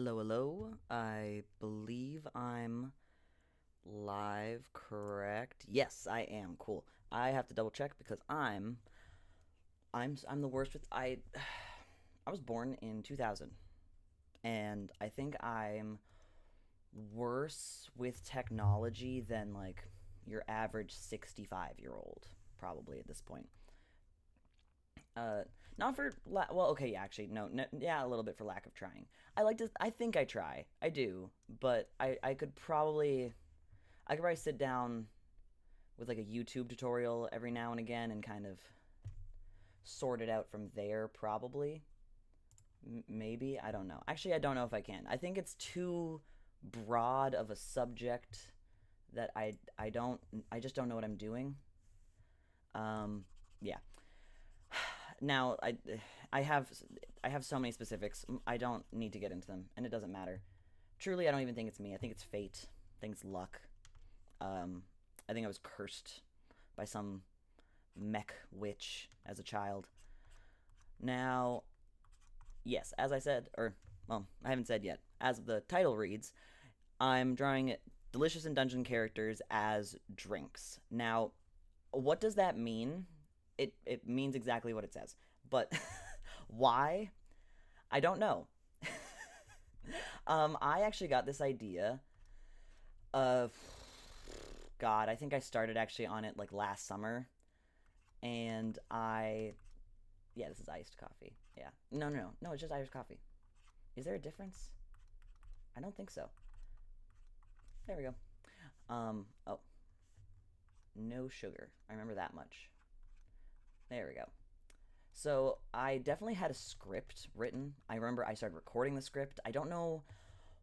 Hello, hello. I believe I'm live, correct? Yes, I am. Cool. I have to double check because I'm the worst with I was born in 2000 and I think I'm worse with technology than like your average 65-year-old probably at this point. Uh, Not for well, okay, yeah, actually, no, no, yeah, a little bit for lack of trying. I think I try, I do, but I could probably sit down with like a YouTube tutorial every now and again and kind of sort it out from there. Probably, maybe I don't know. Actually, I don't know if I can. I think it's too broad of a subject that I just don't know what I'm doing. Um, yeah. Now I have so many specifics. I don't need to get into them, and it doesn't matter. Truly, I don't even think it's me. I think it's fate. I think it's luck. Um, I think I was cursed by some mech witch as a child. Now, yes, as I said, or, well, I haven't said yet. As the title reads, I'm drawing delicious and dungeon characters as drinks. Now, what does that mean? It means exactly what it says. But why? I don't know. I actually got this idea of God. I think I started actually on it like last summer, and yeah, this is iced coffee. Yeah, no, it's just Irish coffee. Is there a difference? I don't think so. There we go. Oh, no sugar. I remember that much. There we go. So I definitely had a script written. I remember I started recording the script. I don't know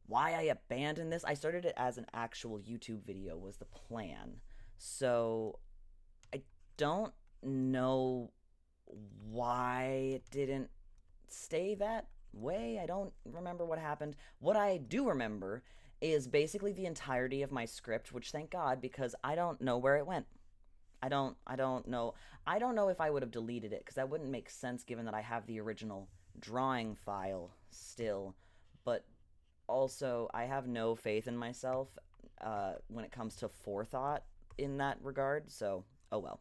why I abandoned this. I started it as an actual YouTube video was the plan. So I don't know why it didn't stay that way. I don't remember what happened. What I do remember is basically the entirety of my script, which thank God because I don't know where it went. I don't know. I don't know if I would have deleted it because that wouldn't make sense given that I have the original drawing file still. But also, I have no faith in myself when it comes to forethought in that regard. So, oh well.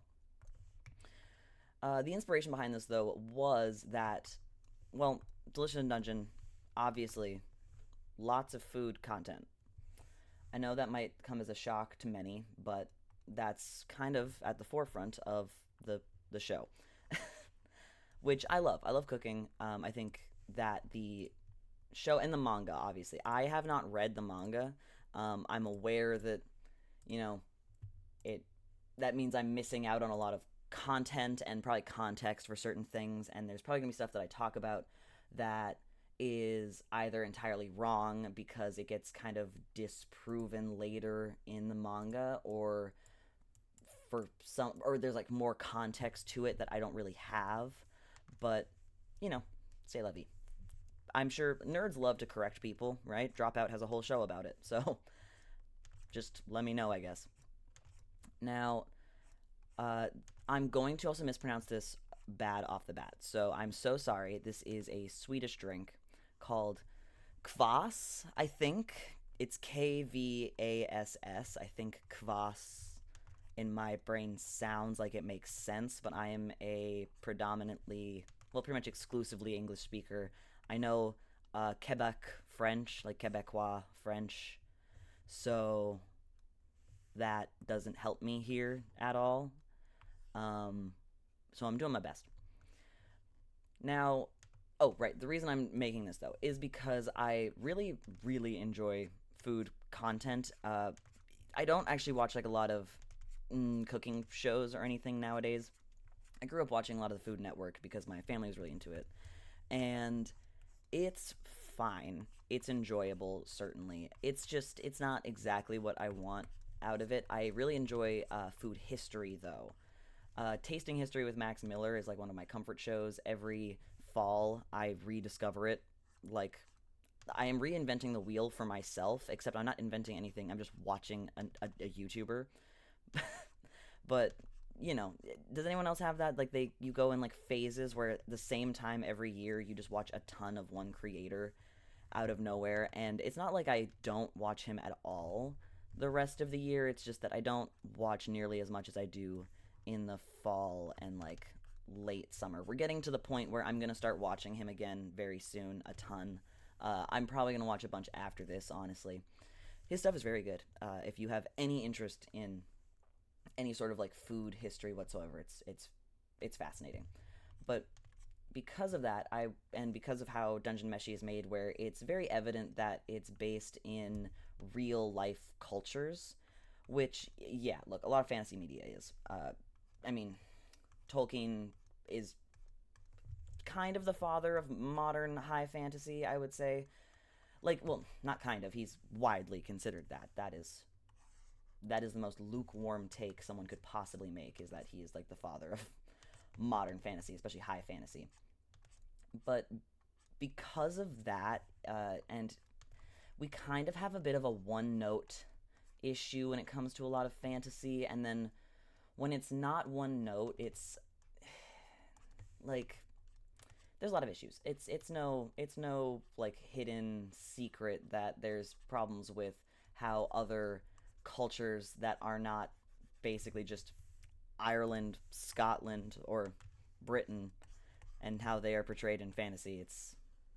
The inspiration behind this, though, was that, well, Delicious in Dungeon, obviously, lots of food content. I know that might come as a shock to many, but that's kind of at the forefront of the show, which I love. I love cooking. I think that the show and the manga, obviously, I have not read the manga. I'm aware that you know it that means I'm missing out on a lot of content and probably context for certain things. And there's probably gonna be stuff that I talk about that is either entirely wrong because it gets kind of disproven later in the manga, or there's like more context to it that I don't really have. But you know, say la vie. I'm sure nerds love to correct people, right? Dropout has a whole show about it, so just let me know, I guess. Now, Uh, I'm going to also mispronounce this bad off the bat, so I'm so sorry. This is a Swedish drink called kvass, I think. It's Kvass. I think kvass in my brain sounds like it makes sense, but I am a predominantly, well, pretty much exclusively English speaker. I know Quebec French, like Quebecois French, so that doesn't help me here at all. Um, so I'm doing my best. Now, oh, right. The reason I'm making this, though, is because I really, really enjoy food content. I don't actually watch like a lot of cooking shows or anything nowadays. I grew up watching a lot of the Food Network because my family was really into it. And it's fine. It's enjoyable, certainly. It's not exactly what I want out of it. I really enjoy food history, though. Tasting History with Max Miller is like one of my comfort shows. Every fall, I rediscover it. Like, I am reinventing the wheel for myself, except I'm not inventing anything. I'm just watching a YouTuber. But does anyone else have that? Like you go in like phases where at the same time every year you just watch a ton of one creator, out of nowhere, and it's not like I don't watch him at all the rest of the year. It's just that I don't watch nearly as much as I do in the fall and like late summer. We're getting to the point where I'm gonna start watching him again very soon, a ton. I'm probably gonna watch a bunch after this, honestly. His stuff is very good. If you have any interest in any sort of like food history whatsoever, it's fascinating. But because of that, I and because of how Dungeon Meshi is made, where it's very evident that it's based in real life cultures, which yeah, look, a lot of fantasy media is. I mean, Tolkien is kind of the father of modern high fantasy, I would say. Like, well, not kind of. He's widely considered that. That is the most lukewarm take someone could possibly make, is that he is like the father of modern fantasy, especially high fantasy. But because of that, and we kind of have a bit of a one note issue when it comes to a lot of fantasy, and then when it's not one note, it's like there's a lot of issues. It's no like hidden secret that there's problems with how other cultures that are not basically just Ireland, Scotland, or Britain, and how they are portrayed in fantasy.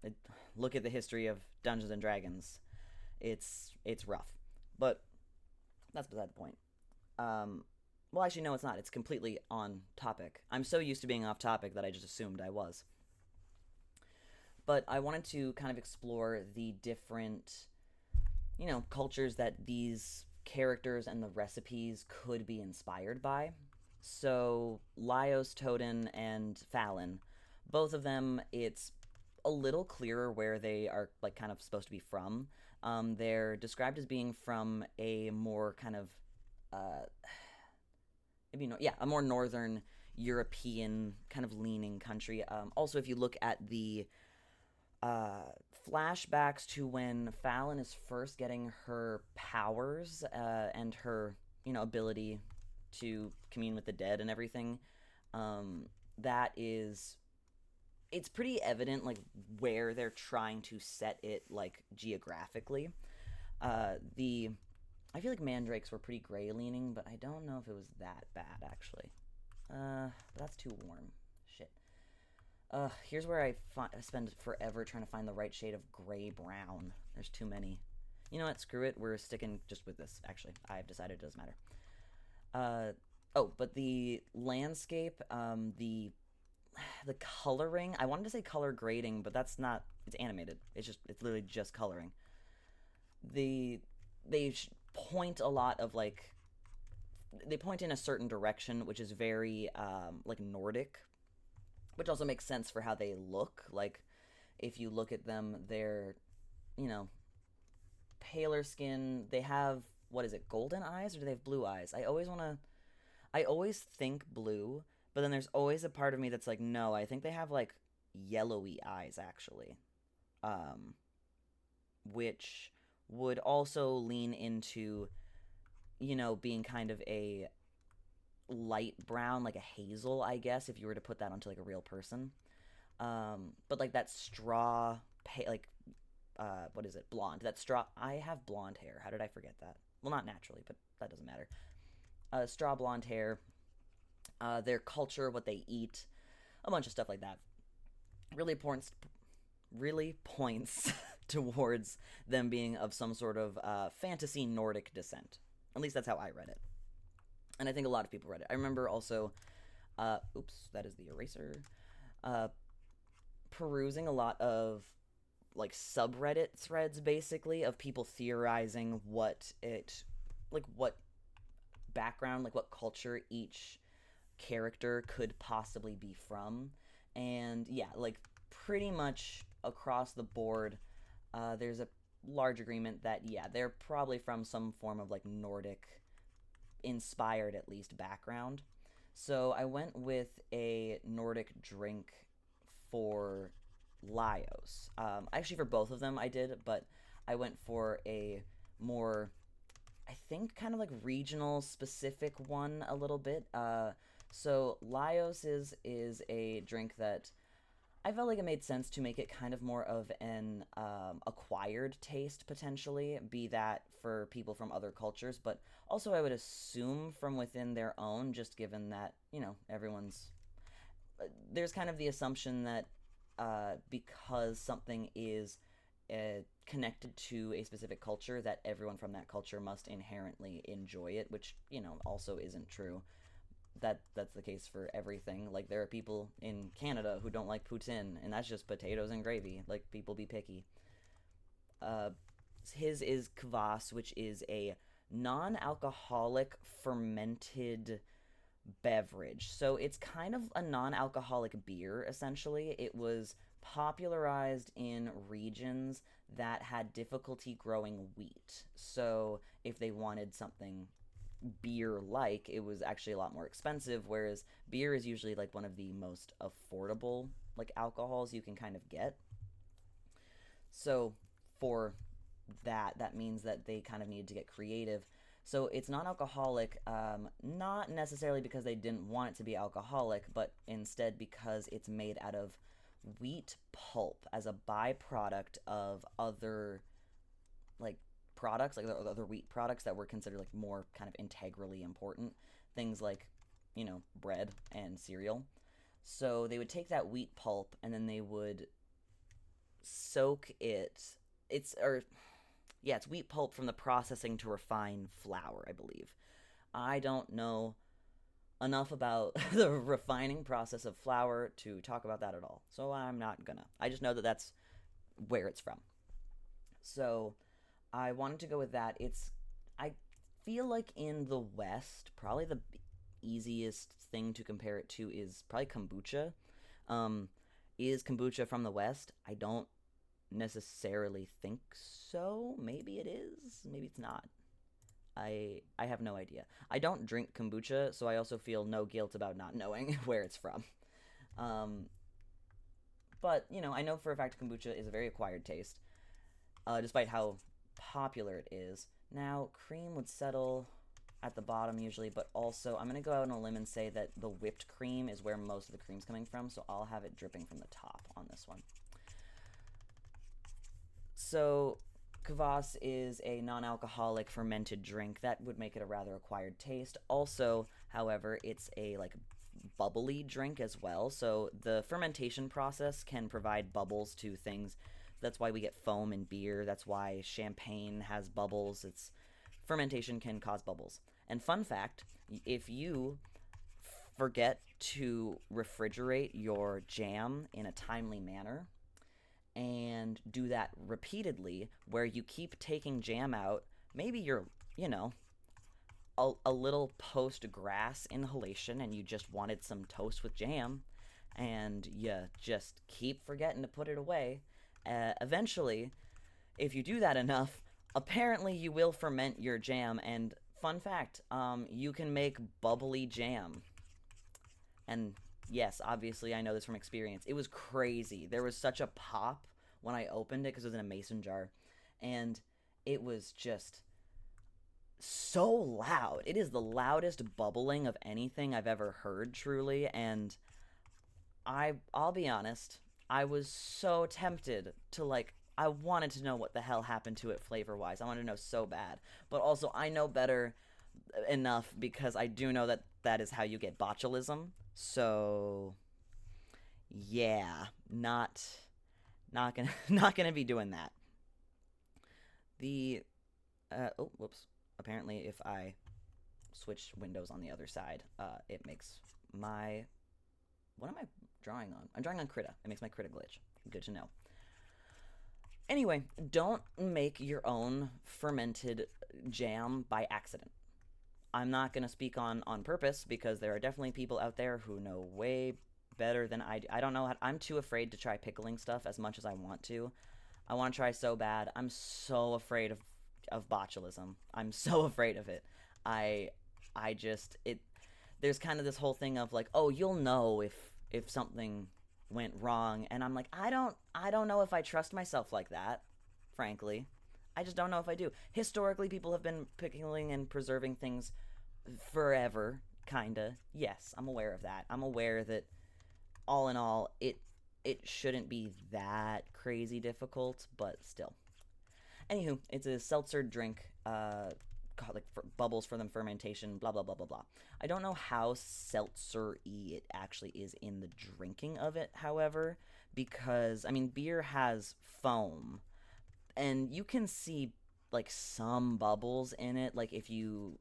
It, look at the history of Dungeons and Dragons. It's rough, but that's beside the point. Well, actually, no, it's not. It's completely on topic. I'm so used to being off topic that I just assumed I was. But I wanted to kind of explore the different, cultures that these characters and the recipes could be inspired by. So, Laios, Toden, and Fallon, both of them, it's a little clearer where they are like kind of supposed to be from. They're described as being from a more kind of, uh, maybe no, yeah, a more northern European kind of leaning country. Also, if you look at the uh, flashbacks to when Fallon is first getting her powers and her, ability to commune with the dead and everything. Um, that is, it's pretty evident like where they're trying to set it like geographically. The I feel like mandrakes were pretty gray leaning, but I don't know if it was that bad actually. But that's too warm. Shit. Here's where I spend forever trying to find the right shade of gray brown. There's too many. You know what? Screw it. We're sticking just with this. Actually, I've decided it doesn't matter. Uh, oh, but the landscape, the coloring. I wanted to say color grading, but that's not. It's animated. It's literally just coloring. The they point a lot of like they point in a certain direction, which is very like Nordic, which also makes sense for how they look. Like if you look at them, they're you know paler skin. They have, what is it, golden eyes, or do they have blue eyes? I always think blue, but then there's always a part of me that's like, no, I think they have like yellowy eyes actually, um, which would also lean into being kind of a light brown, like a hazel, I guess, if you were to put that onto like a real person. But like that straw, like what is it, blonde? That straw. I have blonde hair. How did I forget that? Well, not naturally, but that doesn't matter. Straw blonde hair, their culture, what they eat, a bunch of stuff like that. Really points towards them being of some sort of fantasy Nordic descent. At least that's how I read it, and I think a lot of people read it. I remember also, oops, that is the eraser. Uh, Perusing a lot of like subreddit threads, basically, of people theorizing what background, like what culture each character could possibly be from. And yeah, like pretty much across the board, there's a large agreement that yeah, they're probably from some form of like Nordic inspired, at least, background. So I went with a Nordic drink for Laios. Actually, for both of them, I did, but I went for a more, I think, kind of like regional specific one a little bit. So Laios is a drink that I felt like it made sense to make it kind of more of an acquired taste, potentially, be that for people from other cultures, but also I would assume from within their own, just given that, everyone's. There's kind of the assumption that because something is connected to a specific culture, that everyone from that culture must inherently enjoy it, which, also isn't true. That's the case for everything. Like there are people in Canada who don't like poutine, and that's just potatoes and gravy. Like people be picky. Uh, his is kvass, which is a non-alcoholic fermented beverage. So it's kind of a non-alcoholic beer essentially. It was popularized in regions that had difficulty growing wheat. So if they wanted something beer like, it was actually a lot more expensive, whereas beer is usually like one of the most affordable like alcohols you can kind of get. So for that means that they kind of needed to get creative. So it's non-alcoholic, not necessarily because they didn't want it to be alcoholic, but instead because it's made out of wheat pulp as a byproduct of other like products, like the other wheat products that were considered like more kind of integrally important, things like bread and cereal. So they would take that wheat pulp and then they would soak it. It's or Yeah, it's wheat pulp from the processing to refine flour, I believe. I don't know enough about the refining process of flour to talk about that at all. So I'm not gonna. I just know that that's where it's from. So I wanted to go with that. I feel like in the West, probably the easiest thing to compare it to is probably kombucha. Um, is kombucha from the West? I don't necessarily think so. Maybe it is. Maybe it's not. I have no idea. I don't drink kombucha, so I also feel no guilt about not knowing where it's from. Um, but I know for a fact kombucha is a very acquired taste, despite how popular it is. Now, cream would settle at the bottom usually, but also I'm gonna go out on a limb and say that the whipped cream is where most of the cream's coming from, so I'll have it dripping from the top on this one. So, kvass is a non-alcoholic fermented drink that would make it a rather acquired taste. Also, however, it's a like bubbly drink as well. So the fermentation process can provide bubbles to things. That's why we get foam in beer. That's why champagne has bubbles. It's fermentation can cause bubbles. And fun fact, if you forget to refrigerate your jam in a timely manner, and do that repeatedly, where you keep taking jam out, maybe you're, you know, a little post grass inhalation and you just wanted some toast with jam and you just keep forgetting to put it away. Eventually, if you do that enough, apparently you will ferment your jam. And fun fact, you can make bubbly jam. And yes, obviously I know this from experience. It was crazy. There was such a pop when I opened it because it was in a mason jar. And it was just so loud. It is the loudest bubbling of anything I've ever heard, truly. And I'll be honest, I was so tempted to I wanted to know what the hell happened to it flavor wise. I wanted to know so bad. But also I know better enough because I do know that that is how you get botulism. So yeah, not gonna not gonna be doing that. The oh whoops. Apparently, if I switch windows on the other side, it makes my what am I drawing on? I'm drawing on Krita. It makes my Krita glitch. Good to know. Anyway, don't make your own fermented jam by accident. I'm not going to speak on purpose because there are definitely people out there who know way better than I do. I don't know. I'm too afraid to try pickling stuff as much as I want to. I want to try so bad. I'm so afraid of botulism. I'm so afraid of it. I I just it there's kind of this whole thing of like, "Oh, you'll know if something went wrong." And I'm like, I don't know if I trust myself like that, frankly. I just don't know if I do. Historically, people have been pickling and preserving things forever, kinda. Yes, I'm aware of that. I'm aware that all in all, it shouldn't be that crazy difficult, but still. Anywho, it's a seltzer drink, like bubbles for the fermentation, blah blah blah blah blah. I don't know how seltzer-y it actually is in the drinking of it, however, because I mean beer has foam, and you can see like some bubbles in it, like if you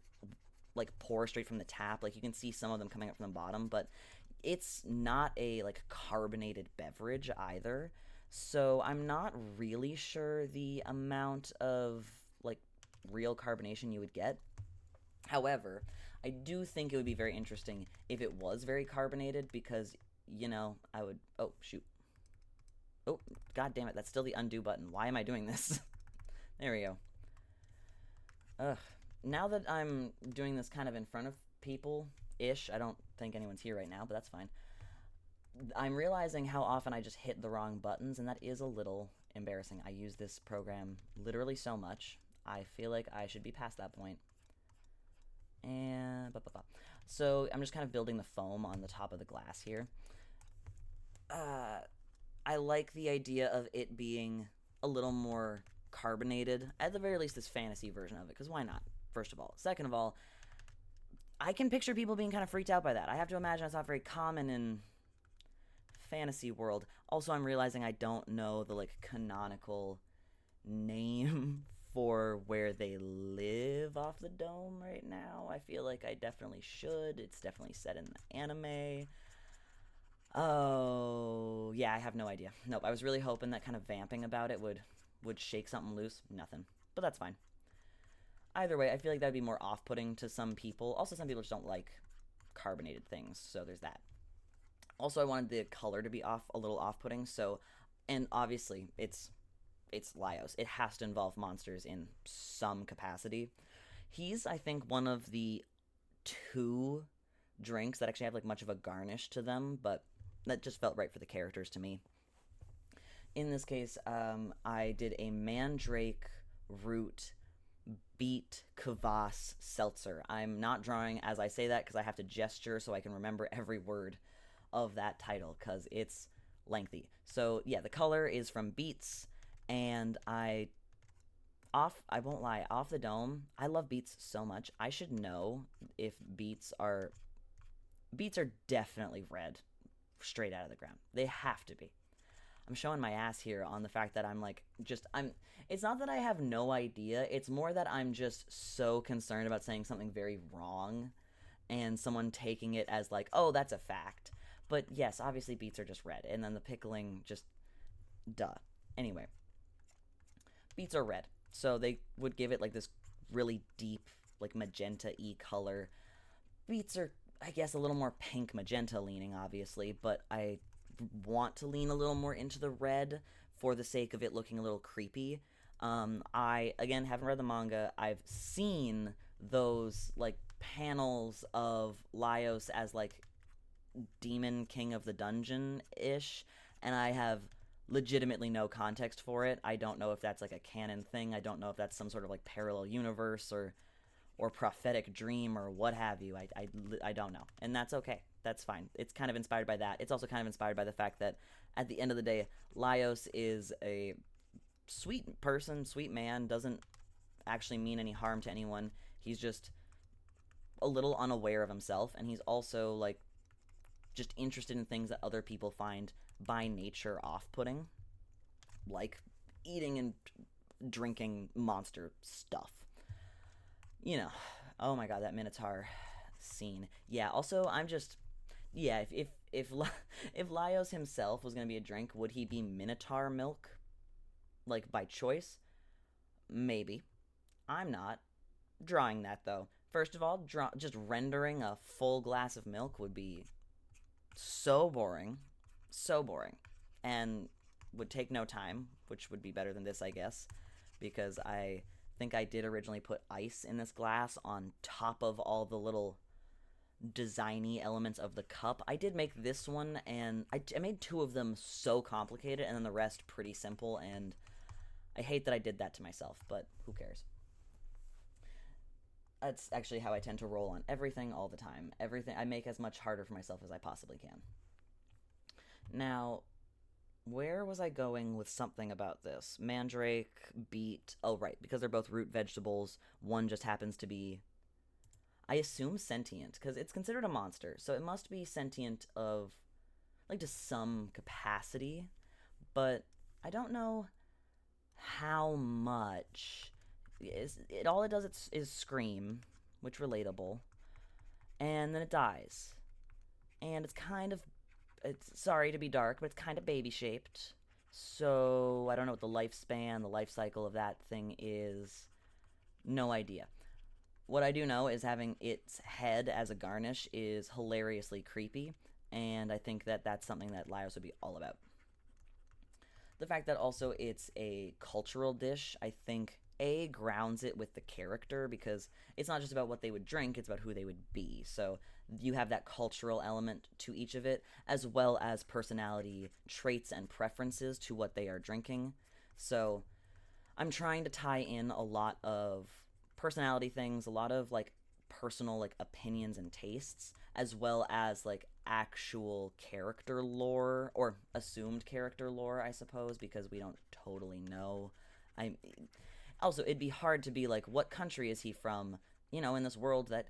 like pour straight from the tap, like you can see some of them coming up from the bottom, but it's not a like carbonated beverage either. So I'm not really sure the amount of like real carbonation you would get. However, I do think it would be very interesting if it was very carbonated because, I would. Oh, shoot. Oh, god damn it. That's still the undo button. Why am I doing this? There we go. Ugh. Now that I'm doing this kind of in front of people ish, I don't think anyone's here right now, but that's fine. I'm realizing how often I just hit the wrong buttons, and that is a little embarrassing. I use this program literally so much. I feel like I should be past that point. And so I'm just kind of building the foam on the top of the glass here. I like the idea of it being a little more carbonated, at the very least this fantasy version of it, because why not? First of all. Second of all, I can picture people being kind of freaked out by that. I have to imagine it's not very common in fantasy world. Also, I'm realizing I don't know the like canonical name for where they live off the dome right now. I feel like I definitely should. It's definitely set in the anime. Oh, yeah, I have no idea. Nope, I was really hoping that kind of vamping about it would shake something loose. Nothing. But that's fine. Either way, I feel like that would be more off-putting to some people. Also, some people just don't like carbonated things, so there's that. Also, I wanted the color to be a little off-putting, so, and obviously, it's Laios. It has to involve monsters in some capacity. He's, I think, one of the two drinks that actually have like much of a garnish to them, but that just felt right for the characters to me. In this case, I did a mandrake root beet kvass seltzer. I'm not drawing as I say that because I have to gesture so I can remember every word of that title because it's lengthy. So yeah, the color is from beets, and I won't lie, off the dome, I love beets so much. I should know if beets are definitely red straight out of the ground. They have to be. I'm showing my ass here on the fact that I'm it's not that I have no idea, it's more that I'm just so concerned about saying something very wrong and someone taking it as like, "Oh, that's a fact." But yes, obviously beets are just red, and then the pickling just duh. Anyway, beets are red. So they would give it like this really deep like magenta-y color. Beets are, I guess, a little more pink magenta leaning, obviously, but I want to lean a little more into the red for the sake of it looking a little creepy. I, again, haven't read the manga. I've seen those, like, panels of Laios as, like, demon king of the dungeon-ish, and I have legitimately no context for it. I don't know if that's, like, a canon thing. I don't know if that's some sort of, like, parallel universe or prophetic dream or what have you. I don't know. And that's okay. That's fine. It's kind of inspired by that. It's also kind of inspired by the fact that at the end of the day, Laios is a sweet person, sweet man, doesn't actually mean any harm to anyone. He's just a little unaware of himself, and he's also like just interested in things that other people find by nature off-putting, like eating and drinking monster stuff. Oh my god, that Minotaur scene. Yeah, also I'm just yeah, if Laios himself was going to be a drink, would he be Minotaur milk like by choice? Maybe. I'm not drawing that though. First of all, just rendering a full glass of milk would be so boring. So boring. And would take no time, which would be better than this, I guess, because I think I did originally put ice in this glass on top of all the little designy elements of the cup. I did make this one, and I made two of them so complicated, and then the rest pretty simple, and I hate that I did that to myself, but who cares? That's actually how I tend to roll on everything all the time. Everything I make as much harder for myself as I possibly can. Now, Where was I going with something about this? Mandrake, beet. Oh, right, because they're both root vegetables. One just happens to be, I assume, sentient, because it's considered a monster, so it must be sentient of, like, to some capacity, but I don't know how much. All it does is scream, which relatable, and then it dies. And it's sorry to be dark, but it's kind of baby shaped. So I don't know what the lifespan, the life cycle of that thing is. No idea. What I do know is having its head as a garnish is hilariously creepy, and I think that that's something that Laos would be all about. The fact that also it's a cultural dish, I think, A, grounds it with the character because it's not just about what they would drink, it's about who they would be. So you have that cultural element to each of it, as well as personality traits and preferences to what they are drinking. So I'm trying to tie in a lot of personality things, a lot of like personal like opinions and tastes, as well as like actual character lore or assumed character lore, I suppose, because we don't totally know. I also it'd be hard to be like, what country is he from? In this world that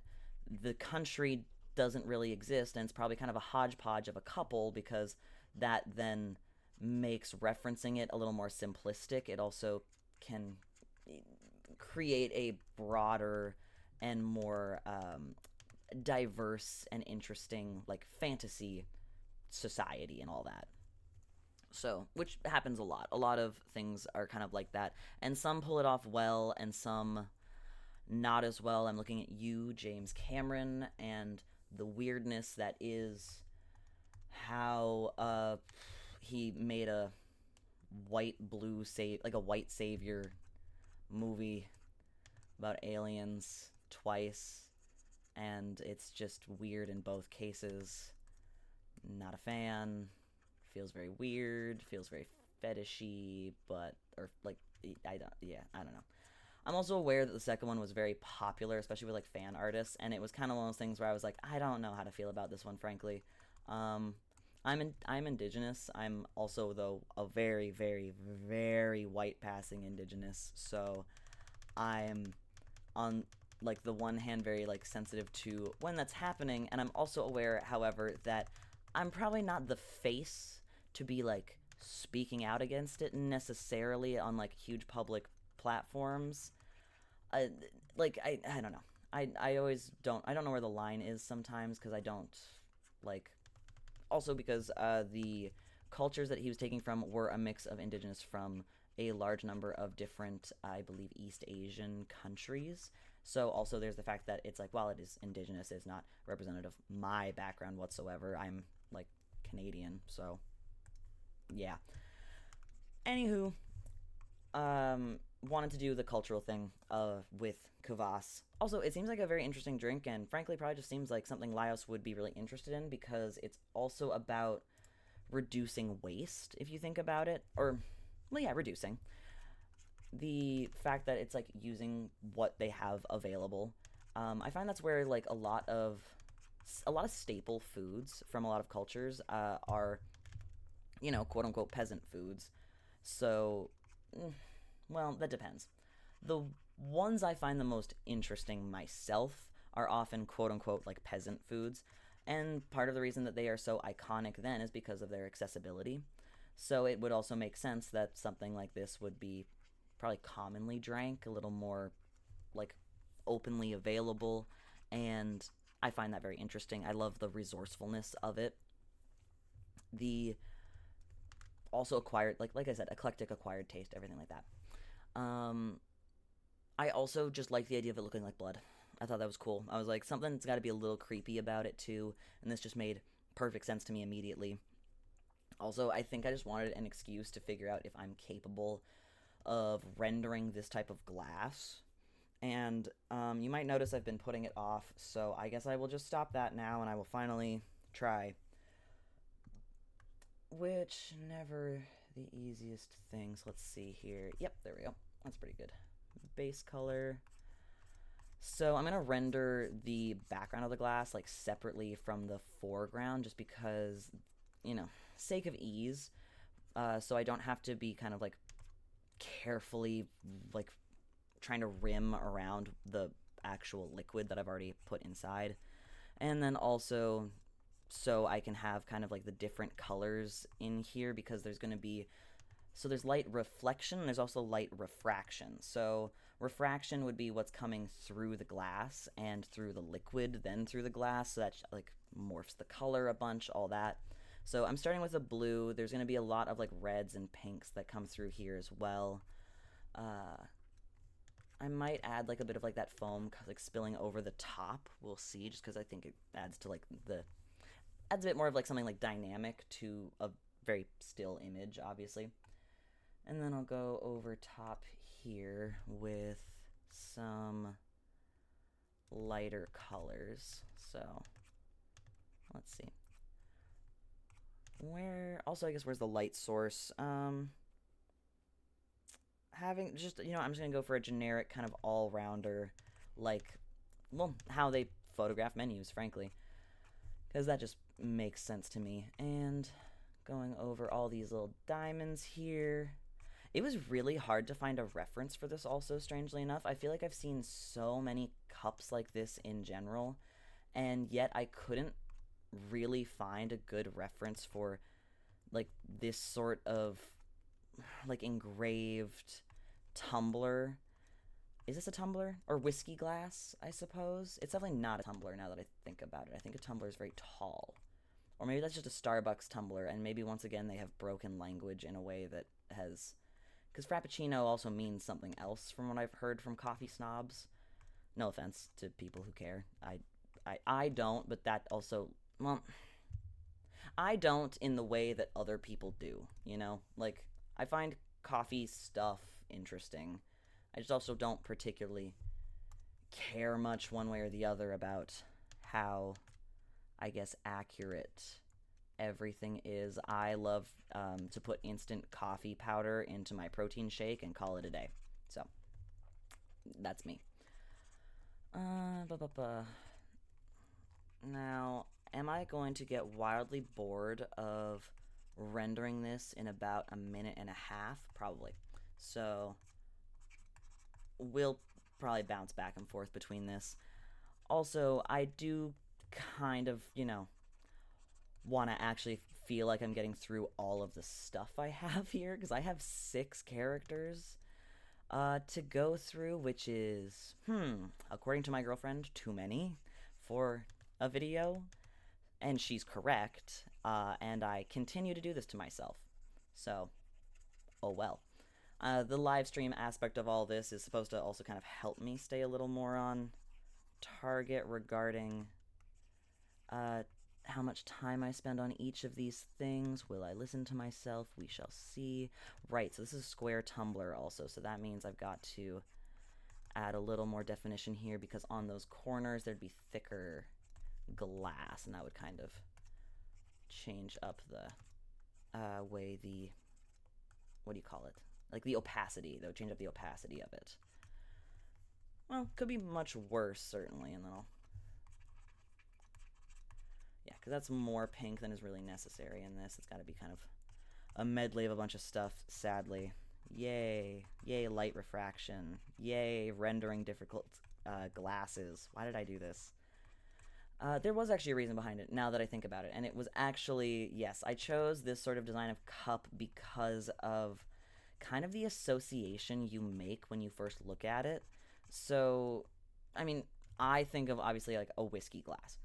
the country doesn't really exist, and it's probably kind of a hodgepodge of a couple because that then makes referencing it a little more simplistic. It also can create a broader and more diverse and interesting like fantasy society and all that. So, which happens a lot. A lot of things are kind of like that, and some pull it off well, and some not as well. I'm looking at you, James Cameron, and the weirdness that is how he made a like a white savior movie about aliens twice, and it's just weird in both cases. Not a fan. Feels very weird. Feels very fetishy, but or like I don't. Yeah, I don't know. I'm also aware that the second one was very popular, especially with like fan artists, and it was kind of one of those things where I was like, I don't know how to feel about this one, frankly. Um, I'm indigenous. I'm also though a very very very white passing indigenous, so I'm on like the one hand very like sensitive to when that's happening, and I'm also aware, however, that I'm probably not the face to be like speaking out against it necessarily on like huge public platforms. I I don't know. I always don't know where the line is sometimes because I don't like also because the cultures that he was taking from were a mix of indigenous from a large number of different, I believe, East Asian countries. So also there's the fact that it's like, while it is indigenous, it's not representative of my background whatsoever. I'm like Canadian, so yeah. Anywho, wanted to do the cultural thing with kvass. Also, it seems like a very interesting drink, and frankly, probably just seems like something Laos would be really interested in because it's also about reducing waste, if you think about it. Or, well, yeah, reducing. The fact that it's like using what they have available. I find that's where like a lot of staple foods from a lot of cultures are, quote unquote peasant foods. So, mm, well, that depends. The ones I find the most interesting myself are often quote unquote like peasant foods. And part of the reason that they are so iconic then is because of their accessibility. So it would also make sense that something like this would be probably commonly drank, a little more like openly available. And I find that very interesting. I love the resourcefulness of it. The also acquired, like I said, eclectic acquired taste, everything like that. Um, I also just like the idea of it looking like blood. I thought that was cool. I was like, something's got to be a little creepy about it too, and this just made perfect sense to me immediately. Also, I think I just wanted an excuse to figure out if I'm capable of rendering this type of glass. And you might notice I've been putting it off, so I guess I will just stop that now and I will finally try. Which, never the easiest things. Let's see here. Yep, there we go. That's pretty good. Base color. So I'm gonna render the background of the glass like separately from the foreground just because, sake of ease. so I don't have to be kind of like carefully like trying to rim around the actual liquid that I've already put inside. And then also so I can have kind of like the different colors in here because there's going to be so there's light reflection and there's also light refraction. So refraction would be what's coming through the glass and through the liquid, then through the glass. So that like morphs the color a bunch, all that. So I'm starting with a blue. There's going to be a lot of like reds and pinks that come through here as well. Uh, I might add like a bit of like that foam like spilling over the top. We'll see, just because I think it adds to like the adds a bit more of like something like dynamic to a very still image, obviously. And then I'll go over top here with some lighter colors. So let's see. Where also I guess where's the light source? Having just I'm just gonna go for a generic kind of all rounder, like well how they photograph menus, frankly, because that just makes sense to me. And going over all these little diamonds here. It was really hard to find a reference for this also, strangely enough. I feel like I've seen so many cups like this in general, and yet I couldn't really find a good reference for like this sort of like engraved tumbler. Is this a tumbler? Or whiskey glass, I suppose? It's definitely not a tumbler now that I think about it. I think a tumbler is very tall. Or maybe that's just a Starbucks tumbler, and maybe once again they have broken language in a way that has because Frappuccino also means something else from what I've heard from coffee snobs. No offense to people who care. I don't, but that also, well, I don't in the way that other people do, you know? Like, I find coffee stuff interesting. I just also don't particularly care much one way or the other about how, I guess, accurate everything is. I love to put instant coffee powder into my protein shake and call it a day. So that's me. Now, am I going to get wildly bored of rendering this in about a minute and a half? Probably. So we'll probably bounce back and forth between this. Also, I do kind of, want to actually feel like I'm getting through all of the stuff I have here because I have 6 characters to go through, which is, according to my girlfriend, too many for a video. And she's correct. And I continue to do this to myself. So, oh well. The live stream aspect of all this is supposed to also kind of help me stay a little more on target regarding how much time I spend on each of these things. Will I listen to myself? We shall see. Right, so this is a square tumbler also, so that means I've got to add a little more definition here because on those corners there'd be thicker glass, and that would kind of change up the way the, what do you call it? Like the opacity. That would change up the opacity of it. Well, could be much worse, certainly, and then I'll yeah, because that's more pink than is really necessary in this. It's got to be kind of a medley of a bunch of stuff, sadly. Yay. Yay, light refraction. Yay, rendering difficult glasses. Why did I do this? There was actually a reason behind it, now that I think about it. And it was actually, yes, I chose this sort of design of cup because of kind of the association you make when you first look at it. So, I mean, I think of obviously like a whiskey glass.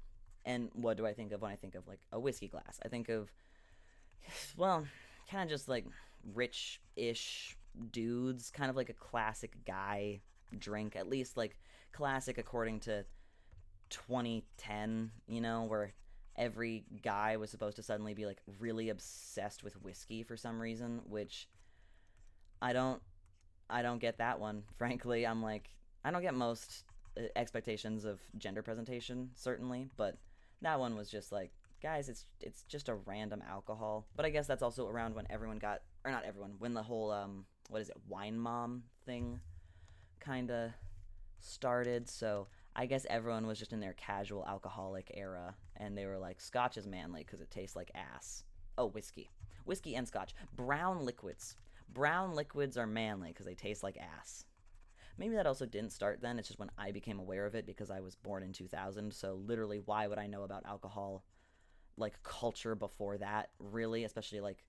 And what do I think of when I think of like a whiskey glass? I think of, well, kind of just like rich-ish dudes, kind of like a classic guy drink, at least like classic according to 2010, where every guy was supposed to suddenly be like really obsessed with whiskey for some reason, which I don't get that one, frankly. I'm like, I don't get most expectations of gender presentation, certainly, but that one was just like, guys, it's just a random alcohol. But I guess that's also around when everyone got, or not everyone, when the whole what is it, wine mom thing kind of started. So I guess everyone was just in their casual alcoholic era, and they were like, Scotch is manly because it tastes like ass. Oh, whiskey. Whiskey and scotch. Brown liquids. Brown liquids are manly because they taste like ass. Maybe that also didn't start then. It's just when I became aware of it because I was born in 2000. So literally, why would I know about alcohol, like culture before that, really, especially like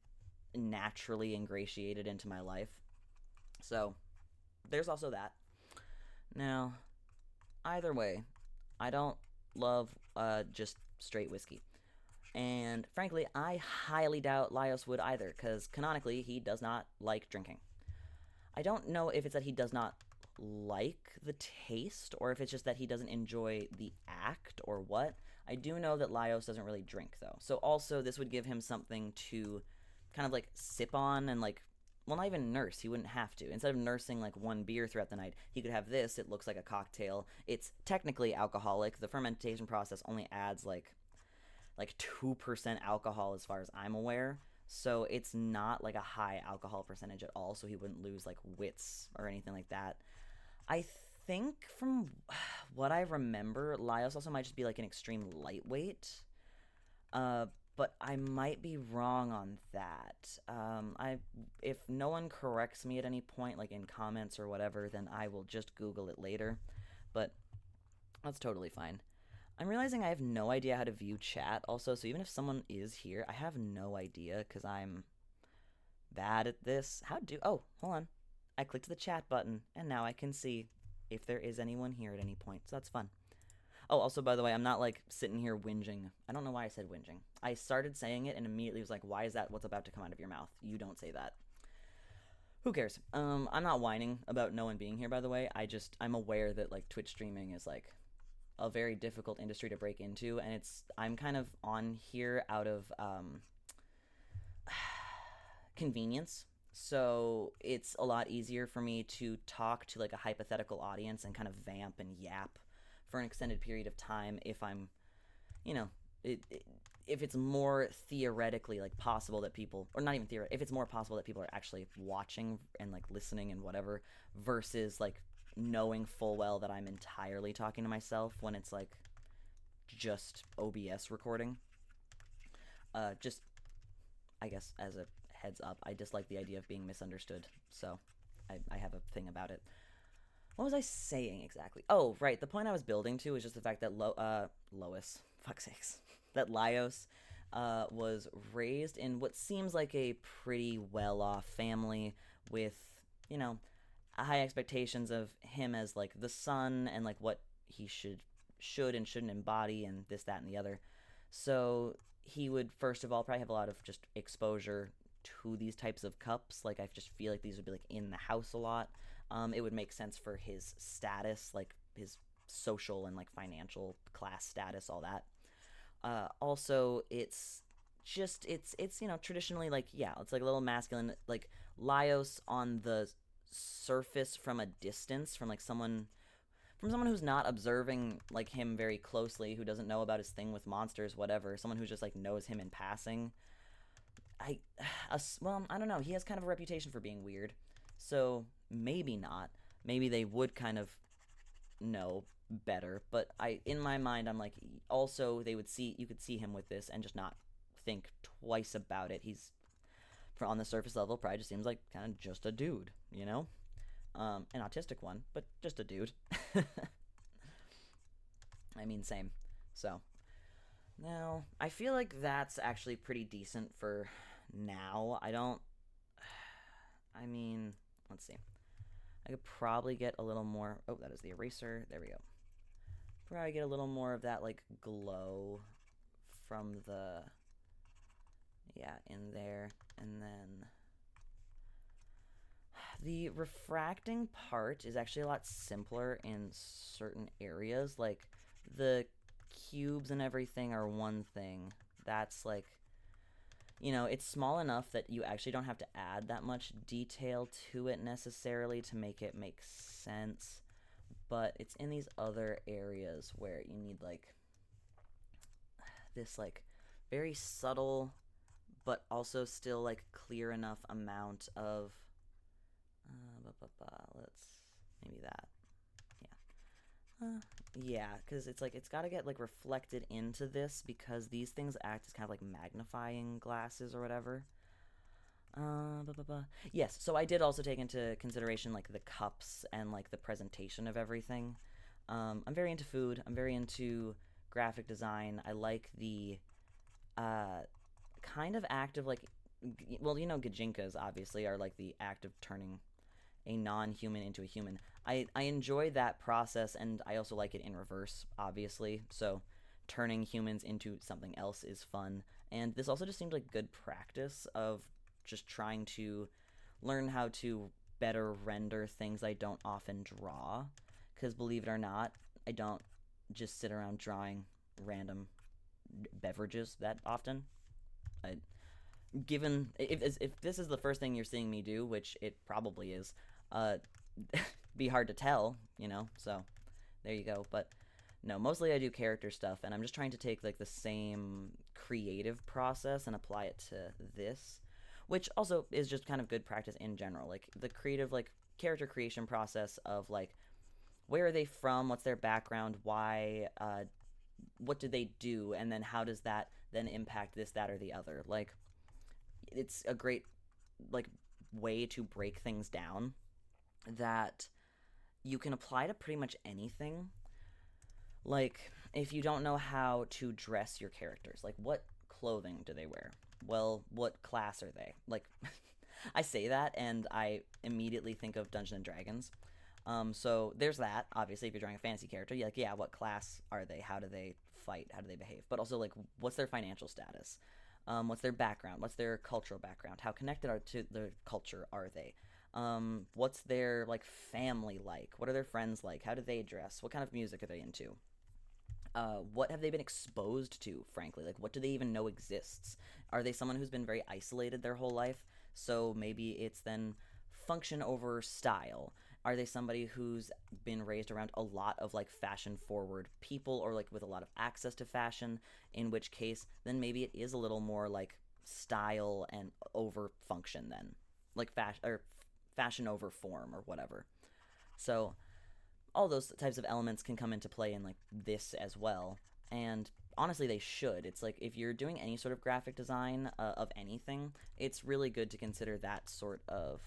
naturally ingratiated into my life? So there's also that. Now, either way, I don't love just straight whiskey. And frankly, I highly doubt Laios would either, because canonically, he does not like drinking. I don't know if it's that he does not like the taste, or if it's just that he doesn't enjoy the act, or what. I do know that Laios doesn't really drink, though. So also, this would give him something to kind of like sip on and like, well, not even nurse. He wouldn't have to. Instead of nursing like one beer throughout the night, he could have this. It looks like a cocktail. It's technically alcoholic. The fermentation process only adds like 2% alcohol as far as I'm aware. So it's not like a high alcohol percentage at all, so he wouldn't lose like wits or anything like that. I think from what I remember, Laios also might just be like an extreme lightweight. Uh, but I might be wrong on that. I if no one corrects me at any point, like in comments or whatever, then I will just Google it later. But that's totally fine. I'm realizing I have no idea how to view chat also, so even if someone is here, I have no idea because I'm bad at this. How do. Oh, hold on. I clicked the chat button, and now I can see if there is anyone here at any point, so that's fun. Oh, also, by the way, I'm not like sitting here whinging. I don't know why I said whinging. I started saying it and immediately was like, why is that what's about to come out of your mouth? You don't say that. Who cares? I'm not whining about no one being here, by the way. I'm aware that like Twitch streaming is like a very difficult industry to break into, and I'm kind of on here out of convenience. So it's a lot easier for me to talk to like a hypothetical audience and kind of vamp and yap for an extended period of time if I'm, you know, if it's more theoretically like possible that people, or not even theoretically, if it's more possible that people are actually watching and like listening and whatever, versus like knowing full well that I'm entirely talking to myself when it's like just OBS recording. Just, I guess, as a heads up, I dislike the idea of being misunderstood, so I have a thing about it. What was I saying exactly? Oh, right. The point I was building to is just the fact that Lois, fuck sakes, that Laios was raised in what seems like a pretty well-off family with, you know, high expectations of him as like the son and like what he should and shouldn't embody and this, that, and the other. So he would first of all probably have a lot of just exposure to these types of cups. Like I just feel like these would be like in the house a lot. It would make sense for his status, like his social and like financial class status, all that. Also, it's traditionally like, yeah, it's like a little masculine, like Laios on the surface from a distance, from someone who's not observing like him very closely, who doesn't know about his thing with monsters, whatever, someone who just like knows him in passing. I, well, I don't know. He has kind of a reputation for being weird, so maybe not. Maybe they would kind of know better. But in my mind, I'm like, also you could see him with this and just not think twice about it. He's on the surface level probably just seems like kind of just a dude, you know, an autistic one, but just a dude. I mean, same. So now I feel like that's actually pretty decent for now. I don't. I mean, let's see. I could probably get a little more. Oh, that is the eraser. There we go. Probably get a little more of that like glow from the, yeah, in there, and then the refracting part is actually a lot simpler in certain areas. Like the cubes and everything are one thing. That's like, it's small enough that you actually don't have to add that much detail to it necessarily to make it make sense. But it's in these other areas where you need like this like very subtle but also still like clear enough amount of let's maybe that, yeah, Yeah, because it's like it's got to get like reflected into this because these things act as kind of like magnifying glasses or whatever. Blah, blah, blah. Yes, so I did also take into consideration like the cups and like the presentation of everything. I'm very into food. I'm very into graphic design. I like the uh, kind of act of like, well, you know, gajinkas obviously are like the act of turning a non-human into a human. I enjoy that process, and I also like it in reverse, obviously. So turning humans into something else is fun, and this also just seemed like good practice of just trying to learn how to better render things I don't often draw. Because believe it or not, I don't just sit around drawing random beverages that often. I, given if this is the first thing you're seeing me do, which it probably is, uh, be hard to tell, you know. So there you go. But no, mostly I do character stuff, and I'm just trying to take like the same creative process and apply it to this, which also is just kind of good practice in general. Like the creative like character creation process of like where are they from, what's their background, why, what do they do, and then how does that then impact this, that, or the other. Like it's a great like way to break things down that you can apply to pretty much anything. Like if you don't know how to dress your characters, like what clothing do they wear? Well, what class are they? Like I say that and I immediately think of Dungeons and Dragons. So there's that. Obviously, if you're drawing a fantasy character, you're like, yeah, what class are they? How do they fight? How do they behave? But also, like, what's their financial status? What's their background? What's their cultural background? How connected are to the culture are they? What's their like family like? What are their friends like? How do they dress? What kind of music are they into? What have they been exposed to, frankly? Like, what do they even know exists? Are they someone who's been very isolated their whole life? So maybe it's then function over style. Are they somebody who's been raised around a lot of like fashion forward people or like with a lot of access to fashion? In which case, then maybe it is a little more like style and over function, then like fashion over form or whatever. So all those types of elements can come into play in like this as well. And honestly, they should. It's like if you're doing any sort of graphic design of anything, it's really good to consider that sort of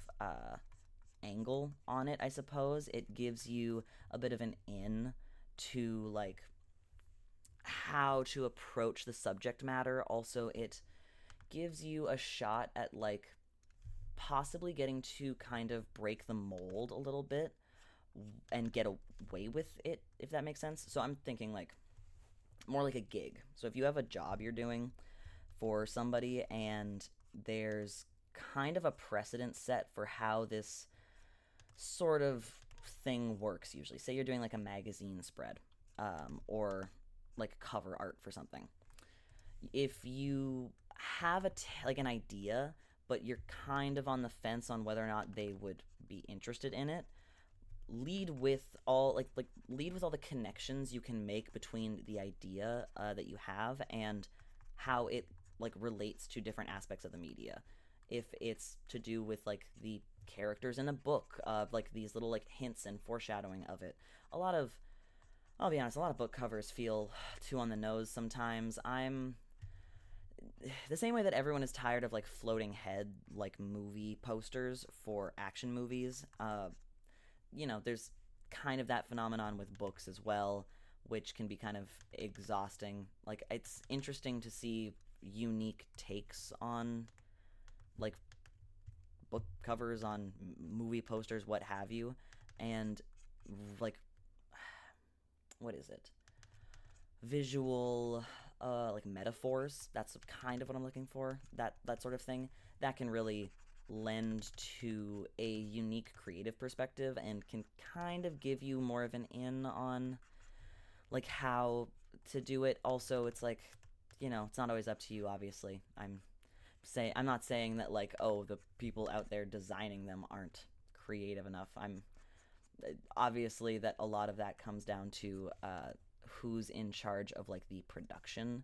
angle on it. I suppose it gives you a bit of an in to like how to approach the subject matter. Also, it gives you a shot at like possibly getting to kind of break the mold a little bit and get away with it, if that makes sense. So I'm thinking like more like a gig. So if you have a job you're doing for somebody and there's kind of a precedent set for how this sort of thing works usually. Say you're doing like a magazine spread or like cover art for something. If you have like an idea, but you're kind of on the fence on whether or not they would be interested in it, lead with all the connections you can make between the idea that you have and how it like relates to different aspects of the media. If it's to do with like the characters in a book, like these little like hints and foreshadowing of it. A lot of I'll be honest, a lot of book covers feel too on the nose sometimes. I'm the same way that everyone is tired of like floating head like movie posters for action movies. There's kind of that phenomenon with books as well, which can be kind of exhausting. Like, it's interesting to see unique takes on, like, book covers, on movie posters, what have you. And, like, what is it? Visual, like, metaphors. That's kind of what I'm looking for. That sort of thing. That can really lend to a unique creative perspective and can kind of give you more of an in on like how to do it. Also, it's like, it's not always up to you, obviously. I'm not saying that like, oh, the people out there designing them aren't creative enough. I'm obviously that a lot of that comes down to who's in charge of like the production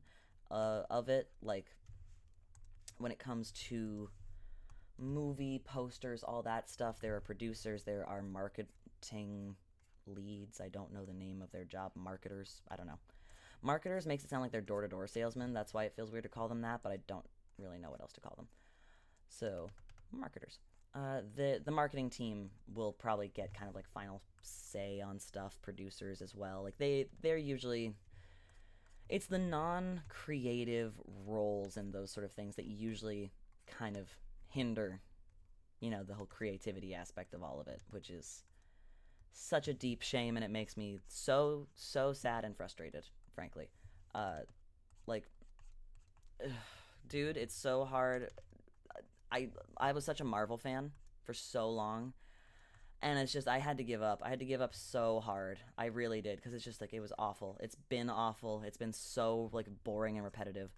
of it. Like when it comes to movie posters, all that stuff, there are producers, there are marketing leads, leads. I don't know the name of their job. Marketers. I don't know. Marketers makes it sound like they're door to door salesmen. That's why it feels weird to call them that, but I don't really know what else to call them. So, marketers. The marketing team will probably get kind of like final say on stuff. Producers as well. Like they're usually, it's the non-creative roles and those sort of things that usually kind of hinder, the whole creativity aspect of all of it, which is such a deep shame, and it makes me so sad and frustrated, frankly. Uh, like, dude, it's so hard. I was such a Marvel fan for so long, and it's just I had to give up. I had to give up so hard. I really did, because it's just like it was awful. It's been awful. It's been so like boring and repetitive.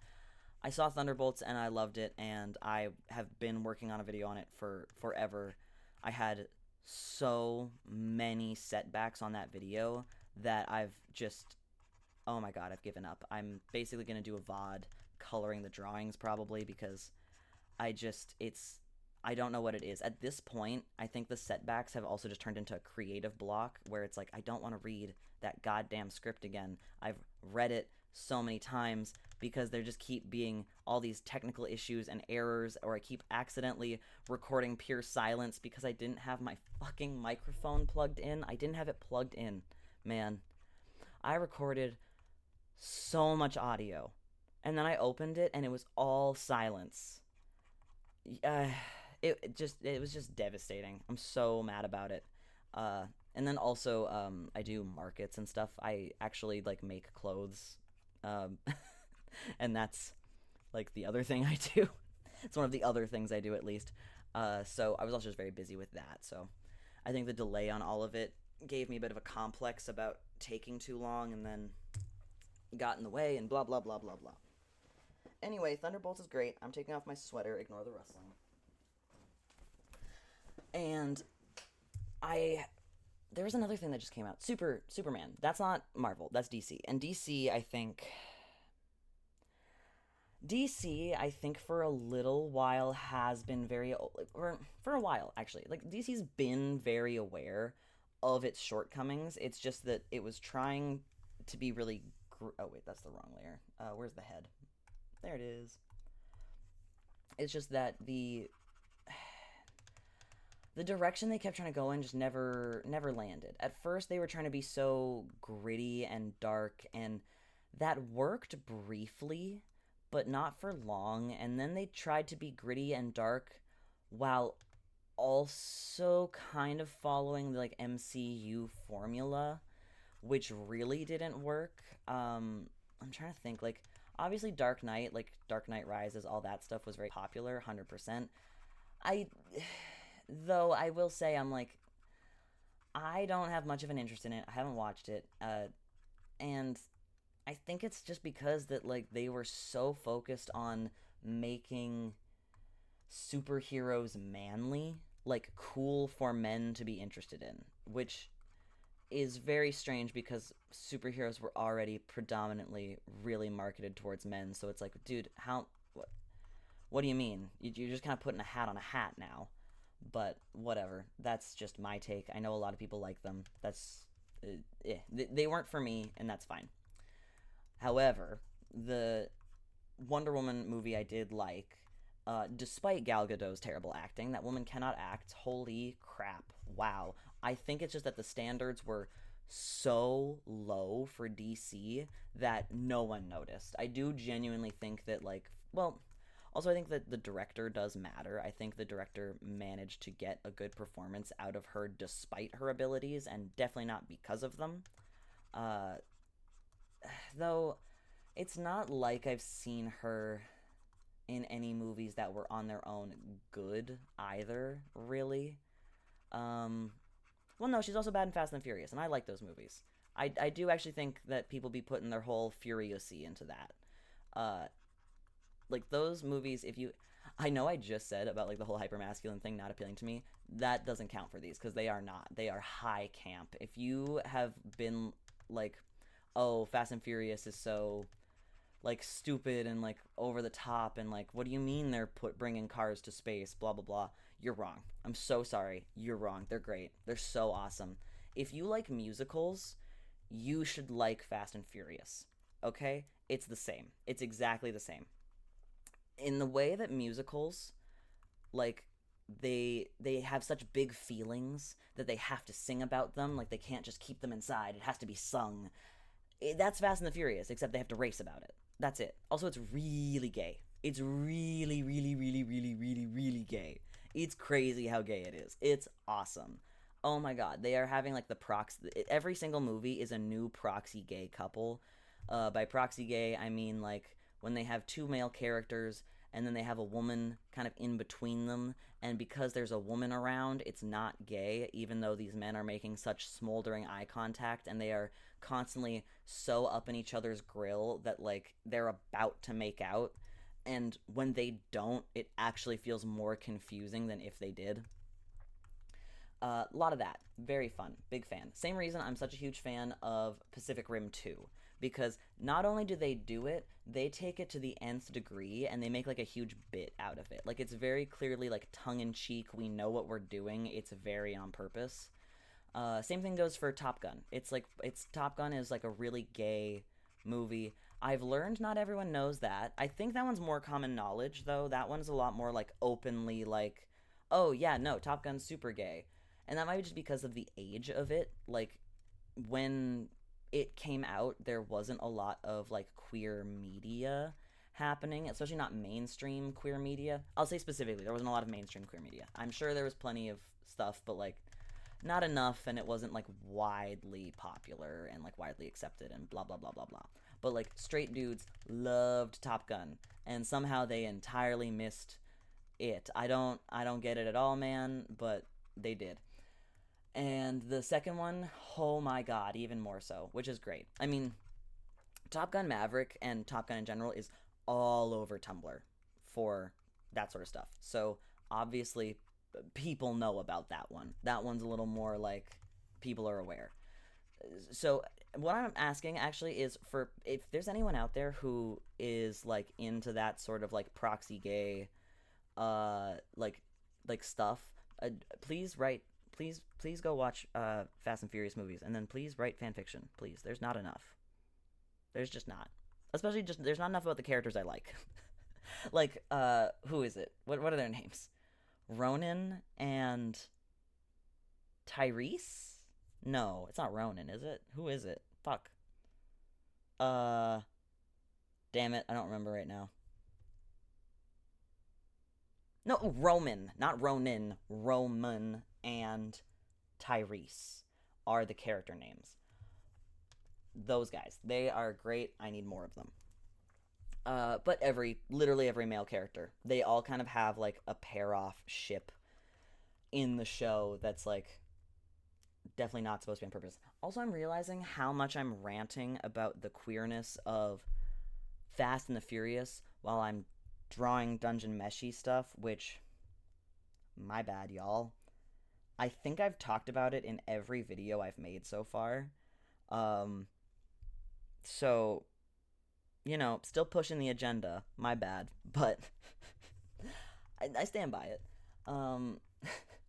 I saw Thunderbolts and I loved it, and I have been working on a video on it for forever. I had so many setbacks on that video that I've just, oh my god, I've given up. I'm basically going to do a VOD coloring the drawings probably, because I don't know what it is. At this point, I think the setbacks have also just turned into a creative block where it's like, I don't want to read that goddamn script again. I've read it so many times because there just keep being all these technical issues and errors, or I keep accidentally recording pure silence because I didn't have my fucking microphone plugged in. I didn't have it plugged in, man. I recorded so much audio, and then I opened it and it was all silence. Uh, it was just devastating. I'm so mad about it. And then also I do markets and stuff. I actually like make clothes, um, and that's like the other thing I do. It's one of the other things I do, at least. So I was also just very busy with that. So I think the delay on all of it gave me a bit of a complex about taking too long, and then got in the way, and blah blah blah blah blah. Anyway, Thunderbolts is great. I'm taking off my sweater. Ignore the rustling. And there was another thing that just came out. Superman. That's not Marvel. That's DC. And DC, I think for a little while has been very, or for a while actually, like DC's been very aware of its shortcomings. It's just that it was trying to be really. Oh wait, that's the wrong layer. Where's the head? There it is. It's just that the direction they kept trying to go in just never landed. At first, they were trying to be so gritty and dark, and that worked briefly, but not for long. And then they tried to be gritty and dark while also kind of following the like MCU formula, which really didn't work. I'm trying to think, like, obviously Dark Knight, like Dark Knight Rises, all that stuff was very popular, 100%. I though I will say, I'm like, I don't have much of an interest in it. I haven't watched it. And I think it's just because that like they were so focused on making superheroes manly, like cool for men to be interested in, which is very strange because superheroes were already predominantly really marketed towards men. So it's like, dude, what do you mean? You're just kind of putting a hat on a hat now. But whatever. That's just my take. I know a lot of people like them. They weren't for me, and that's fine. However, the Wonder Woman movie I did like, despite Gal Gadot's terrible acting. That woman cannot act. Holy crap. Wow. I think it's just that the standards were so low for DC that no one noticed. I do genuinely think that, like, well, also I think that the director does matter. I think the director managed to get a good performance out of her despite her abilities, and definitely not because of them. Uh, though, it's not like I've seen her in any movies that were on their own good either, really. Um, well, no, she's also bad in Fast and Furious, and I like those movies. I do actually think that people be putting their whole Furiousy into that. Uh, like those movies, if you, I know I just said about like the whole hypermasculine thing not appealing to me. That doesn't count for these because they are not. They are high camp. If you have been like, oh, Fast and Furious is so like stupid and like over the top and like what do you mean they're bringing cars to space, blah blah blah, you're wrong. I'm so sorry, you're wrong. They're great, they're so awesome. If you like musicals, you should like Fast and Furious. Okay? It's the same. It's exactly the same. In the way that musicals, like, they have such big feelings that they have to sing about them, like they can't just keep them inside. It has to be sung. That's Fast and the Furious, except they have to race about it. That's it. Also, it's really gay. It's really, really, really, really, really, really gay. It's crazy how gay it is. It's awesome. Oh my god, they are having like the proxy. Every single movie is a new proxy gay couple. By proxy gay, I mean like when they have two male characters and then they have a woman kind of in between them, and because there's a woman around, it's not gay, even though these men are making such smoldering eye contact and they are constantly so up in each other's grill that like they're about to make out. And when they don't, it actually feels more confusing than if they did. A lot of that. Very fun. Big fan. Same reason I'm such a huge fan of Pacific Rim 2. Because not only do they do it, they take it to the nth degree and they make like a huge bit out of it. Like it's very clearly like tongue in cheek. We know what we're doing. It's very on purpose. Same thing goes for Top Gun. It's Top Gun is like a really gay movie. I've learned not everyone knows that. I think that one's more common knowledge though. That one's a lot more like openly like, oh yeah, no, Top Gun's super gay. And that might be just because of the age of it. Like when it came out, there wasn't a lot of like queer media happening, especially not mainstream queer media. I'll say specifically, there wasn't a lot of mainstream queer media. I'm sure there was plenty of stuff, but like not enough, and it wasn't like widely popular and like widely accepted and blah blah blah blah blah. But like straight dudes loved Top Gun, and somehow they entirely missed it. I don't get it at all, man, but they did. And the second one, oh my god, even more so, which is great. I mean, Top Gun Maverick and Top Gun in general is all over Tumblr for that sort of stuff. So obviously, people know about that one. That one's a little more like people are aware. So what I'm asking actually is for if there's anyone out there who is like into that sort of like proxy gay, uh, like stuff, please write. Please go watch Fast and Furious movies, and then please write fan fiction. Please, there's not enough. There's just not. Especially just there's not enough about the characters I like. Like who is it? What are their names? Ronan and Tyrese? No, it's not Ronan, is it? Who is it? Fuck. Uh damn it, I don't remember right now. No, Roman, not Ronan. Roman and Tyrese are the character names. Those guys, they are great. I need more of them. But literally every male character, they all kind of have like a pair off ship in the show that's like definitely not supposed to be on purpose. Also, I'm realizing how much I'm ranting about the queerness of Fast and the Furious while I'm drawing Dungeon Meshi stuff, which, my bad, y'all. I think I've talked about it in every video I've made so far. Um, so, still pushing the agenda. My bad. But I stand by it. Um,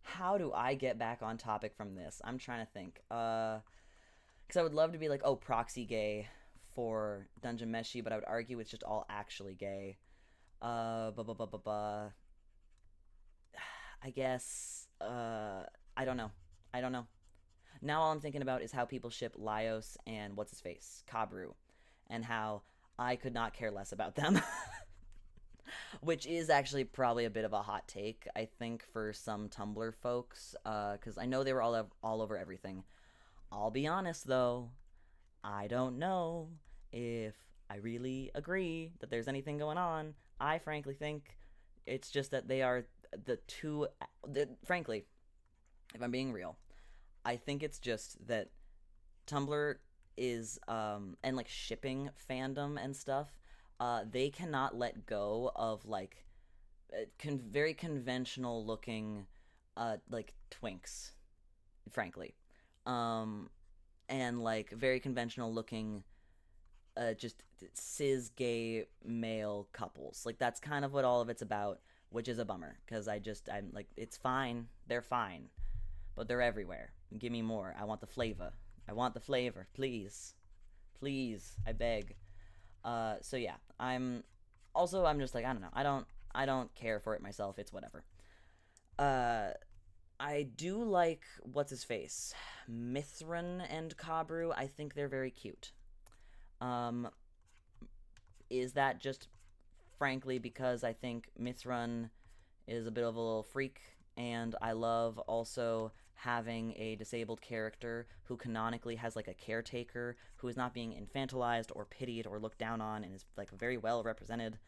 how do I get back on topic from this? I'm trying to think. Because I would love to be like, oh, proxy gay for Dungeon Meshi, but I would argue it's just all actually gay. Blah, blah, blah, blah, blah. I guess, I don't know. I don't know. Now all I'm thinking about is how people ship Laios and what's his face, Kabru, and how I could not care less about them. Which is actually probably a bit of a hot take, I think, for some Tumblr folks, because I know they were all over everything. I'll be honest though, I don't know if I really agree that there's anything going on. I frankly think it's just that they are the two. Frankly, if I'm being real, I think it's just that Tumblr is and like shipping fandom and stuff. They cannot let go of like very conventional looking like twinks, frankly, um, and like very conventional looking just cis gay male couples. Like that's kind of what all of it's about, which is a bummer because I'm like it's fine, they're fine, but they're everywhere. Give me more. I want the flavor. I want the flavor, please, please. I beg. So yeah, I'm just like I don't know. I don't care for it myself. It's whatever. Uh, I do like what's his face, Mithrin and Kabru. I think they're very cute. Um, is that just frankly because I think Mithrin is a bit of a little freak, and I love also having a disabled character who canonically has like a caretaker who is not being infantilized or pitied or looked down on and is like very well represented.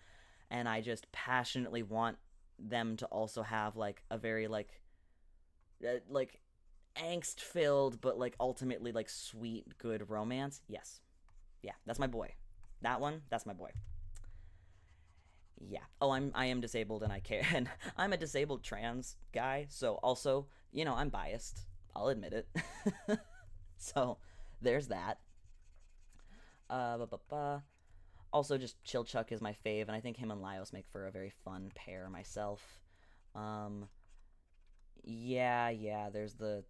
And I just passionately want them to also have like a very like angst filled but like ultimately like sweet good romance. Yes, yeah, that's my boy. That one, that's my boy. Yeah. Oh, I am disabled and I care, and I'm a disabled trans guy, so also, I'm biased. I'll admit it. So, there's that. Also, just Chill Chuck is my fave, and I think him and Lyos make for a very fun pair myself. Um, yeah, yeah. There's the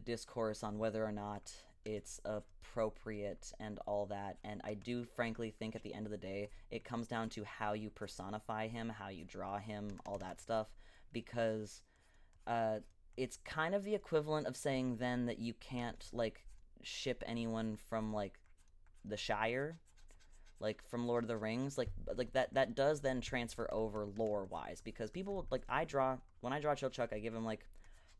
discourse on whether or not it's appropriate and all that, and I do frankly think at the end of the day it comes down to how you personify him, how you draw him, all that stuff, because uh, it's kind of the equivalent of saying then that you can't like ship anyone from like the Shire, like from Lord of the Rings, like that does then transfer over lore wise because people like I draw when I draw Chilchuck, I give him like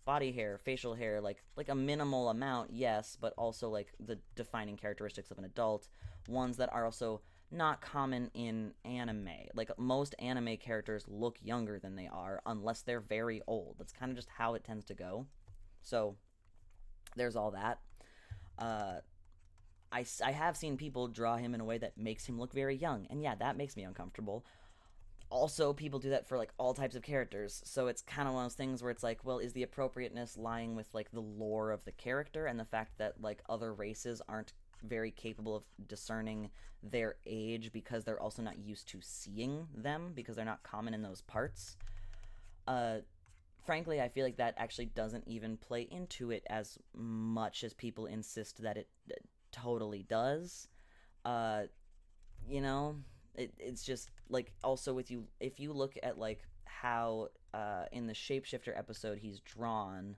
body hair, facial hair, like a minimal amount, yes, but also like the defining characteristics of an adult, ones that are also not common in anime. Like most anime characters look younger than they are unless they're very old. That's kind of just how it tends to go. So there's all that. Uh, I have seen people draw him in a way that makes him look very young, and yeah, that makes me uncomfortable. Also, people do that for like all types of characters, so it's kind of one of those things where it's like, well, is the appropriateness lying with like the lore of the character and the fact that like other races aren't very capable of discerning their age because they're also not used to seeing them because they're not common in those parts. Uh, Frankly, I feel like that actually doesn't even play into it as much as people insist that it totally does. Uh, you know, it's just like also with you if you look at like how in the shapeshifter episode he's drawn,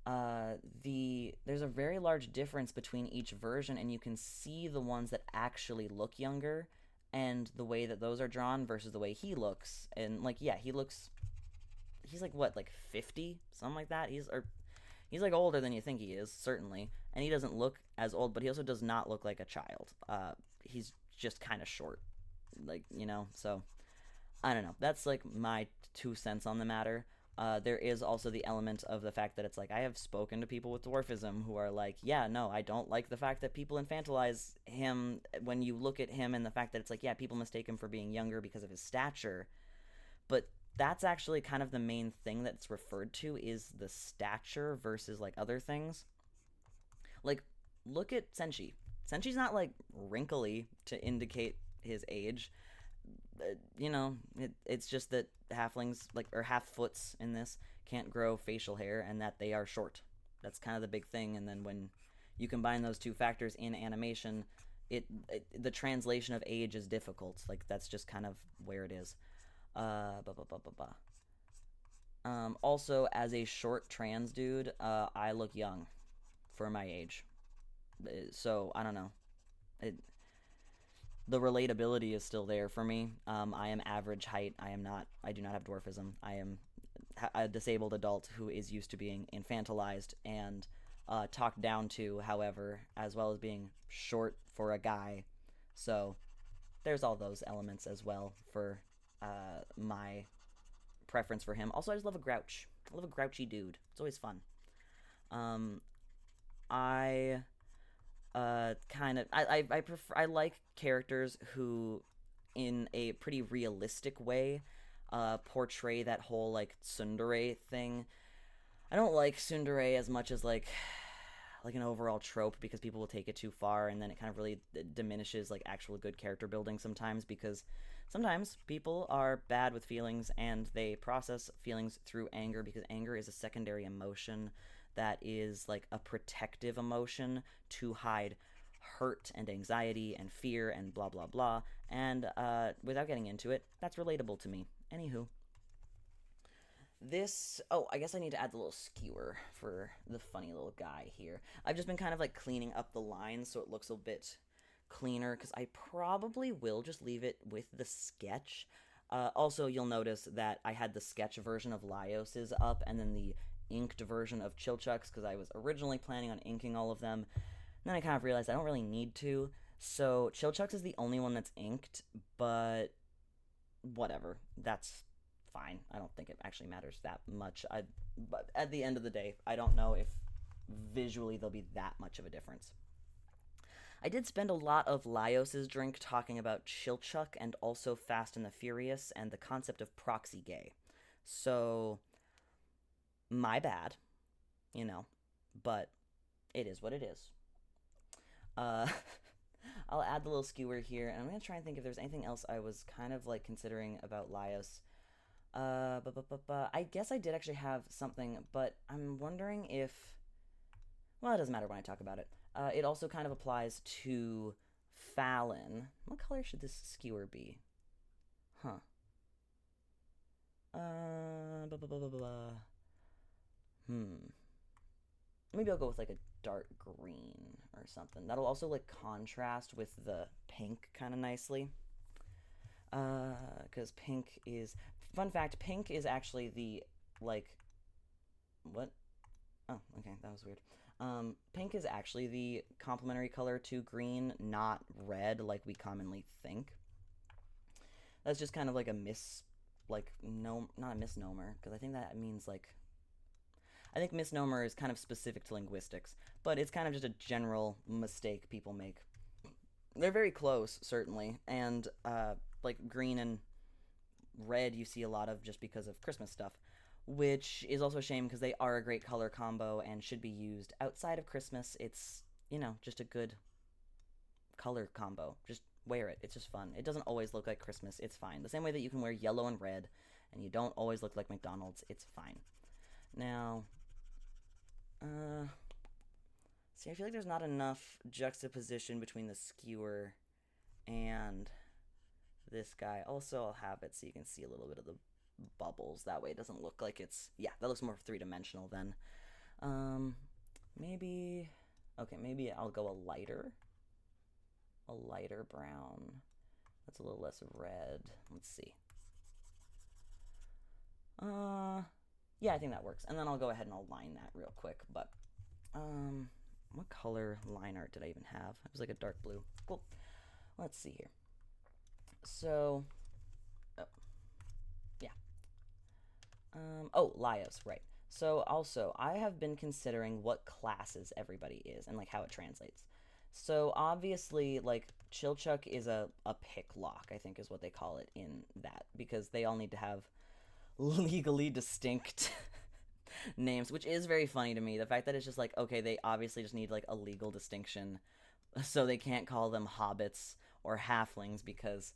there's a very large difference between each version, and you can see the ones that actually look younger and the way that those are drawn versus the way he looks. And like yeah, he's like what, like 50, something like that. He's like older than you think he is, certainly, and he doesn't look as old, but he also does not look like a child. He's just kind of short, like So I don't know. That's like my 2 cents on the matter. There is also the element of the fact that it's like I have spoken to people with dwarfism who are like, yeah, no, I don't like the fact that people infantilize him when you look at him, and the fact that it's like, yeah, people mistake him for being younger because of his stature, but that's actually kind of the main thing that's referred to is the stature versus like other things. Like, look at Senshi. Senshi's not like wrinkly to indicate his age. It's just that halflings like or half foots in this can't grow facial hair and that they are short. That's kind of the big thing. And then when you combine those two factors in animation, the translation of age is difficult. Like that's just kind of where it is. Bah, bah, bah, bah, bah. Also, as a short trans dude, I look young for my age. So I don't know. It, the relatability is still there for me. I am average height. I am not. I do not have dwarfism. I am a disabled adult who is used to being infantilized and talked down to, however, as well as being short for a guy. So there's all those elements as well for my preference for him. Also, I just love a grouch. I love a grouchy dude. It's always fun. Um, I kind of I prefer I like characters who, in a pretty realistic way, portray that whole like tsundere thing. I don't like tsundere as much as like an overall trope because people will take it too far and then it kind of really diminishes like actual good character building sometimes because sometimes people are bad with feelings and they process feelings through anger because anger is a secondary emotion that is like a protective emotion to hide hurt and anxiety and fear and blah blah blah. And without getting into it, that's relatable to me. Anywho, this, oh, I guess I need to add the little skewer for the funny little guy here. I've just been kind of like cleaning up the lines so it looks a bit cleaner because I probably will just leave it with the sketch. Also, you'll notice that I had the sketch version of Laios's up and then the inked version of Chilchuck's because I was originally planning on inking all of them. And then I kind of realized I don't really need to. So Chilchuck's is the only one that's inked, but whatever. That's fine. I don't think it actually matters that much. But at the end of the day, I don't know if visually there'll be that much of a difference. I did spend a lot of Laios's drink talking about Chilchuck and also Fast and the Furious and the concept of proxy gay. So, my bad, you know, but it is what it is. Uh, I'll add the little skewer here, and I'm gonna try and think if there's anything else I was kind of like considering about Laios. I guess I did actually have something, but I'm wondering if. Well, it doesn't matter when I talk about it. It also kind of applies to Fallon. What color should this skewer be? Huh. Blah, blah, blah, blah, blah. Maybe I'll go with like a dark green or something. That'll also like contrast with the pink kind of nicely. Because pink is. Fun fact, pink is actually the, like. What? Oh, okay, that was weird. Pink is actually the complementary color to green, not red like we commonly think. That's just kind of like a like, no, not a misnomer, because I think that means like. I think misnomer is kind of specific to linguistics, but it's kind of just a general mistake people make. They're very close, certainly, and like green and red you see a lot of just because of Christmas stuff, which is also a shame because they are a great color combo and should be used outside of Christmas. It's, just a good color combo. Just wear it. It's just fun. It doesn't always look like Christmas. It's fine. The same way that you can wear yellow and red and you don't always look like McDonald's. It's fine. Now, see, I feel like there's not enough juxtaposition between the skewer and this guy. Also, I'll have it so you can see a little bit of the bubbles. That way it doesn't look like it's. Yeah, that looks more three-dimensional then. Maybe. Okay, maybe I'll go a lighter. A lighter brown. That's a little less red. Let's see. Yeah, I think that works. And then I'll go ahead and I'll line that real quick. But, what color line art did I even have? It was like a dark blue. Cool. Let's see here. So, oh, yeah. Laios, right. So also, I have been considering what classes everybody is and like how it translates. So obviously, like Chilchuck is a pick lock, I think is what they call it in that, because they all need to have legally distinct names, which is very funny to me. The fact that it's just like, okay, they obviously just need like a legal distinction, so they can't call them hobbits or halflings because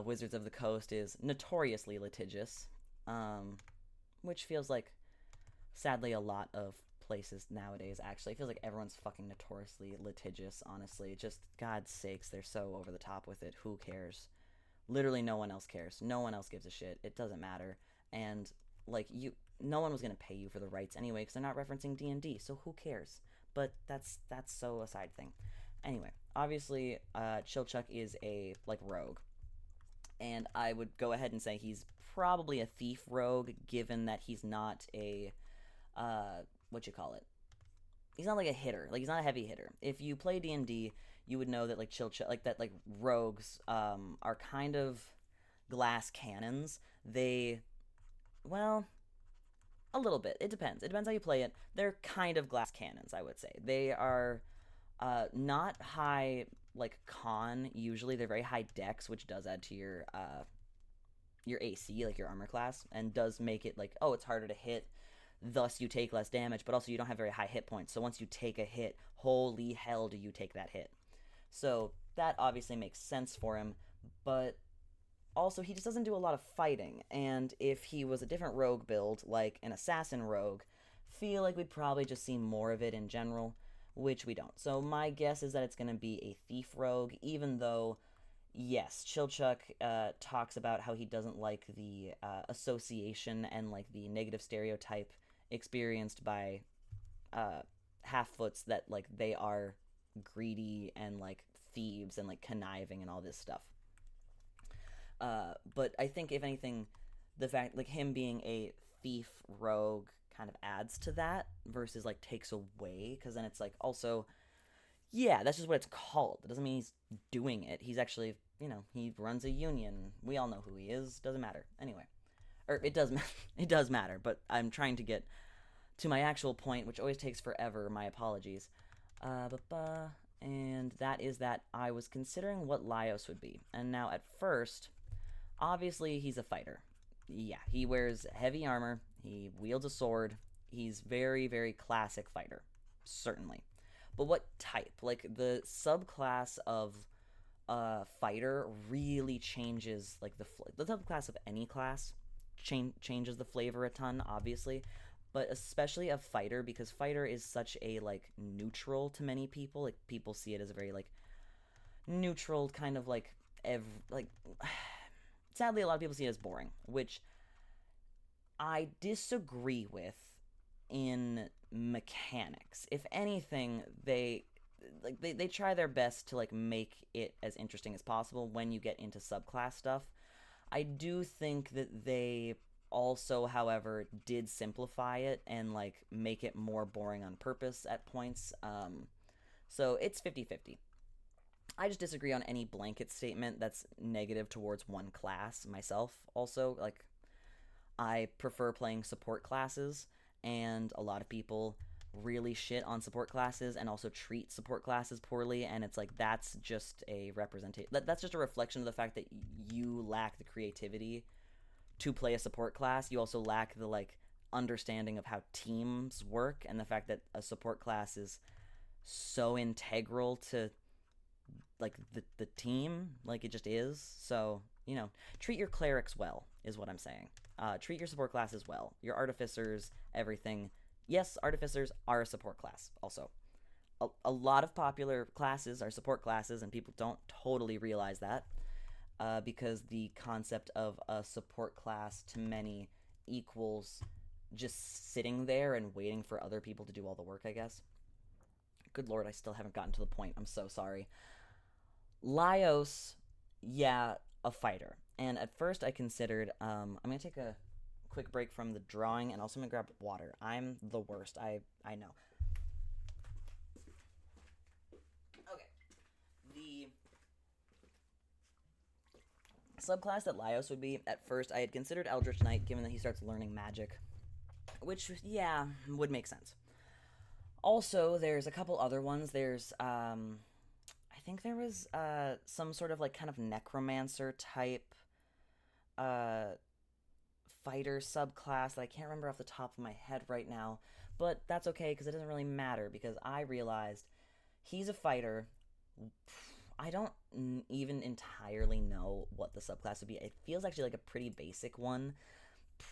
Wizards of the Coast is notoriously litigious, which feels like, sadly, a lot of places nowadays, actually. It feels like everyone's fucking notoriously litigious, honestly. Just, God's sakes, they're so over the top with it. Who cares? Literally no one else cares. No one else gives a shit. It doesn't matter. And, like, no one was going to pay you for the rights anyway, because they're not referencing D&D, so who cares? But that's so a side thing. Anyway, obviously, Chilchuck is a, like, rogue. And I would go ahead and say he's probably a thief rogue, given that he's not a, what you call it? He's not like a hitter. Like, he's not a heavy hitter. If you play D&D, you would know that, like, like rogues, are kind of glass cannons. Well, a little bit. It depends. It depends how you play it. They're kind of glass cannons, I would say. They are, not high, like, con, usually. They're very high dex, which does add to your AC, like your armor class, and does make it, like, oh, it's harder to hit, thus you take less damage, but also you don't have very high hit points, so once you take a hit, holy hell do you take that hit. So that obviously makes sense for him, but also he just doesn't do a lot of fighting, and if he was a different rogue build, like an assassin rogue, feel like we'd probably just see more of it in general, which we don't. So my guess is that it's going to be a thief rogue, even though, yes, Chilchuk talks about how he doesn't like the association and like the negative stereotype experienced by uh, half-foots, that like they are greedy and like thieves and like conniving and all this stuff. But I think if anything, the fact like him being a thief rogue kind of adds to that versus like takes away, because then it's like also, yeah, that's just what it's called. It doesn't mean he's doing it. He's actually, he runs a union. We all know who he is. Doesn't matter anyway. Or it does it does matter, but I'm trying to get to my actual point, which always takes forever. My apologies. And that is that I was considering what Laios would be. And now at first, obviously he's a fighter. Yeah, he wears heavy armor, he wields a sword, he's very, very classic fighter. Certainly. But what type? Like the subclass of fighter really changes like the subclass of any class changes the flavor a ton, obviously, but especially of fighter, because fighter is such a like neutral to many people. Like people see it as a very like neutral kind of like like sadly a lot of people see it as boring, which I disagree with in mechanics. If anything, they try their best to like make it as interesting as possible when you get into subclass stuff. I do think that they also, however, did simplify it and like make it more boring on purpose at points. So it's 50-50. I just disagree on any blanket statement that's negative towards one class myself. Also, like, I prefer playing support classes, and a lot of people really shit on support classes and also treat support classes poorly, and it's like that's just a representation, that's just a reflection of the fact that you lack the creativity to play a support class. You also lack the like understanding of how teams work, and the fact that a support class is so integral to like the team, like it just is. So treat your clerics well is what I'm saying. Treat your support classes well, your artificers, everything. Yes, artificers are a support class also. A lot of popular classes are support classes, and people don't totally realize that, because the concept of a support class to many equals just sitting there and waiting for other people to do all the work, I guess. Good lord, I still haven't gotten to the point. I'm so sorry. Laios, yeah, a fighter. And at first I considered, I'm going to take a quick break from the drawing, and also I'm going to grab water. I'm the worst. I know. Okay. The subclass that Laios would be, at first I had considered Eldritch Knight, given that he starts learning magic, which, yeah, would make sense. Also, there's a couple other ones. There's, I think there was some sort of like kind of necromancer type uh, fighter subclass that I can't remember off the top of my head right now, but that's okay because it doesn't really matter, because I realized he's a fighter. I don't even entirely know what the subclass would be. It feels actually like a pretty basic one.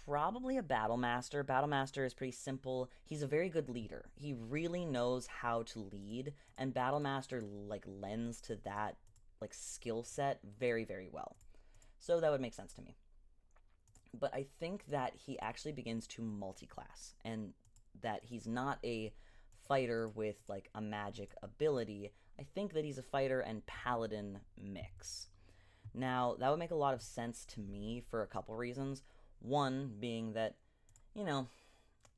Probably a battle master. Battle master is pretty simple. He's a very good leader. He really knows how to lead, and battle master like lends to that like skill set very, very well. So that would make sense to me. But I think that he actually begins to multi-class, and that he's not a fighter with like a magic ability. I think that he's a fighter and paladin mix. Now, that would make a lot of sense to me for a couple reasons. One being that, you know,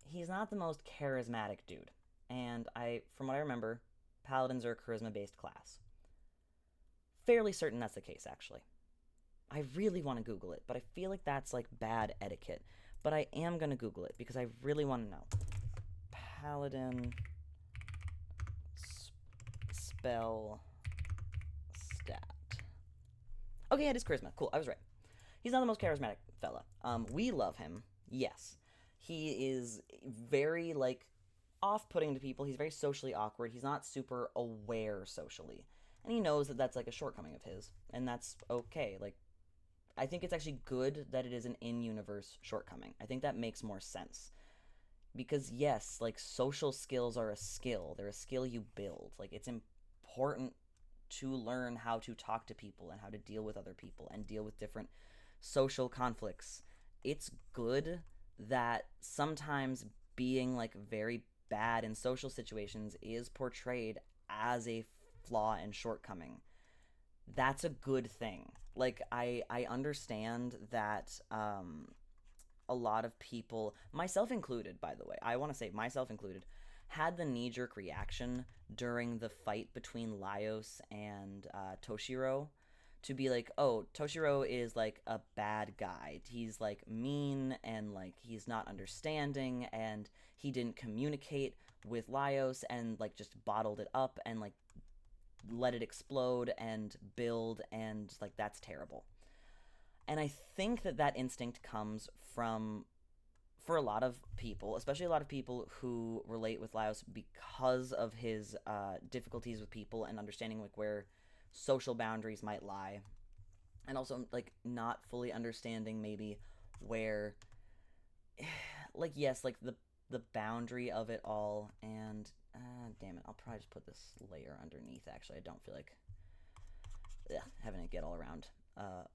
he's not the most charismatic dude. And from what I remember, paladins are a charisma-based class. Fairly certain that's the case, actually. I really want to Google it, but I feel like that's like bad etiquette. But I am going to Google it because I really want to know. Paladin spell stat. Okay, it is charisma. Cool, I was right. He's not the most charismatic fella. We love him, yes. He is very, like, off-putting to people. He's very socially awkward. He's not super aware socially. And he knows that that's, like, a shortcoming of his. And that's okay. Like, I think it's actually good that it is an in-universe shortcoming. I think that makes more sense. because yes, like social skills are a skill. They're a skill you build. Like it's important to learn how to talk to people and how to deal with other people and deal with different social conflicts. It's good that sometimes being like very bad in social situations is portrayed as a flaw and shortcoming. That's a good thing. Like I understand that a lot of people, myself included, by the way, I want to say myself included, had the knee jerk reaction during the fight between Laios and Toshiro to be like, oh, Toshiro is like a bad guy. He's like mean and like he's not understanding and he didn't communicate with Laios and like just bottled it up and like let it explode and build and like that's terrible. And I think that that instinct comes from for a lot of people, especially a lot of people who relate with Laos because of his difficulties with people and understanding like where social boundaries might lie, and also like not fully understanding maybe where, like yes, like the boundary of it all, and damn it, I'll probably just put this layer underneath. Actually, I don't feel like having it get all around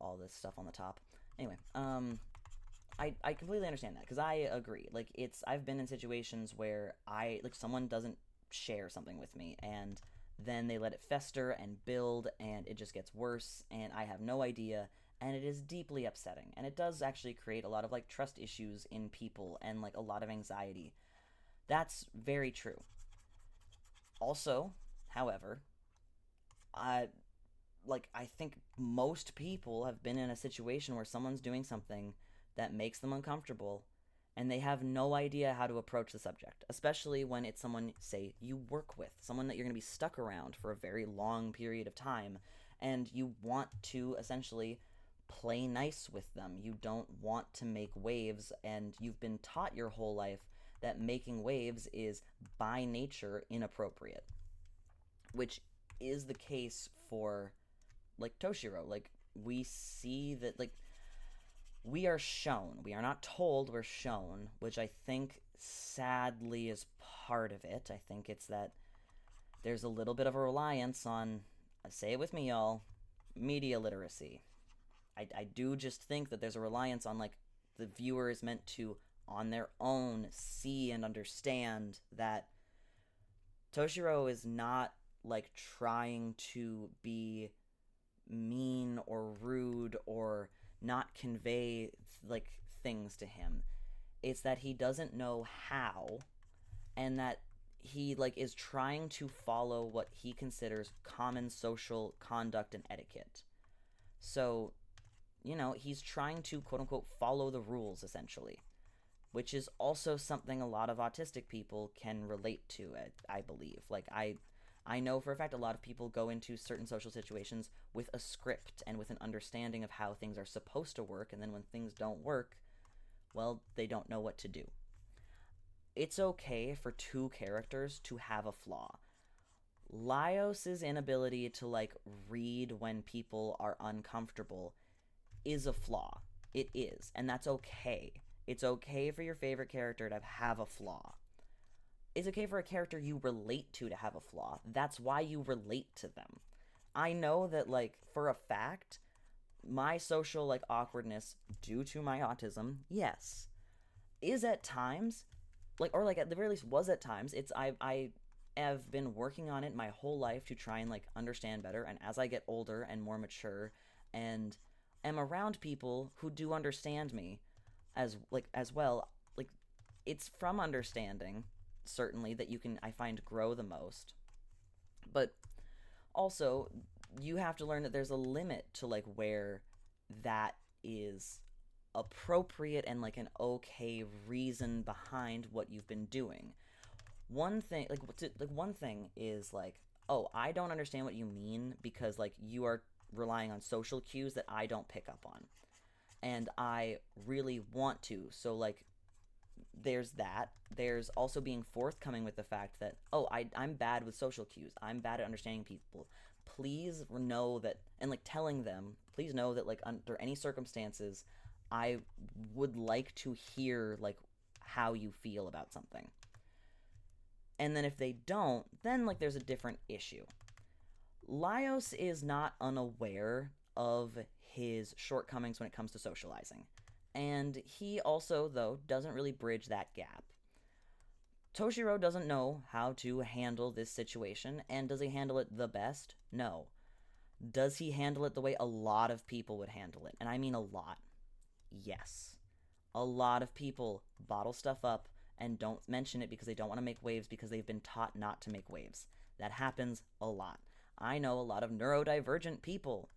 all this stuff on the top. Anyway, I completely understand that because I agree. Like it's I've been in situations where I like someone doesn't share something with me and then they let it fester and build and it just gets worse and I have no idea and it is deeply upsetting and it does actually create a lot of like trust issues in people and like a lot of anxiety. That's very true. Also, however, I I think most people have been in a situation where someone's doing something that makes them uncomfortable and they have no idea how to approach the subject, especially when it's someone, say, you work with, someone that you're going to be stuck around for a very long period of time, and you want to essentially play nice with them. You don't want to make waves, and you've been taught your whole life that making waves is by nature inappropriate, which is the case for like Toshiro. Like we see that like we are shown, we are not told, we're shown, which I think sadly is part of it. I think it's that there's a little bit of a reliance on, say it with me, y'all, media literacy. I do just think that there's a reliance on like the viewer is meant to on their own see and understand that Toshiro is not like trying to be mean or rude or not convey like things to him. It's that he doesn't know how and that he like is trying to follow what he considers common social conduct and etiquette. So, he's trying to quote unquote follow the rules essentially, which is also something a lot of autistic people can relate to, I believe. Like I know for a fact a lot of people go into certain social situations with a script and with an understanding of how things are supposed to work, and then when things don't work, well, they don't know what to do. It's okay for two characters to have a flaw. Laios's inability to like read when people are uncomfortable is a flaw. It is, and that's okay. It's okay for your favorite character to have a flaw. It's okay for a character you relate to have a flaw. That's why you relate to them. I know that like for a fact, my social like awkwardness due to my autism, yes, is at times like or like at the very least was at times. It's I have been working on it my whole life to try and like understand better, and as I get older and more mature and am around people who do understand me as well, like it's from understanding certainly that you can I find grow the most. But also you have to learn that there's a limit to like where that is appropriate and like an okay reason behind what you've been doing. One thing like one thing is like, oh, I don't understand what you mean because like you are relying on social cues that I don't pick up on and I really want to. So like there's that. There's also being forthcoming with the fact that, oh, I'm bad with social cues. I'm bad at understanding people. Please know that, and like telling them, please know that, like, under any circumstances, I would like to hear, like, how you feel about something. And then if they don't, then like there's a different issue. Laios is not unaware of his shortcomings when it comes to socializing. And he also, though, doesn't really bridge that gap. Toshiro doesn't know how to handle this situation, and does he handle it the best? No. Does he handle it the way a lot of people would handle it? And I mean a lot. Yes. A lot of people bottle stuff up and don't mention it because they don't want to make waves because they've been taught not to make waves. That happens a lot. I know a lot of neurodivergent people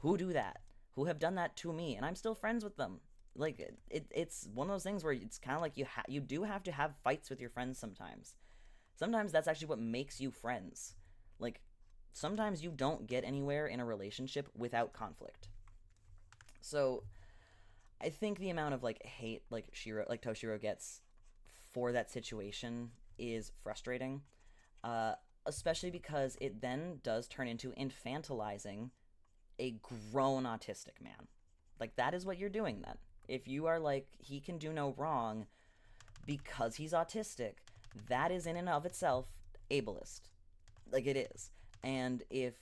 who do that, who have done that to me, and I'm still friends with them. Like it's one of those things where it's kind of like you do have to have fights with your friends sometimes. Sometimes that's actually what makes you friends. Like sometimes you don't get anywhere in a relationship without conflict. So I think the amount of like hate like Toshiro gets for that situation is frustrating, uh, especially because it then does turn into infantilizing a grown autistic man. Like that is what you're doing then. If you are like he can do no wrong because he's autistic, that is in and of itself ableist. Like it is. And if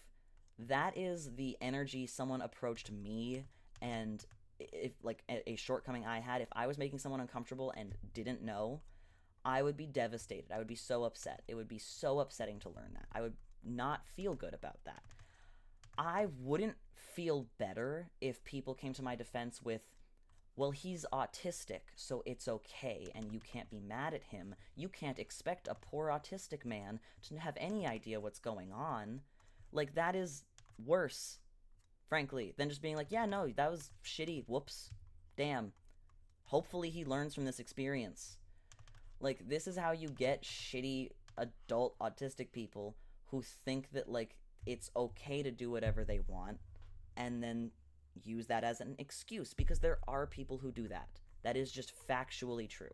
that is the energy someone approached me, and if like a shortcoming I had, if I was making someone uncomfortable and didn't know, I would be devastated. I would be so upset. It would be so upsetting to learn that. I would not feel good about that. I wouldn't feel better if people came to my defense with, well, he's autistic, so it's okay, and you can't be mad at him. You can't expect a poor autistic man to have any idea what's going on. Like, that is worse, frankly, than just being like, yeah, no, that was shitty. Whoops. Damn. Hopefully he learns from this experience. Like, this is how you get shitty adult autistic people who think that, like, it's okay to do whatever they want and then use that as an excuse, because there are people who do that. That is just factually true.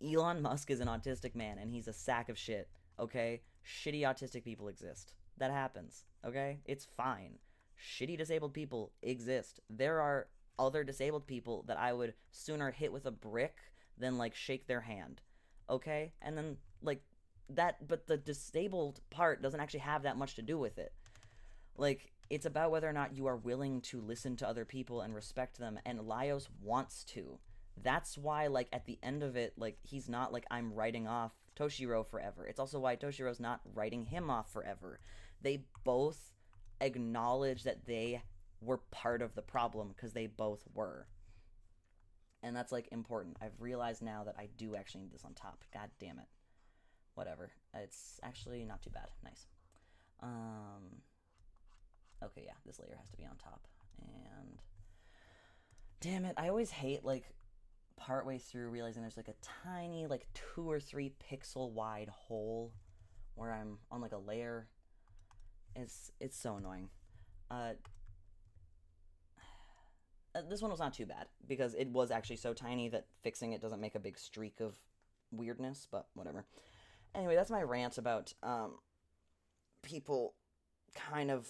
Elon Musk is an autistic man and he's a sack of shit, okay? Shitty autistic people exist. That happens, okay? It's fine. Shitty disabled people exist. There are other disabled people that I would sooner hit with a brick than like shake their hand, okay? And then like that, but the disabled part doesn't actually have that much to do with it. Like, it's about whether or not you are willing to listen to other people and respect them, and Laios wants to. That's why, like, at the end of it, like, he's not like, I'm writing off Toshiro forever. It's also why Toshiro's not writing him off forever. They both acknowledge that they were part of the problem, because they both were. And that's, like, important. I've realized now that I do actually need this on top. God damn it. Whatever. It's actually not too bad. Nice. Okay, yeah, this layer has to be on top. And damn it, I always hate like partway through realizing there's like a tiny like 2 or 3 pixel wide hole where I'm on like a layer. It's so annoying. Uh, this one was not too bad because it was actually so tiny that fixing it doesn't make a big streak of weirdness, but whatever. Anyway, that's my rant about people kind of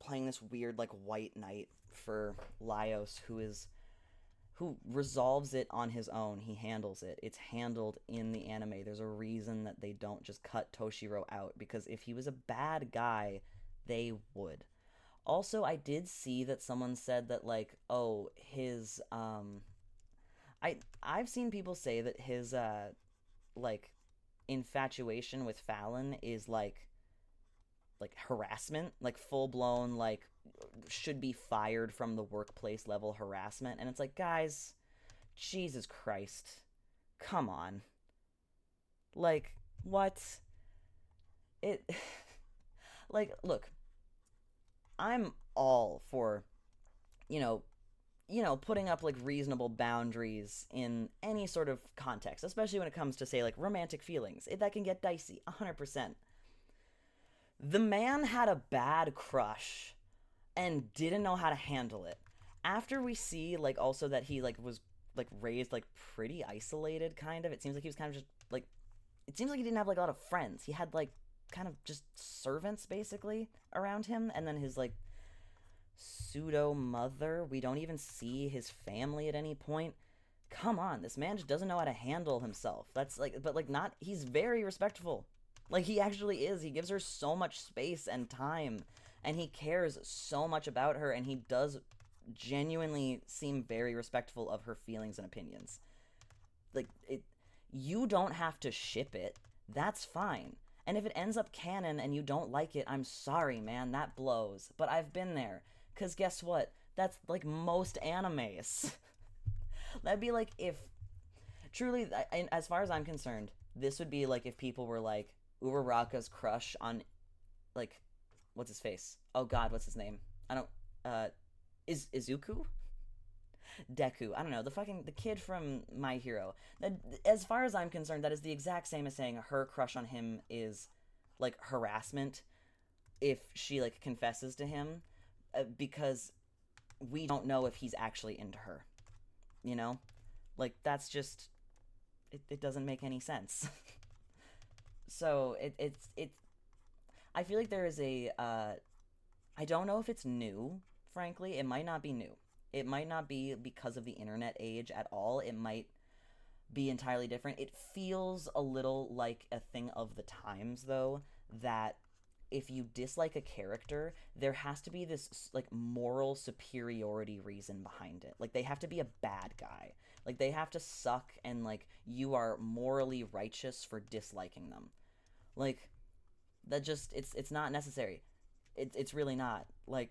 playing this weird like white knight for Laios, who resolves it on his own. He handles it. It's handled in the anime. There's a reason that they don't just cut Toshiro out, because if he was a bad guy, they would. Also, I did see that someone said that like, oh, his I've seen people say that his like infatuation with Fallon is like harassment, like full blown like should be fired from the workplace level harassment. And it's like, guys, Jesus Christ, come on. Like, what? It like, look, I'm all for, you know, putting up like reasonable boundaries in any sort of context, especially when it comes to say like romantic feelings. That can get dicey, 100%. The man had a bad crush and didn't know how to handle it. After we see like also that he like was like raised like pretty isolated kind of. It seems like he was kind of just like, it seems like he didn't have like a lot of friends. He had like kind of just servants basically around him, and then his like pseudo mother. We don't even see his family at any point. come on, this man just doesn't know how to handle himself. That's like, but like, not, he's very respectful. Like, he actually is. He gives her so much space and time, and he cares so much about her, and he does genuinely seem very respectful of her feelings and opinions. Like, it, you don't have to ship it. That's fine. And if it ends up canon and you don't like it, I'm sorry, man, that blows. But I've been there. Because guess what? That's like most animes. That'd be like if truly, as far as I'm concerned, this would be like if people were like Uraraka's crush on like what's his face? Oh God, what's his name? I don't. Uh, is Izuku? Deku. I don't know. The kid from My Hero. That, as far as I'm concerned, that is the exact same as saying her crush on him is like harassment if she like confesses to him, because we don't know if he's actually into her. You know, like that's just it doesn't make any sense. So it I feel like there is a I don't know if it's new, frankly. It might not be new. It might not be because of the internet age at all. It might be entirely different. It feels a little like a thing of the times, though, that if you dislike a character, there has to be this like moral superiority reason behind it. Like they have to be a bad guy. Like they have to suck and like you are morally righteous for disliking them. Like that just it's not necessary. It's really not. Like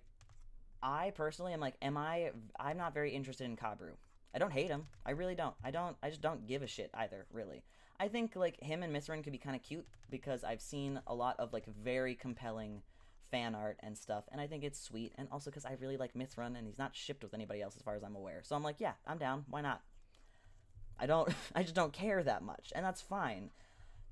I personally am like, I'm not very interested in Kabru. I don't hate him. I really don't. I just don't give a shit either, really. I think like him and Mithrin could be kind of cute because I've seen a lot of like very compelling fan art and stuff, and I think it's sweet. And also because I really like Mithrin, and he's not shipped with anybody else as far as I'm aware. So I'm like, yeah, I'm down. Why not? I don't. I just don't care that much, and that's fine.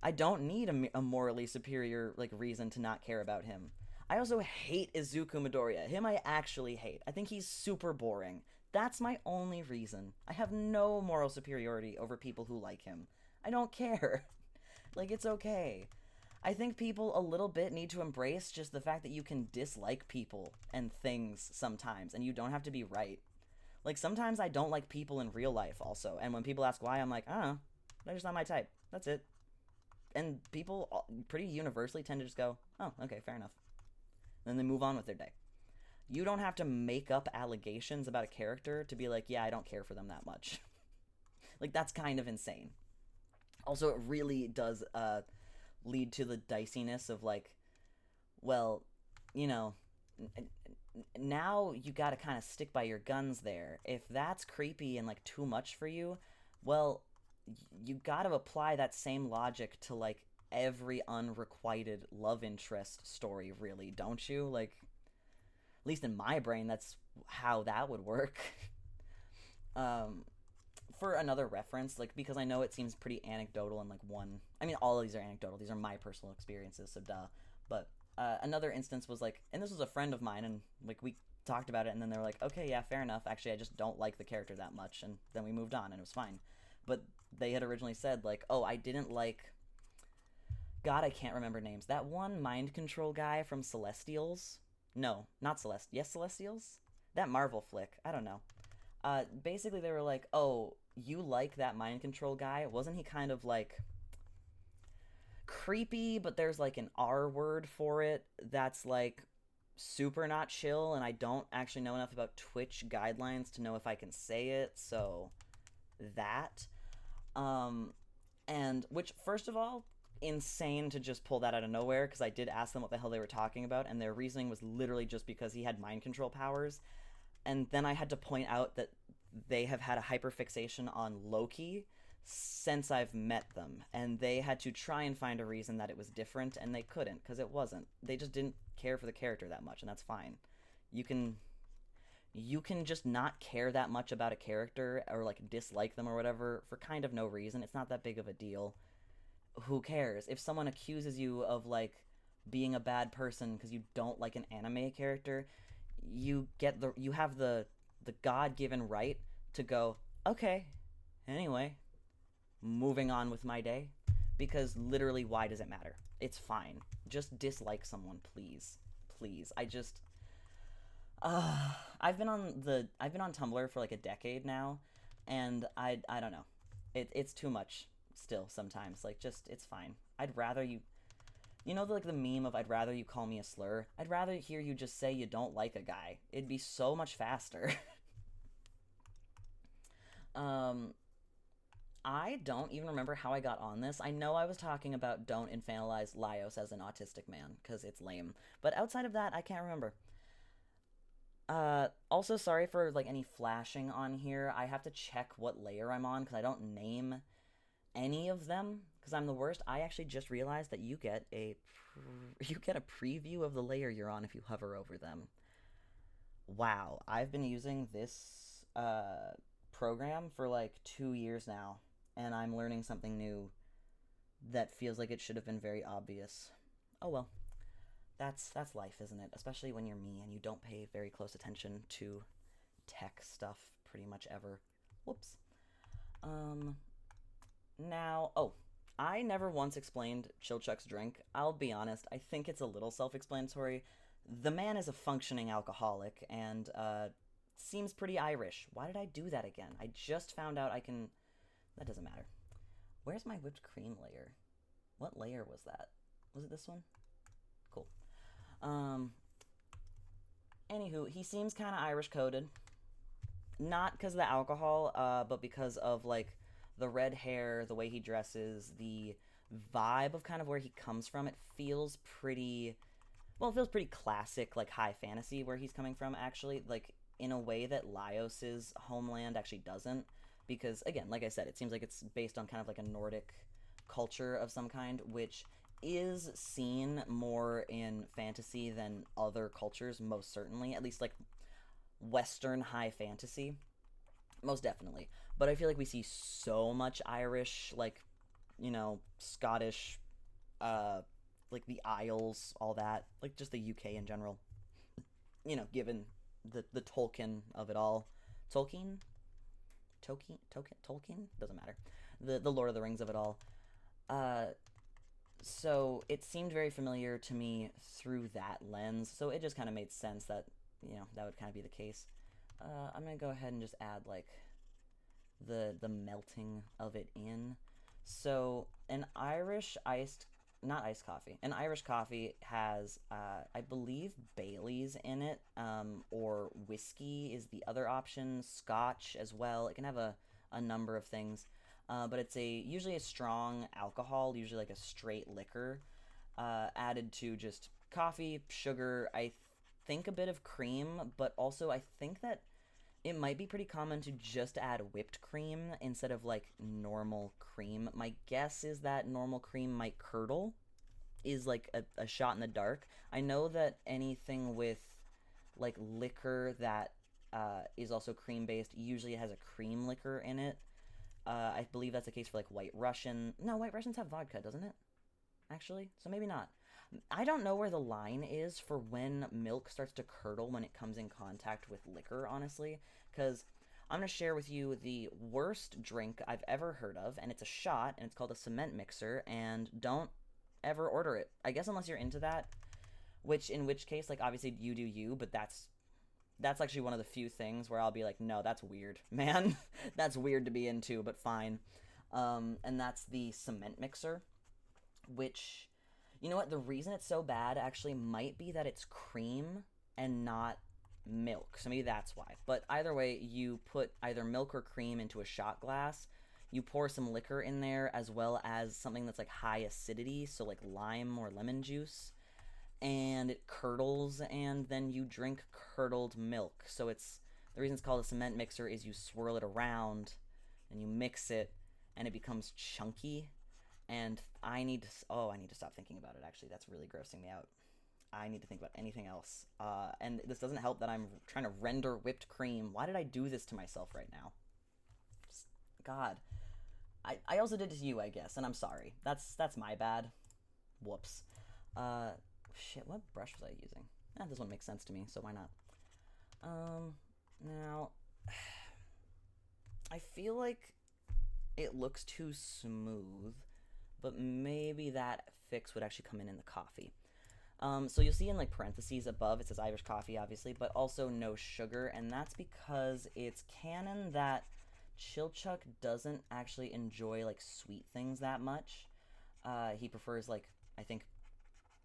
I don't need a morally superior like reason to not care about him. I also hate Izuku Midoriya. Him I actually hate. I think he's super boring. That's my only reason. I have no moral superiority over people who like him. I don't care. Like, it's okay. I think people a little bit need to embrace just the fact that you can dislike people and things sometimes, and you don't have to be right. Like, sometimes I don't like people in real life also, and when people ask why, I'm like, I don't know. They're just not my type. That's it. And people pretty universally tend to just go, oh, okay, fair enough. Then they move on with their day. You don't have to make up allegations about a character to be like, yeah, I don't care for them that much. Like, that's kind of insane. Also, it really does lead to the diciness of, like, well, you know, now you gotta kind of stick by your guns there. If that's creepy and, like, too much for you, well, you gotta apply that same logic to, like, every unrequited love interest story, really, don't you? Like, at least in my brain, that's how that would work. um, for another reference, like because I know it seems pretty anecdotal and like one. I mean, all of these are anecdotal. These are my personal experiences, so duh. But another instance was like, and this was a friend of mine, and like we talked about it, and then they were like, okay, yeah, fair enough. Actually, I just don't like the character that much, and then we moved on, and it was fine. But they had originally said like, oh, I didn't like. God, I can't remember names. That one mind control guy from Celestials. No, not Celest. Yes, Celestials. That Marvel flick. I don't know. Basically, they were like, "Oh, you like that mind control guy? Wasn't he kind of like creepy? But there's like an R word for it that's like super not chill, and I don't actually know enough about Twitch guidelines to know if I can say it. So that, um, and which first of all, insane to just pull that out of nowhere because I did ask them what the hell they were talking about, and their reasoning was literally just because he had mind control powers. And then I had to point out that they have had a hyperfixation on Loki since I've met them, and they had to try and find a reason that it was different, and they couldn't because it wasn't. They just didn't care for the character that much, and that's fine. You can just not care that much about a character or like dislike them or whatever for kind of no reason. It's not that big of a deal. Who cares if someone accuses you of like being a bad person because you don't like an anime character? You have the god-given right to go, okay, anyway, moving on with my day, because literally, why does it matter? It's fine. Just dislike someone, please. Please. I just I've been on Tumblr for like a decade now, And I don't know. It's too much still sometimes. Like, just, it's fine. I'd rather you, like the meme of I'd rather you call me a slur. I'd rather hear you just say you don't like a guy. It'd be so much faster. um, I don't even remember how I got on this. I know I was talking about don't infantilize Laios as an autistic man because it's lame. But outside of that, I can't remember. Also sorry for like any flashing on here. I have to check what layer I'm on because I don't name any of them because I'm the worst. I actually just realized that you get a preview of the layer you're on if you hover over them. Wow, I've been using this program for like 2 years now, and I'm learning something new that feels like it should have been very obvious. Oh well, that's life, isn't it? Especially when you're me and you don't pay very close attention to tech stuff pretty much ever. Whoops. Um, Now, oh, I never once explained Chilchuck's drink. I'll be honest, I think it's a little self explanatory. The man is a functioning alcoholic and seems pretty Irish. Why did I do that again? I just found out I can. That doesn't matter. Where's my whipped cream layer? What layer was that? Was it this one? Cool. Um, Anywho, he seems kind of Irish coded. Not because of the alcohol, but because of like the red hair, the way he dresses, the vibe of kind of where he comes from. It feels pretty, well, it feels pretty classic, like high fantasy where he's coming from, actually, like in a way that Laios's homeland actually doesn't. Because, again, like I said, it seems like it's based on kind of like a Nordic culture of some kind, which is seen more in fantasy than other cultures, most certainly. At least, like, Western high fantasy. Most definitely. But I feel like we see so much Irish, like, Scottish, uh, like the Isles, all that, like just the UK in general. Given the Tolkien of it all, Tolkien, Tolkien doesn't matter. The Lord of the Rings of it all. Uh, so it seemed very familiar to me through that lens. So it just kind of made sense that that would kind of be the case. I'm gonna go ahead and just add like the melting of it in. So an Irish iced, not iced coffee. An Irish coffee has, I believe, Bailey's in it, or whiskey is the other option. Scotch as well. It can have a number of things, but it's usually a strong alcohol, usually like a straight liquor, added to just coffee, sugar. I think a bit of cream, but also I think that it might be pretty common to just add whipped cream instead of like normal cream. My guess is that normal cream might curdle, is like a shot in the dark. I know that anything with like liquor that is also cream based usually has a cream liquor in it. I believe that's the case for like White Russian. No, White Russians have vodka, doesn't it? Actually, so maybe not. I don't know where the line is for when milk starts to curdle when it comes in contact with liquor, honestly, because I'm going to share with you the worst drink I've ever heard of, and it's a shot, and it's called a cement mixer, and don't ever order it. I guess unless you're into that, in which case, like, obviously you do you, but that's actually one of the few things where I'll be like, no, that's weird, man. That's weird to be into, but fine. And that's the cement mixer, which, you know what, the reason it's so bad actually might be that it's cream and not milk. So maybe that's why. But either way, you put either milk or cream into a shot glass. You pour some liquor in there as well as something that's like high acidity, so like lime or lemon juice, and it curdles, and then you drink curdled milk. So it's the reason it's called a cement mixer is you swirl it around and you mix it and it becomes chunky. And I need to stop thinking about it. Actually, that's really grossing me out. I need to think about anything else. And this doesn't help that I'm trying to render whipped cream. Why did I do this to myself right now? Just, God. I also did it to you, I guess, and I'm sorry. That's my bad. Whoops. Uh, Shit, what brush was I using? This one makes sense to me, so why not? Now, I feel like it looks too smooth, but maybe that fix would actually come in the coffee. So you'll see in like parentheses above it says Irish coffee, obviously, but also no sugar, and that's because it's canon that Chilchuck doesn't actually enjoy like sweet things that much. He prefers like I think,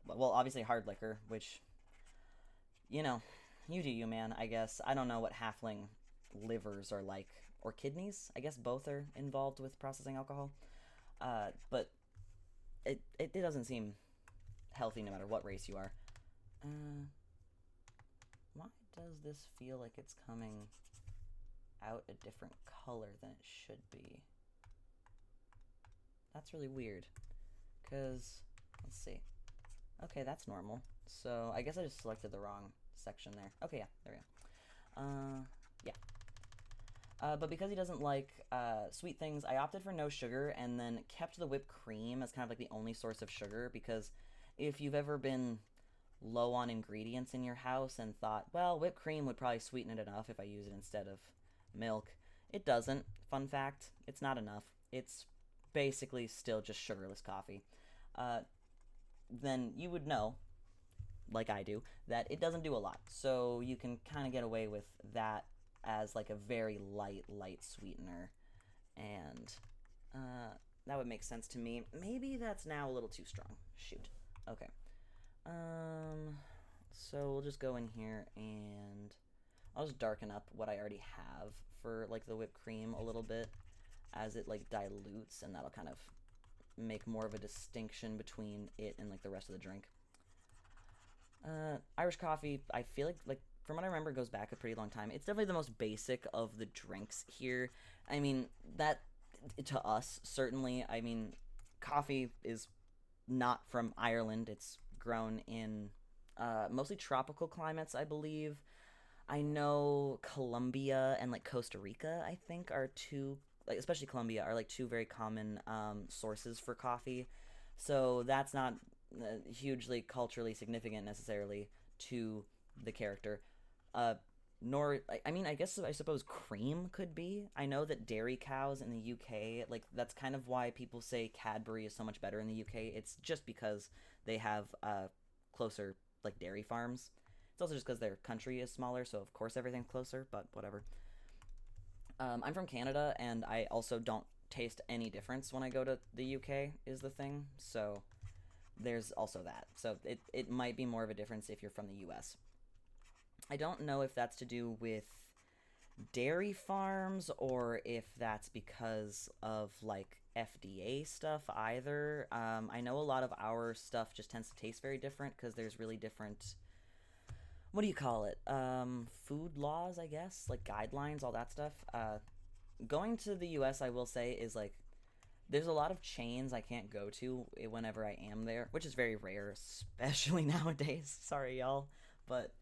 well, obviously hard liquor, which you know, you do you, man. I guess I don't know what halfling livers are like, or kidneys. I guess both are involved with processing alcohol. But it doesn't seem healthy no matter what race you are. Uh, why does this feel like it's coming out a different color than it should be? That's really weird. Because, let's see. Okay, that's normal. So, I guess I just selected the wrong section there. Okay, yeah, there we go. Yeah. But because he doesn't like sweet things, I opted for no sugar and then kept the whipped cream as kind of like the only source of sugar because if you've ever been low on ingredients in your house and thought, well, whipped cream would probably sweeten it enough if I use it instead of milk, it doesn't. Fun fact, it's not enough. It's basically still just sugarless coffee. Uh, then you would know, like I do, that it doesn't do a lot. So you can kind of get away with that as like a very light sweetener. And that would make sense to me. Maybe that's now a little too strong. Shoot. Okay. So we'll just go in here and I'll just darken up what I already have for like the whipped cream a little bit as it like dilutes, and that'll kind of make more of a distinction between it and like the rest of the drink. Irish coffee, I feel like from what I remember, goes back a pretty long time. It's definitely the most basic of the drinks here. I mean, that to us certainly. I mean, coffee is not from Ireland. It's grown in mostly tropical climates, I believe. I know Colombia and like Costa Rica, I think, are two, like especially Colombia, are like two very common sources for coffee. So that's not hugely culturally significant necessarily to the character. Uh, nor, I mean, I guess I suppose cream could be. I know that dairy cows in the UK, like that's kind of why people say Cadbury is so much better in the UK. It's just because they have closer like dairy farms. It's also just because their country is smaller, so of course everything's closer. But whatever. I'm from Canada, and I also don't taste any difference when I go to the UK. Is the thing. So there's also that. So it might be more of a difference if you're from the US. I don't know if that's to do with dairy farms or if that's because of like FDA stuff either. I know a lot of our stuff just tends to taste very different because there's really different, what do you call it? Food laws, I guess, like guidelines, all that stuff. Going to the US, I will say, is like there's a lot of chains I can't go to whenever I am there, which is very rare, especially nowadays. Sorry, y'all, but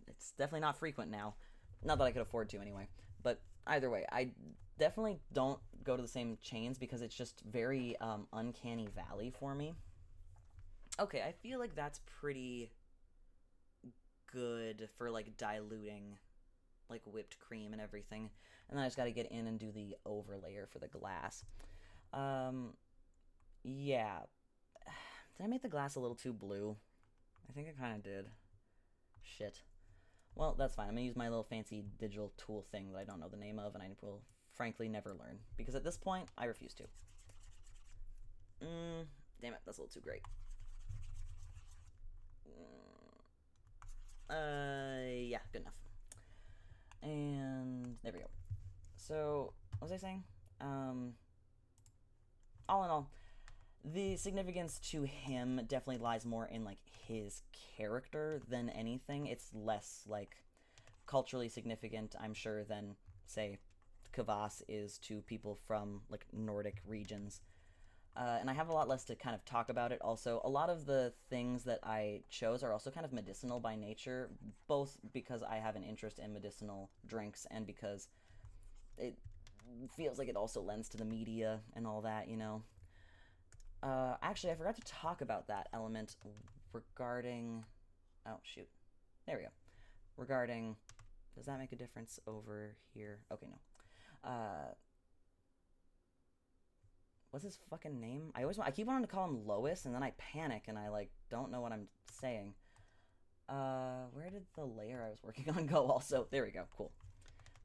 it's definitely not frequent now. Not that I could afford to anyway. But either way, I definitely don't go to the same chains because it's just very uncanny valley for me. Okay, I feel like that's pretty good for like diluting like whipped cream and everything. And then I just got to get in and do the overlayer for the glass. Um, yeah. Did I make the glass a little too blue? I think I kind of did. Shit. Well, that's fine. I'm going to use my little fancy digital tool thing that I don't know the name of, and I will frankly never learn. Because at this point, I refuse to. Damn it, that's a little too great. Yeah, good enough. And there we go. So, what was I saying? All in all, the significance to him definitely lies more in like his character than anything. It's less like culturally significant, I'm sure, than say Kvass is to people from like Nordic regions. And I have a lot less to kind of talk about it. Also, a lot of the things that I chose are also kind of medicinal by nature, both because I have an interest in medicinal drinks and because it feels like it also lends to the media and all that, you know. Actually, I forgot to talk about that element regarding. Oh, shoot. There we go. Regarding. Does that make a difference over here? Okay, no. What's his fucking name? I keep wanting to call him Lois, and then I panic and I like don't know what I'm saying. Where did the layer I was working on go? Also, there we go. Cool.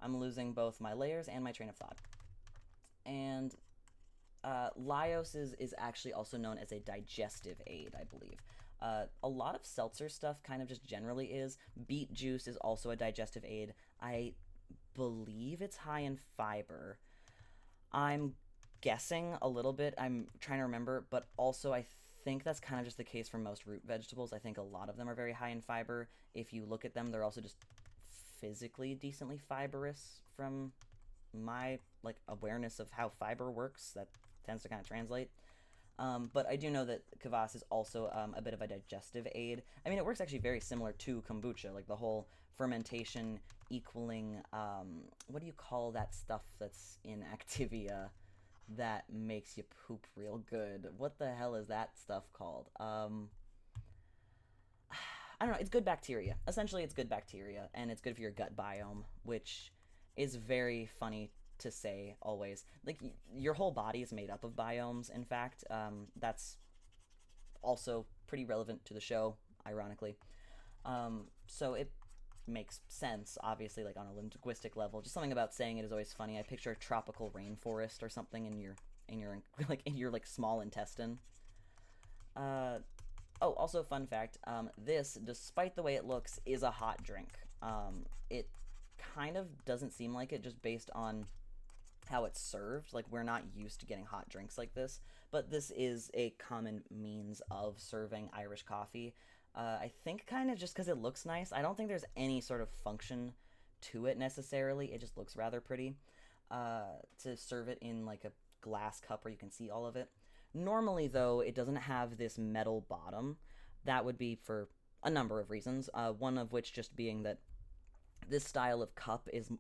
I'm losing both my layers and my train of thought. And Lyos is actually also known as a digestive aid, I believe. A lot of seltzer stuff kind of just generally is. Beet juice is also a digestive aid. I believe it's high in fiber. I'm guessing a little bit. I'm trying to remember, but also I think that's kind of just the case for most root vegetables. I think a lot of them are very high in fiber. If you look at them, they're also just physically decently fibrous from my like awareness of how fiber works. That tends to kind of translate. But I do know that kvass is also a bit of a digestive aid. I mean, it works actually very similar to kombucha, like the whole fermentation equaling, what do you call that stuff that's in Activia that makes you poop real good? What the hell is that stuff called? I don't know. It's good bacteria. Essentially, it's good bacteria, and it's good for your gut biome, which is very funny to say always. Like your whole body is made up of biomes. In fact, that's also pretty relevant to the show, ironically. So it makes sense, obviously, like on a linguistic level. Just something about saying it is always funny. I picture a tropical rainforest or something in your like in your like small intestine. Uh, Oh, also fun fact, this, despite the way it looks, is a hot drink. It kind of doesn't seem like it just based on how it's served. Like, we're not used to getting hot drinks like this, but this is a common means of serving Irish coffee. I think kind of just because it looks nice. I don't think there's any sort of function to it necessarily. It just looks rather pretty. To serve it in like a glass cup where you can see all of it. Normally, though, it doesn't have this metal bottom. That would be for a number of reasons. One of which just being that this style of cup is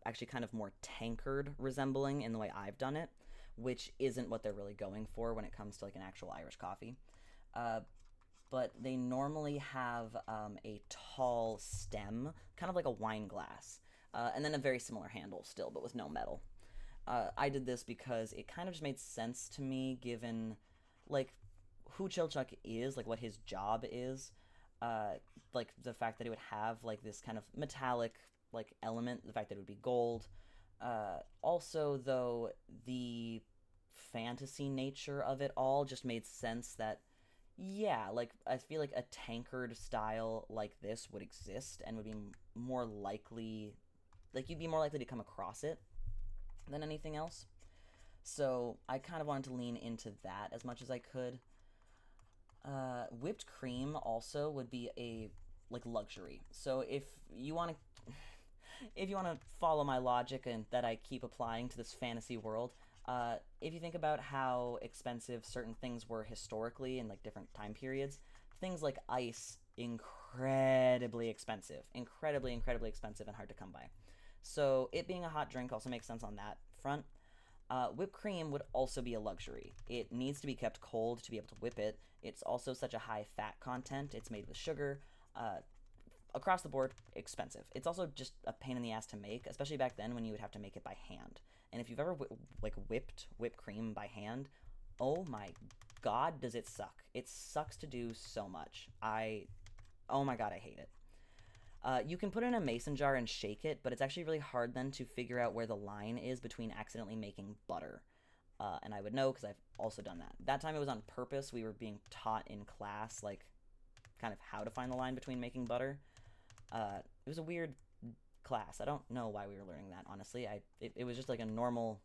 actually kind of more tankard resembling in the way I've done it, which isn't what they're really going for when it comes to like an actual Irish coffee. Uh, but they normally have a tall stem, kind of like a wine glass, and then a very similar handle still, but with no metal. I did this because it kind of just made sense to me given like who Chilchuck is, like what his job is, uh, like the fact that it would have like this kind of metallic like element, the fact that it would be gold. Also, though, the fantasy nature of it all just made sense that yeah, like I feel like a tankard style like this would exist and would be more likely, like you'd be more likely to come across it than anything else. So I kind of wanted to lean into that as much as I could. Whipped cream also would be a like luxury. So you want to if you want to follow my logic and that I keep applying to this fantasy world, if you think about how expensive certain things were historically in like different time periods, things like ice incredibly expensive and hard to come by. So it being a hot drink also makes sense on that front. Whipped cream would also be a luxury. It needs to be kept cold to be able to whip it. It's also such a high fat content. It's made with sugar. Uh, Across the board, expensive. It's also just a pain in the ass to make, especially back then when you would have to make it by hand. And if you've ever like whipped whipped cream by hand, oh my god, does it suck? It sucks to do so much. Oh my god, I hate it. You can put it in a mason jar and shake it, but it's actually really hard then to figure out where the line is between accidentally making butter. And I would know because I've also done that. That time it was on purpose. We were being taught in class, like, kind of how to find the line between making butter. It was a weird class. I don't know why we were learning that, honestly. It was just like a normal,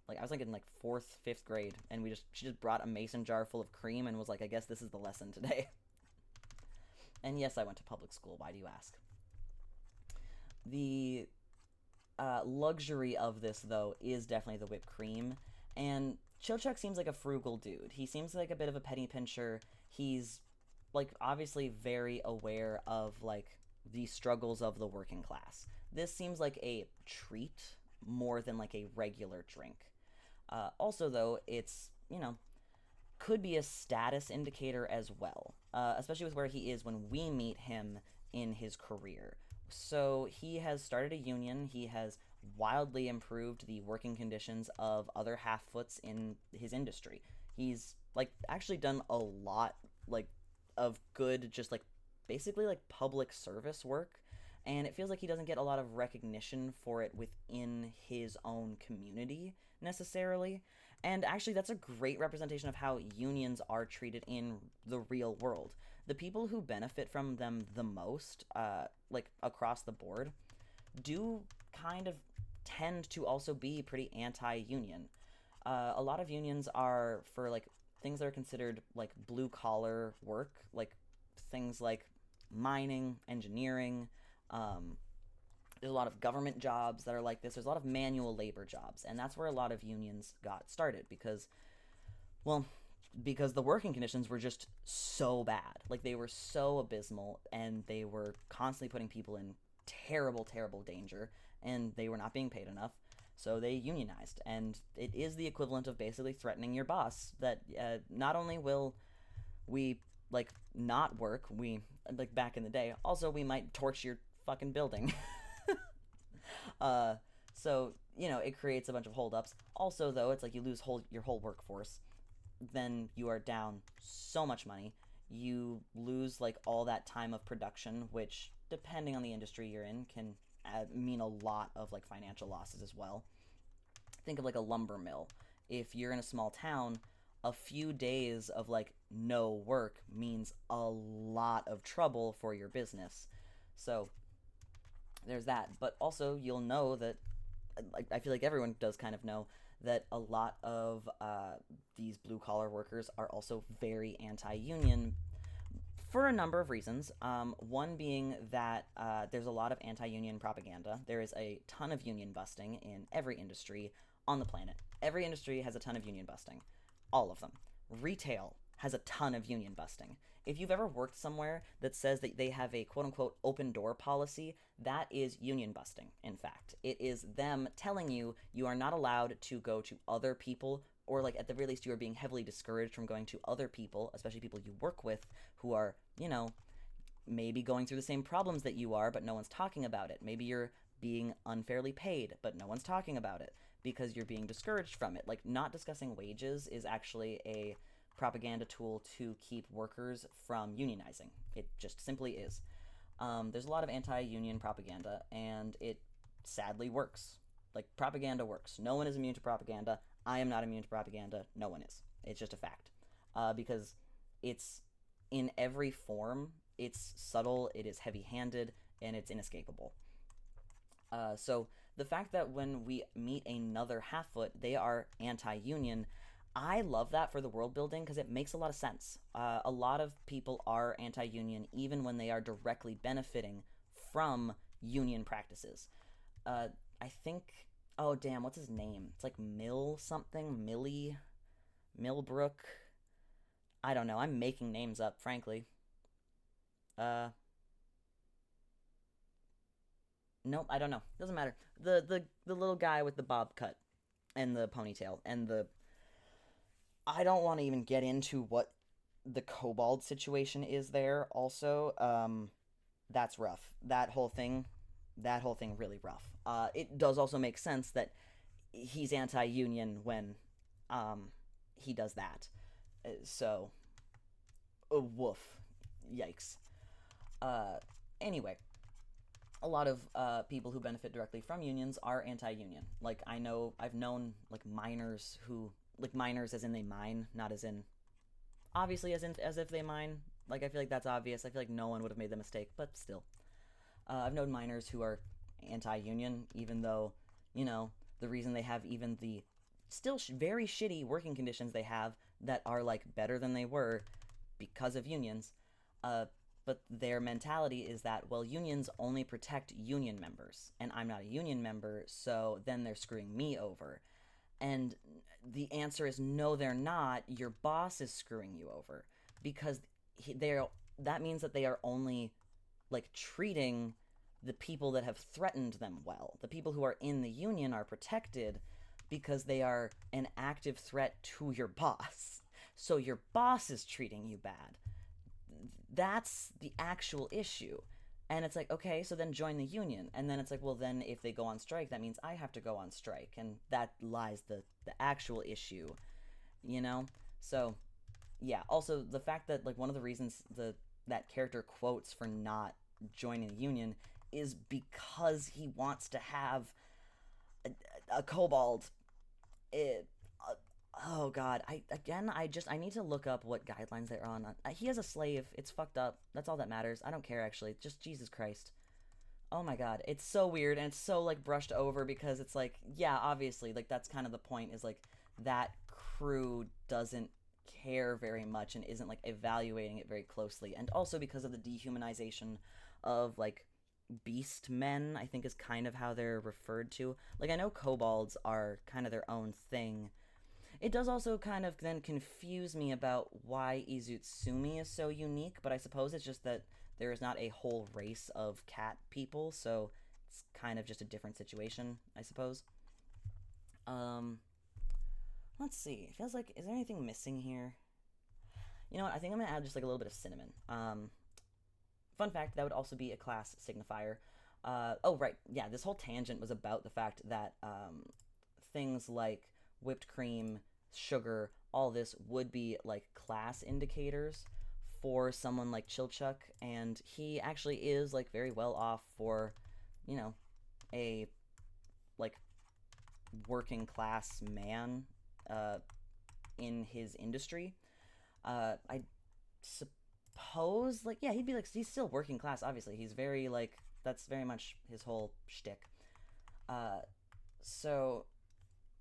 like, I was like in like fourth, fifth grade, and she just brought a mason jar full of cream and was like, I guess this is the lesson today. And yes, I went to public school. Why do you ask? The luxury of this, though, is definitely the whipped cream. And Chochuk seems like a frugal dude. He seems like a bit of a penny pincher. He's, like, obviously very aware of, like, the struggles of the working class. This seems like a treat more than, like, a regular drink. Also, though, it's, could be a status indicator as well, especially with where he is when we meet him in his career. So he has started a union. He has wildly improved the working conditions of other half-foots in his industry. He's like actually done a lot like of good, just like basically like public service work, and it feels like he doesn't get a lot of recognition for it within his own community necessarily. And actually, that's a great representation of how unions are treated in the real world. The people who benefit from them the most, like across the board, do kind of tend to also be pretty anti-union. A lot of unions are for like things that are considered like blue collar work, like things like mining, engineering. Um, there's a lot of government jobs that are like this. There's a lot of manual labor jobs, and that's where a lot of unions got started because, well, because the working conditions were just so bad. Like they were so abysmal, and they were constantly putting people in terrible, terrible danger, and they were not being paid enough. So they unionized, and it is the equivalent of basically threatening your boss that not only will we like not work, we like back in the day, also we might torch your fucking building. uh, so it creates a bunch of holdups. Also, though, it's like you lose your whole workforce, then you are down so much money. You lose like all that time of production, which depending on the industry you're in can mean a lot of like financial losses as well. Think of like a lumber mill. If you're in a small town, a few days of like no work means a lot of trouble for your business. So there's that. But also, you'll know that, like, I feel like everyone does kind of know that a lot of these blue collar workers are also very anti union for a number of reasons. One being that there's a lot of anti union propaganda. There is a ton of union busting in every industry on the planet. Every industry has a ton of union busting. All of them. Retail has a ton of union busting. If you've ever worked somewhere that says that they have a quote unquote open door policy, that is union busting, in fact. It is them telling you you are not allowed to go to other people, or like at the very least you are being heavily discouraged from going to other people, especially people you work with who are, maybe going through the same problems that you are, but no one's talking about it. Maybe you're being unfairly paid, but no one's talking about it because you're being discouraged from it. Like, not discussing wages is actually a propaganda tool to keep workers from unionizing. It just simply is. There's a lot of anti-union propaganda, and it sadly works. Like, propaganda works. No one is immune to propaganda. I am not immune to propaganda. No one is. It's just a fact. Because it's in every form. It's subtle, it is heavy-handed, and it's inescapable. So the fact that when we meet another half-foot, they are anti-union, I love that for the world building because it makes a lot of sense. A lot of people are anti-union even when they are directly benefiting from union practices. I think, oh damn, what's his name? It's like Mill something, Millbrook. I don't know. I'm making names up, frankly. Uh, nope, I don't know. Doesn't matter. The little guy with the bob cut and the ponytail and the I don't want to even get into what the kobold situation is there also. That's rough. That whole thing really rough. It does also make sense that he's anti-union when he does that. So, woof, yikes. Uh, anyway, a lot of people who benefit directly from unions are anti-union. Like I've known like miners who like miners as in they mine, not as in obviously as if they mine. Like I feel like that's obvious. I feel like no one would have made the mistake, but still, I've known miners who are anti-union, even though the reason they have even the still very shitty working conditions they have that are like better than they were because of unions. Uh, but their mentality is that, well, unions only protect union members, and I'm not a union member, so then they're screwing me over. And the answer is no, they're not. Your boss is screwing you over because that means that they are only like treating the people that have threatened them well. The people who are in the union are protected because they are an active threat to your boss. So your boss is treating you bad. That's the actual issue. And it's like, okay, so then join the union. And then it's like, well, then if they go on strike, that means I have to go on strike. And that lies the actual issue, you know? So, yeah. Also, the fact that, like, one of the reasons that character quotes for not joining the union is because he wants to have a kobold. It, uh, oh god, I need to look up what guidelines they're on. He has a slave. It's fucked up. That's all that matters. I don't care actually. Just Jesus Christ. Oh my god, it's so weird and it's so like brushed over because it's like, yeah, obviously, like that's kind of the point is like that crew doesn't care very much and isn't like evaluating it very closely. And also because of the dehumanization of like beast men, I think is kind of how they're referred to. Like I know kobolds are kind of their own thing. It does also kind of then confuse me about why Izutsumi is so unique, but I suppose it's just that there is not a whole race of cat people, so it's kind of just a different situation, I suppose. Um, let's see. It feels like, is there anything missing here? You know what? I think I'm gonna add just like a little bit of cinnamon. Fun fact, that would also be a class signifier. Oh, right. Yeah, this whole tangent was about the fact that things like whipped cream, sugar, all this would be like class indicators for someone like Chilchuk, and he actually is like very well off for, you know, a like working class man uh, in his industry. I suppose like yeah, he'd be like he's still working class. Obviously, he's very like that's very much his whole shtick. Uh, so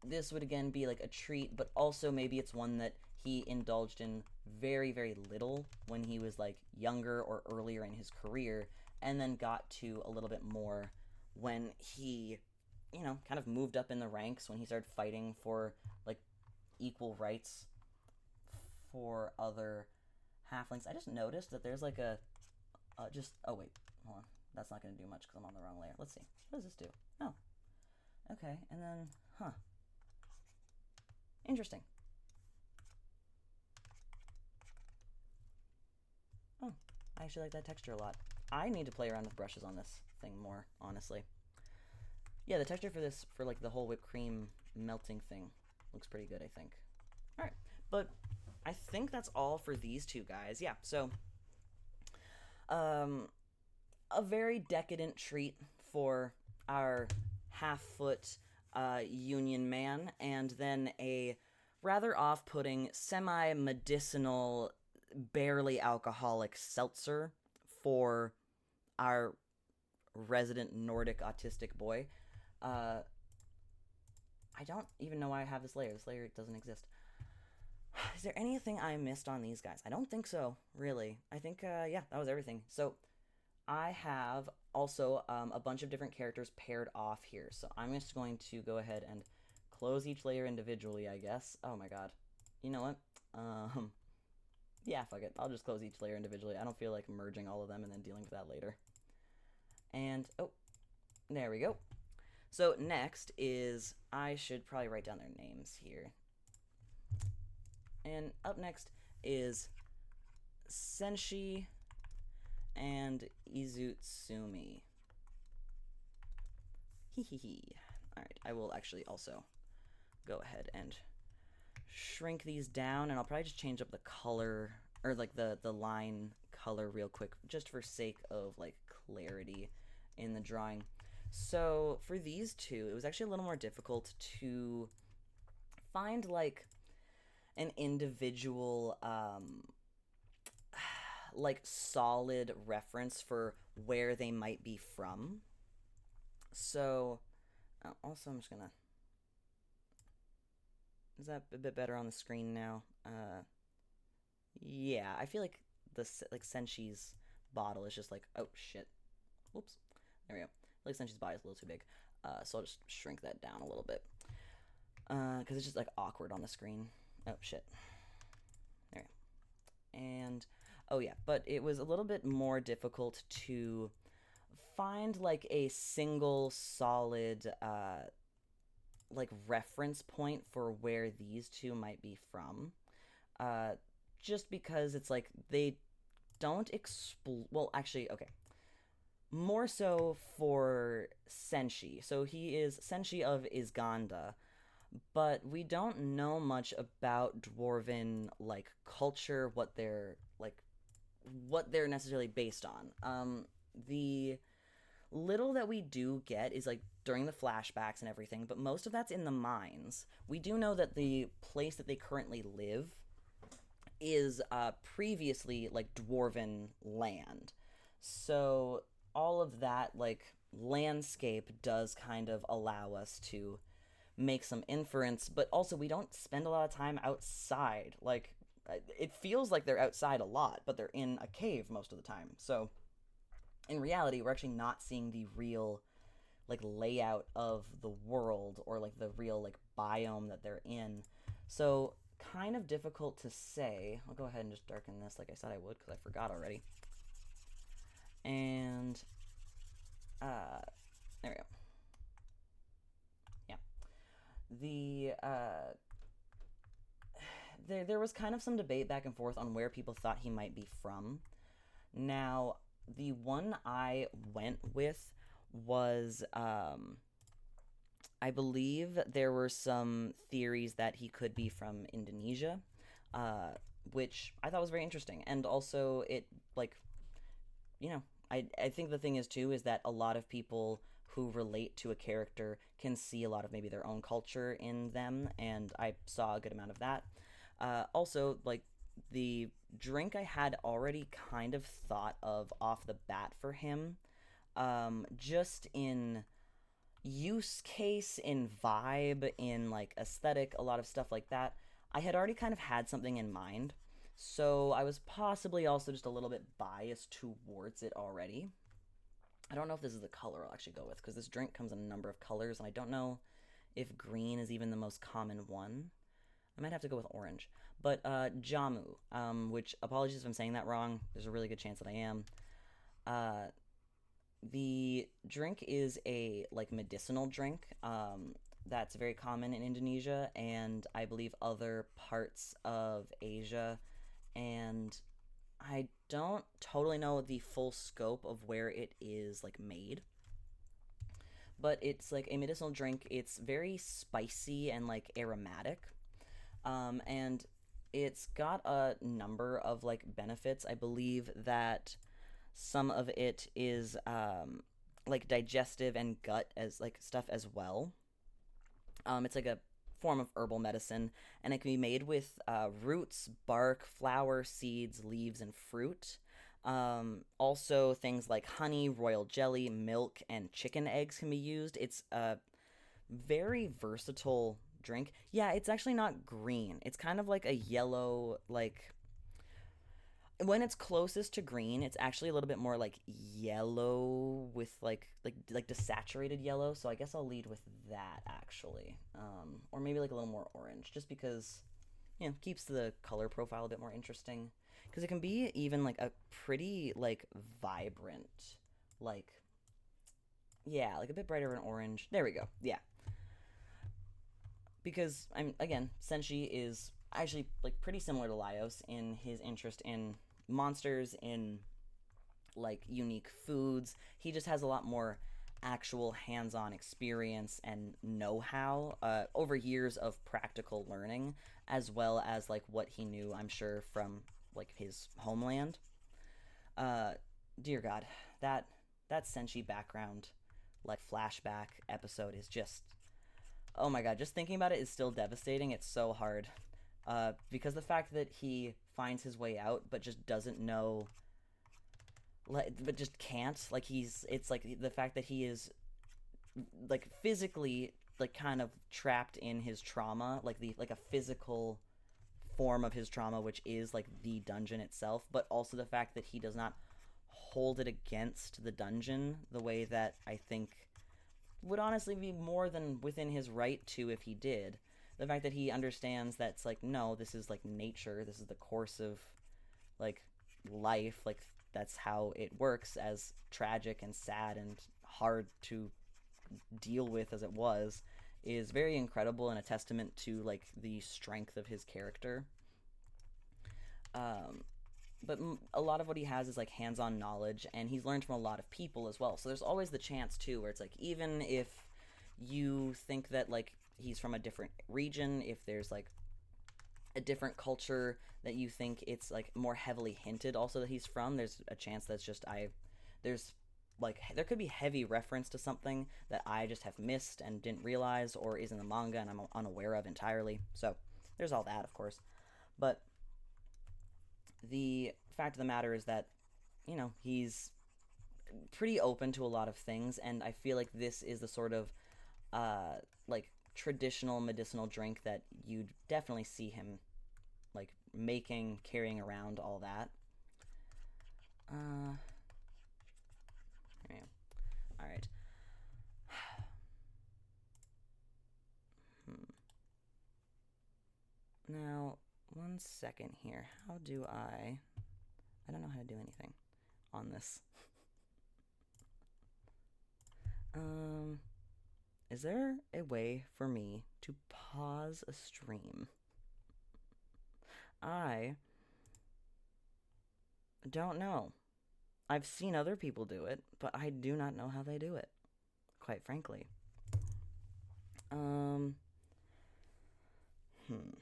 this would again be like a treat, but also maybe it's one that he indulged in very, very little when he was like younger or earlier in his career, and then got to a little bit more when he, kind of moved up in the ranks when he started fighting for like equal rights for other halflings. I just noticed that there's like just oh wait, hold on. That's not going to do much because I'm on the wrong layer. Let's see. What does this do? Oh, okay. And then, huh. Interesting. Oh, I actually like that texture a lot. I need to play around with brushes on this thing more, honestly. Yeah, the texture for this, for like the whole whipped cream melting thing, looks pretty good, I think. Alright, but I think that's all for these two guys. Yeah, so, um, a very decadent treat for our half-foot union man, and then a rather off-putting, semi-medicinal, barely alcoholic seltzer for our resident Nordic autistic boy. Uh, I don't even know why I have this layer. This layer doesn't exist. Is there anything I missed on these guys? I don't think so, really. I think, yeah, that was everything. So, I have also a bunch of different characters paired off here. So, I'm just going to go ahead and close each layer individually, I guess. Oh my god. You know what? Yeah, fuck it. I'll just close each layer individually. I don't feel like merging all of them and then dealing with that later. And, oh, there we go. So next is, I should probably write down their names here. And up next is Senshi and Izutsumi. Hehehe. Alright, I will actually also go ahead and shrink these down, and I'll probably just change up the color, or like the line color real quick, just for sake of like clarity in the drawing. So for these two, it was actually a little more difficult to find like an individual like solid reference for where they might be from. So also I'm just gonna, is that a bit better on the screen now? Yeah, I feel like the like Senshi's bottle is just like, oh shit, whoops, there we go. Like Senshi's body is a little too big, so I'll just shrink that down a little bit, because it's just like awkward on the screen. Oh shit, there we go. And oh yeah, but it was a little bit more difficult to find like a single solid like reference point for where these two might be from, uh, just because it's like they don't well, actually, okay, more so for Senshi. So he is Senshi of Isganda, but we don't know much about dwarven like culture, what they're necessarily based on. The little that we do get is like during the flashbacks and everything, but most of that's in the mines. We do know that the place that they currently live is previously like dwarven land. So all of that like landscape does kind of allow us to make some inference, but also we don't spend a lot of time outside. Like it feels like they're outside a lot, but they're in a cave most of the time. So in reality, we're actually not seeing the real like layout of the world or like the real like biome that they're in. So kind of difficult to say. I'll go ahead and just darken this like I said I would because I forgot already. And there we go. Yeah. The there was kind of some debate back and forth on where people thought he might be from. Now, the one I went with was I believe there were some theories that he could be from Indonesia, uh, which I thought was very interesting. And also, it, like, I think the thing is, too, is that a lot of people who relate to a character can see a lot of maybe their own culture in them, and I saw a good amount of that. Also, like, the drink I had already kind of thought of off the bat for him, just in use case, in vibe, in like aesthetic, a lot of stuff like that. I had already kind of had something in mind, so I was possibly also just a little bit biased towards it already. I don't know if this is the color I'll actually go with because this drink comes in a number of colors, and I don't know if green is even the most common one. I might have to go with orange. But jamu, which apologies if I'm saying that wrong. There's a really good chance that I am. Uh, the drink is a like medicinal drink that's very common in Indonesia and I believe other parts of Asia. And I don't totally know the full scope of where it is like made, but it's like a medicinal drink. It's very spicy and like aromatic, and it's got a number of like benefits. I believe that some of it is like digestive and gut as like stuff as well. It's like a form of herbal medicine, and it can be made with roots, bark, flower, seeds, leaves, and fruit. Also, things like honey, royal jelly, milk, and chicken eggs can be used. It's a very versatile drink. Yeah, it's actually not green. It's kind of like a yellow, like when it's closest to green, it's actually a little bit more like yellow with like desaturated yellow. So I guess I'll lead with that actually, or maybe like a little more orange, just because keeps the color profile a bit more interesting. Because it can be even like a pretty like vibrant, like yeah, like a bit brighter than orange. There we go. Yeah, because I'm again, Senshi is actually like pretty similar to Laios in his interest in monsters, in like unique foods. He just has a lot more actual hands-on experience and know-how over years of practical learning, as well as like what he knew, I'm sure, from like his homeland. Uh, Dear God, that that Senshi background, like flashback episode is just oh my God, just thinking about it is still devastating. It's so hard. Because the fact that he finds his way out but just doesn't know, like, but just can't. Like it's like the fact that he is like physically like kind of trapped in his trauma, like the like a physical form of his trauma, which is like the dungeon itself, but also the fact that he does not hold it against the dungeon the way that I think would honestly be more than within his right to if he did. The fact that he understands that's like, no, this is like nature, this is the course of like life, like that's how it works, as tragic and sad and hard to deal with as it was, is very incredible and a testament to like the strength of his character. Um, but a lot of what he has is like hands-on knowledge, and he's learned from a lot of people as well. So there's always the chance too, where it's like even if you think that like he's from a different region, if there's like a different culture that you think it's like more heavily hinted also that he's from, there's a chance that's just I there's like there could be heavy reference to something that I just have missed and didn't realize, or is in the manga and I'm unaware of entirely. So there's all that, of course. But the fact of the matter is that he's pretty open to a lot of things, and I feel like this is the sort of like traditional medicinal drink that you'd definitely see him like making, carrying around, all that. Uh, yeah. All right. Hmm. Now, one second here. How do I? I don't know how to do anything on this. Um, is there a way for me to pause a stream? I don't know. I've seen other people do it, but I do not know how they do it, quite frankly. Um, hmm.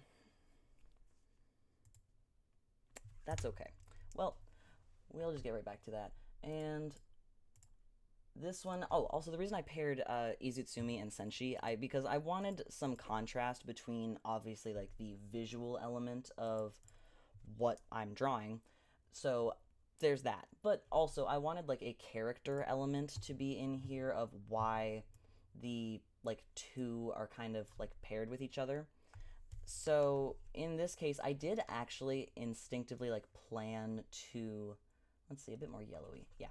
That's okay. Well, we'll just get right back to that. And this one, oh, also the reason I paired Izutsumi and Senshi, because I wanted some contrast between obviously like the visual element of what I'm drawing. So there's that. But also I wanted like a character element to be in here of why the like two are kind of like paired with each other. So in this case, I did actually instinctively like plan to, let's see, a bit more yellowy. Yeah,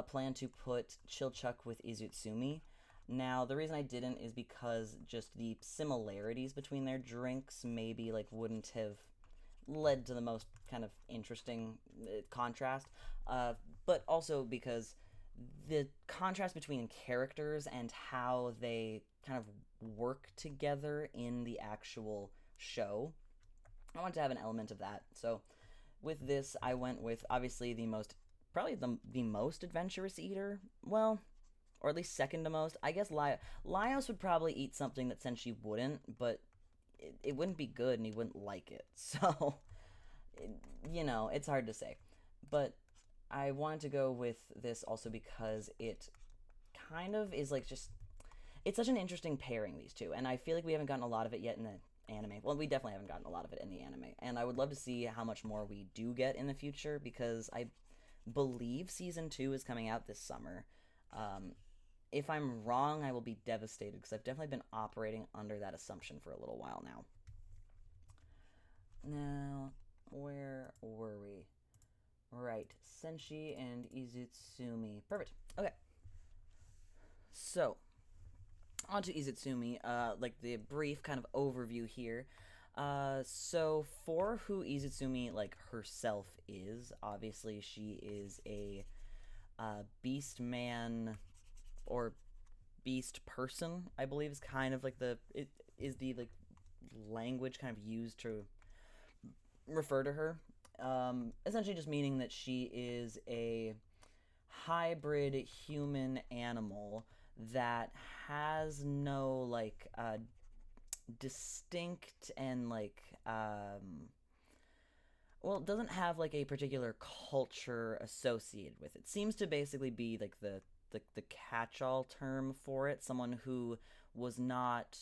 plan to put Chilchuck with Izutsumi. Now the reason I didn't is because just the similarities between their drinks maybe like wouldn't have led to the most kind of interesting contrast. But also because the contrast between characters and how they kind of work together in the actual show, I want to have an element of that. So with this, I went with obviously probably the most adventurous eater. Well, or at least second to most. I guess Laios would probably eat something that Senshi wouldn't, but it wouldn't be good and he wouldn't like it. So, it's hard to say. But I wanted to go with this also because it kind of is like just it's such an interesting pairing, these two, and I feel like we haven't gotten a lot of it yet in the anime. Well, we definitely haven't gotten a lot of it in the anime, and I would love to see how much more we do get in the future because I believe season 2 is coming out this summer. Um, if I'm wrong, I will be devastated because I've definitely been operating under that assumption for a little while now. Now, where were we? Right, Senshi and Izutsumi. Perfect. Okay. So, onto Izutsumi, like the brief kind of overview here. So for who Izutsumi like herself is, obviously she is a beast man or beast person. I believe is kind of like it is the like language kind of used to refer to her. Essentially, just meaning that she is a hybrid human animal that has no like distinct and like well, it doesn't have like a particular culture associated with it. Seems to basically be like the catch-all term for it. Someone who was not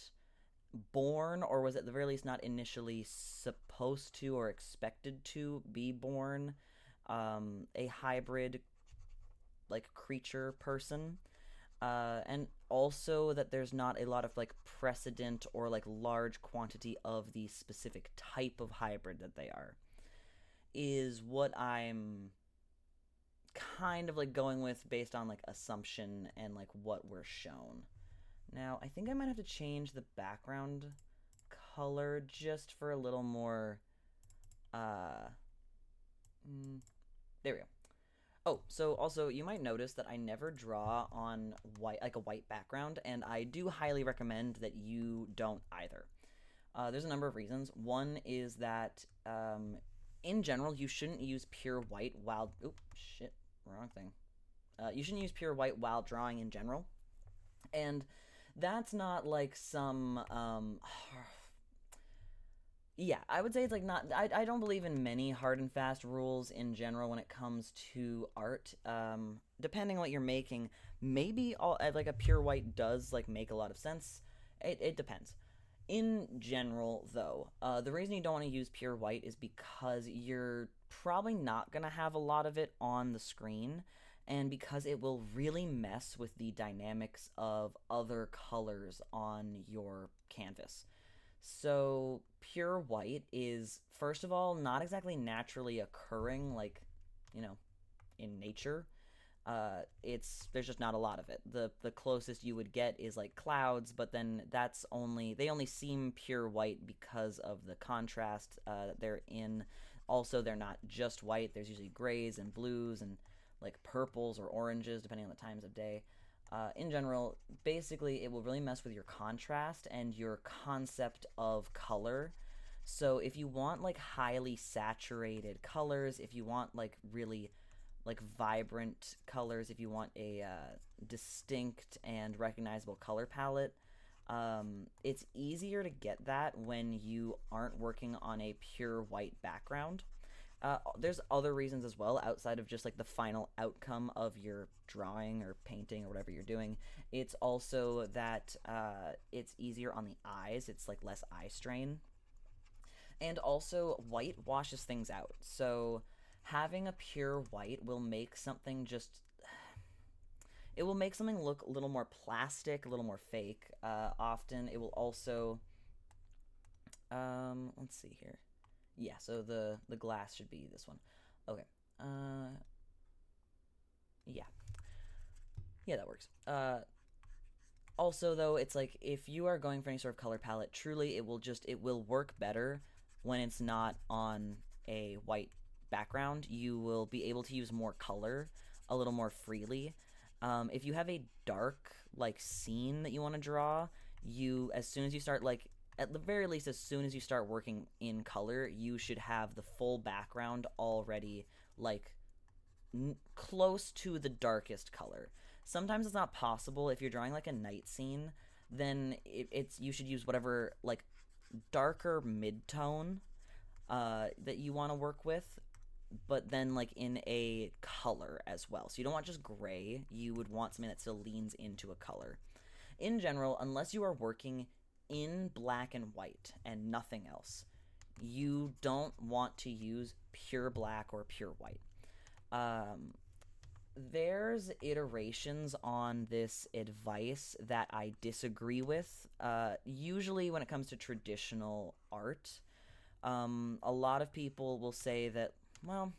born, or was at the very least not initially supposed to or expected to be born, a hybrid like creature person. And also that there's not a lot of like precedent or like large quantity of the specific type of hybrid that they are, is what I'm kind of like going with based on like assumption and like what we're shown. Now, I think I might have to change the background color just for a little more. Uh, there we go. Oh, so also you might notice that I never draw on like a white background, and I do highly recommend that you don't either. There's a number of reasons. One is that in general, you shouldn't use pure white while. Oop, shit, wrong thing. You shouldn't use pure white while drawing in general, and that's not like some yeah, I would say it's like not. I don't believe in many hard and fast rules in general when it comes to art. depending on what you're making, maybe all like a pure white does like make a lot of sense. It depends. In general, though, the reason you don't want to use pure white is because you're probably not going to have a lot of it on the screen, and because it will really mess with the dynamics of other colors on your canvas. So, pure white is, first of all, not exactly naturally occurring, like, you know, in nature. It's there's just not a lot of it. The closest you would get is like clouds, but then they only seem pure white because of the contrast that they're in. Also, they're not just white. There's usually grays and blues and like purples or oranges depending on the times of day. In general, basically, it will really mess with your contrast and your concept of color. So if you want like highly saturated colors, if you want like really like vibrant colors, if you want a distinct and recognizable color palette, it's easier to get that when you aren't working on a pure white background. There's other reasons as well outside of just like the final outcome of your drawing or painting or whatever you're doing. It's also that it's easier on the eyes, it's like less eye strain. And also, white washes things out. So having a pure white will make something just it will make something look a little more plastic, a little more fake. Often it will also let's see here. Yeah, so the glass should be this one. Okay. Yeah. Yeah, that works. Also though, it's like if you are going for any sort of color palette, truly it will work better when it's not on a white background. You will be able to use more color a little more freely. If you have a dark like scene that you want to draw, as soon as you start like at the very least as soon as you start working in color, you should have the full background already like close to the darkest color. Sometimes it's not possible if you're drawing like a night scene, then it's you should use whatever like darker mid-tone that you want to work with, but then like in a color as well. So you don't want just gray, you would want something that still leans into a color. In general, unless you are working in black and white and nothing else, you don't want to use pure black or pure white. Um, there's iterations on this advice that I disagree with. Usually, when it comes to traditional art, a lot of people will say that, well,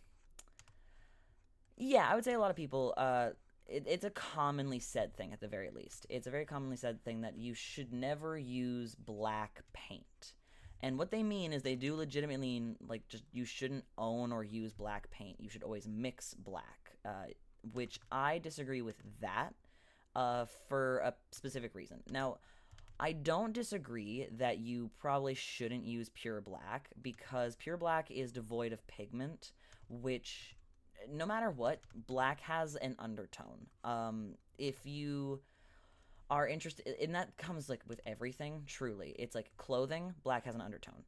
yeah, I would say a lot of people, it's a commonly said thing at the very least. It's a very commonly said thing that you should never use black paint. And what they mean is they do legitimately mean, like, just you shouldn't own or use black paint. You should always mix black, which I disagree with that for a specific reason. Now, I don't disagree that you probably shouldn't use pure black because pure black is devoid of pigment, which no matter what, black has an undertone. If you are interested, and that comes like with everything, truly. It's like clothing, black has an undertone.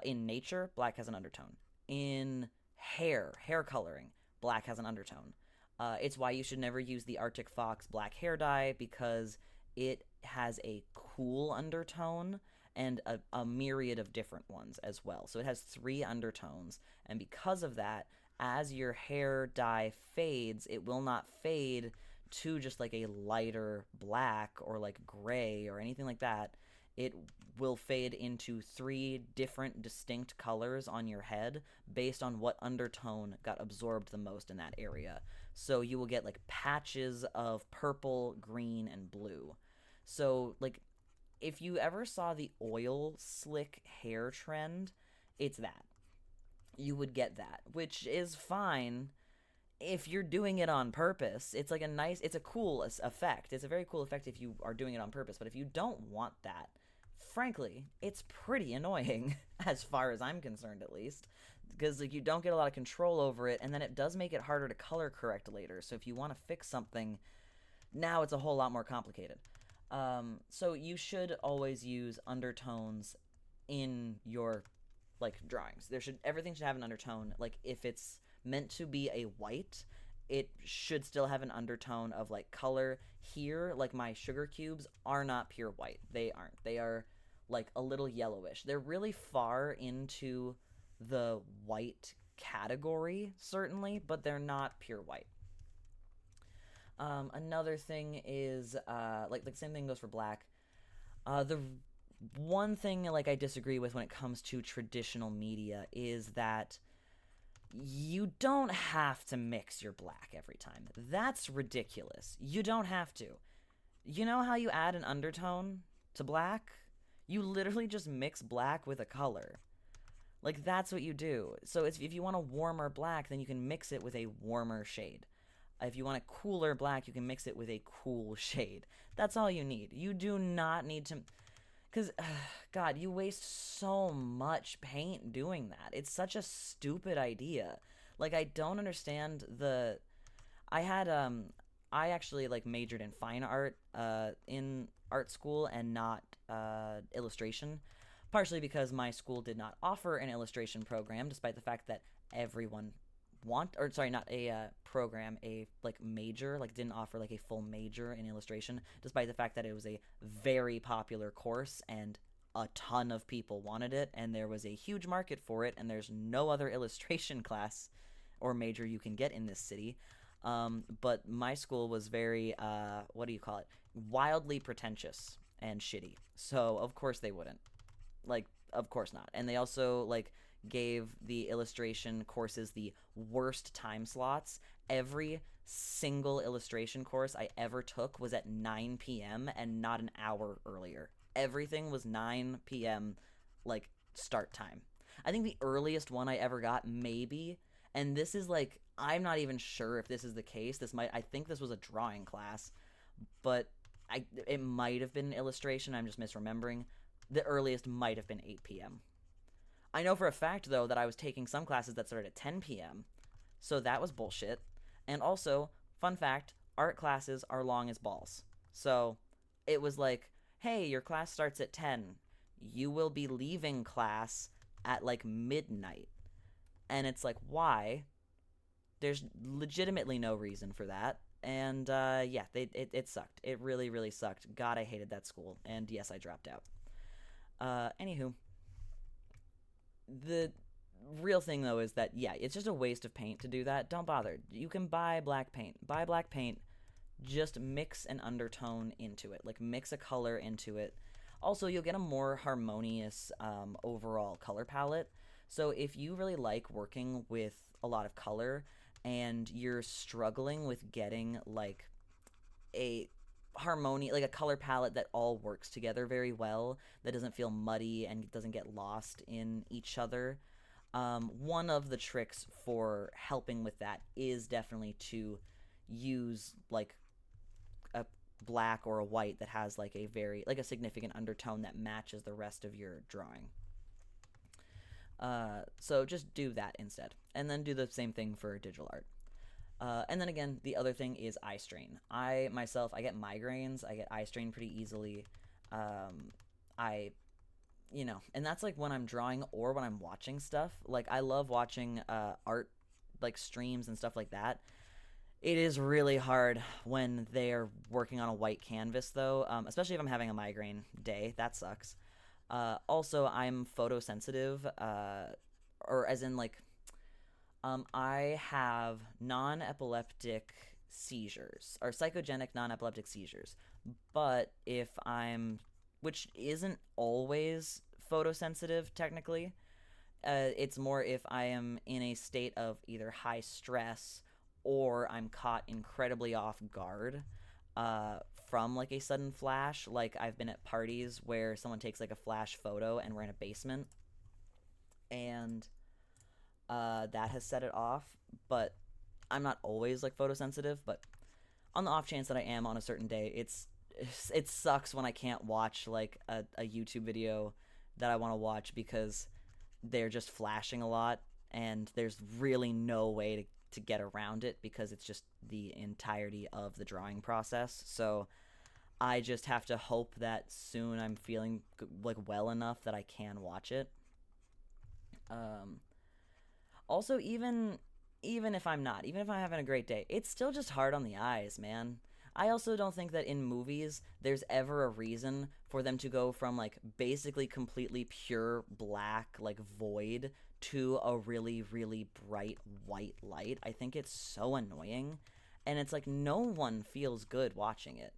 In nature, black has an undertone. In hair coloring, black has an undertone. It's why you should never use the Arctic Fox black hair dye because it has a cool undertone and a myriad of different ones as well. So it has 3 undertones, and because of that, as your hair dye fades, it will not fade to just like a lighter black or like gray or anything like that. It will fade into 3 different distinct colors on your head based on what undertone got absorbed the most in that area. So you will get like patches of purple, green, and blue. So like if you ever saw the oil slick hair trend, it's that. You would get that, which is fine if you're doing it on purpose. It's like it's a cool effect. It's a very cool effect if you are doing it on purpose. But if you don't want that, frankly, it's pretty annoying as far as I'm concerned, at least, because like you don't get a lot of control over it, and then it does make it harder to color correct later. So if you want to fix something, now it's a whole lot more complicated. So you should always use undertones in your like drawings. Everything should have an undertone. Like if it's meant to be a white, it should still have an undertone of like color. Here, like my sugar cubes are not pure white. They aren't. They are like a little yellowish. They're really far into the white category, certainly, but they're not pure white. Another thing is like the same thing goes for black. The one thing like I disagree with when it comes to traditional media is that you don't have to mix your black every time. That's ridiculous. You don't have to. You know how you add an undertone to black? You literally just mix black with a color. Like, that's what you do. So if you want a warmer black, then you can mix it with a warmer shade. If you want a cooler black, you can mix it with a cool shade. That's all you need. You do not need to. Because, God, you waste so much paint doing that. It's such a stupid idea. Like, I don't understand the. I had, I actually, like, majored in fine art in art school and not illustration. Partially because my school did not offer an illustration program, despite the fact that everyone or sorry, not a program, a like major, like didn't offer like a full major in illustration, despite the fact that it was a very popular course and a ton of people wanted it, and there was a huge market for it, and there's no other illustration class or major you can get in this city. But my school was very, what do you call it? Wildly pretentious and shitty. So of course they wouldn't. Like, of course not. And they also like gave the illustration courses the worst time slots. Every single illustration course I ever took was at 9 p.m. and not an hour earlier. Everything was 9 p.m. like start time. I think the earliest one I ever got, maybe, and this is like, I'm not even sure if this is the case. I think this was a drawing class, but it might have been an illustration. I'm just misremembering. The earliest might have been 8 p.m. I know for a fact, though, that I was taking some classes that started at 10 p.m., so that was bullshit. And also, fun fact, art classes are long as balls. So it was like, hey, your class starts at 10. You will be leaving class at like midnight. And it's like, why? There's legitimately no reason for that. And yeah, it sucked. It really, really sucked. God, I hated that school. And yes, I dropped out. Anywho, the real thing though is that yeah, it's just a waste of paint to do that. Don't bother. You can buy black paint. Buy black paint. Just mix an undertone into it. Like mix a color into it. Also, you'll get a more harmonious overall color palette. So if you really like working with a lot of color and you're struggling with getting like a like a color palette that all works together very well, that doesn't feel muddy and doesn't get lost in each other, one of the tricks for helping with that is definitely to use like a black or a white that has like a significant undertone that matches the rest of your drawing. So just do that instead, and then do the same thing for digital art. And then again, the other thing is eye strain. I get migraines. I get eye strain pretty easily. And that's like when I'm drawing or when I'm watching stuff. Like I love watching art, like streams and stuff like that. It is really hard when they're working on a white canvas, though, especially if I'm having a migraine day. That sucks. Also, I'm photosensitive, or as in like I have non-epileptic seizures, or psychogenic non-epileptic seizures. But which isn't always photosensitive technically, it's more if I am in a state of either high stress or I'm caught incredibly off guard from like a sudden flash. Like I've been at parties where someone takes like a flash photo and we're in a basement, and that has set it off. But I'm not always like photosensitive, but on the off chance that I am on a certain day, it sucks when I can't watch like a YouTube video that I want to watch because they're just flashing a lot and there's really no way to get around it because it's just the entirety of the drawing process. So I just have to hope that soon I'm feeling like well enough that I can watch it. Also, even even if I'm not, even if I'm having a great day, it's still just hard on the eyes, man. I also don't think that in movies there's ever a reason for them to go from like basically completely pure black, like void, to a really, really bright white light. I think it's so annoying. And it's like no one feels good watching it.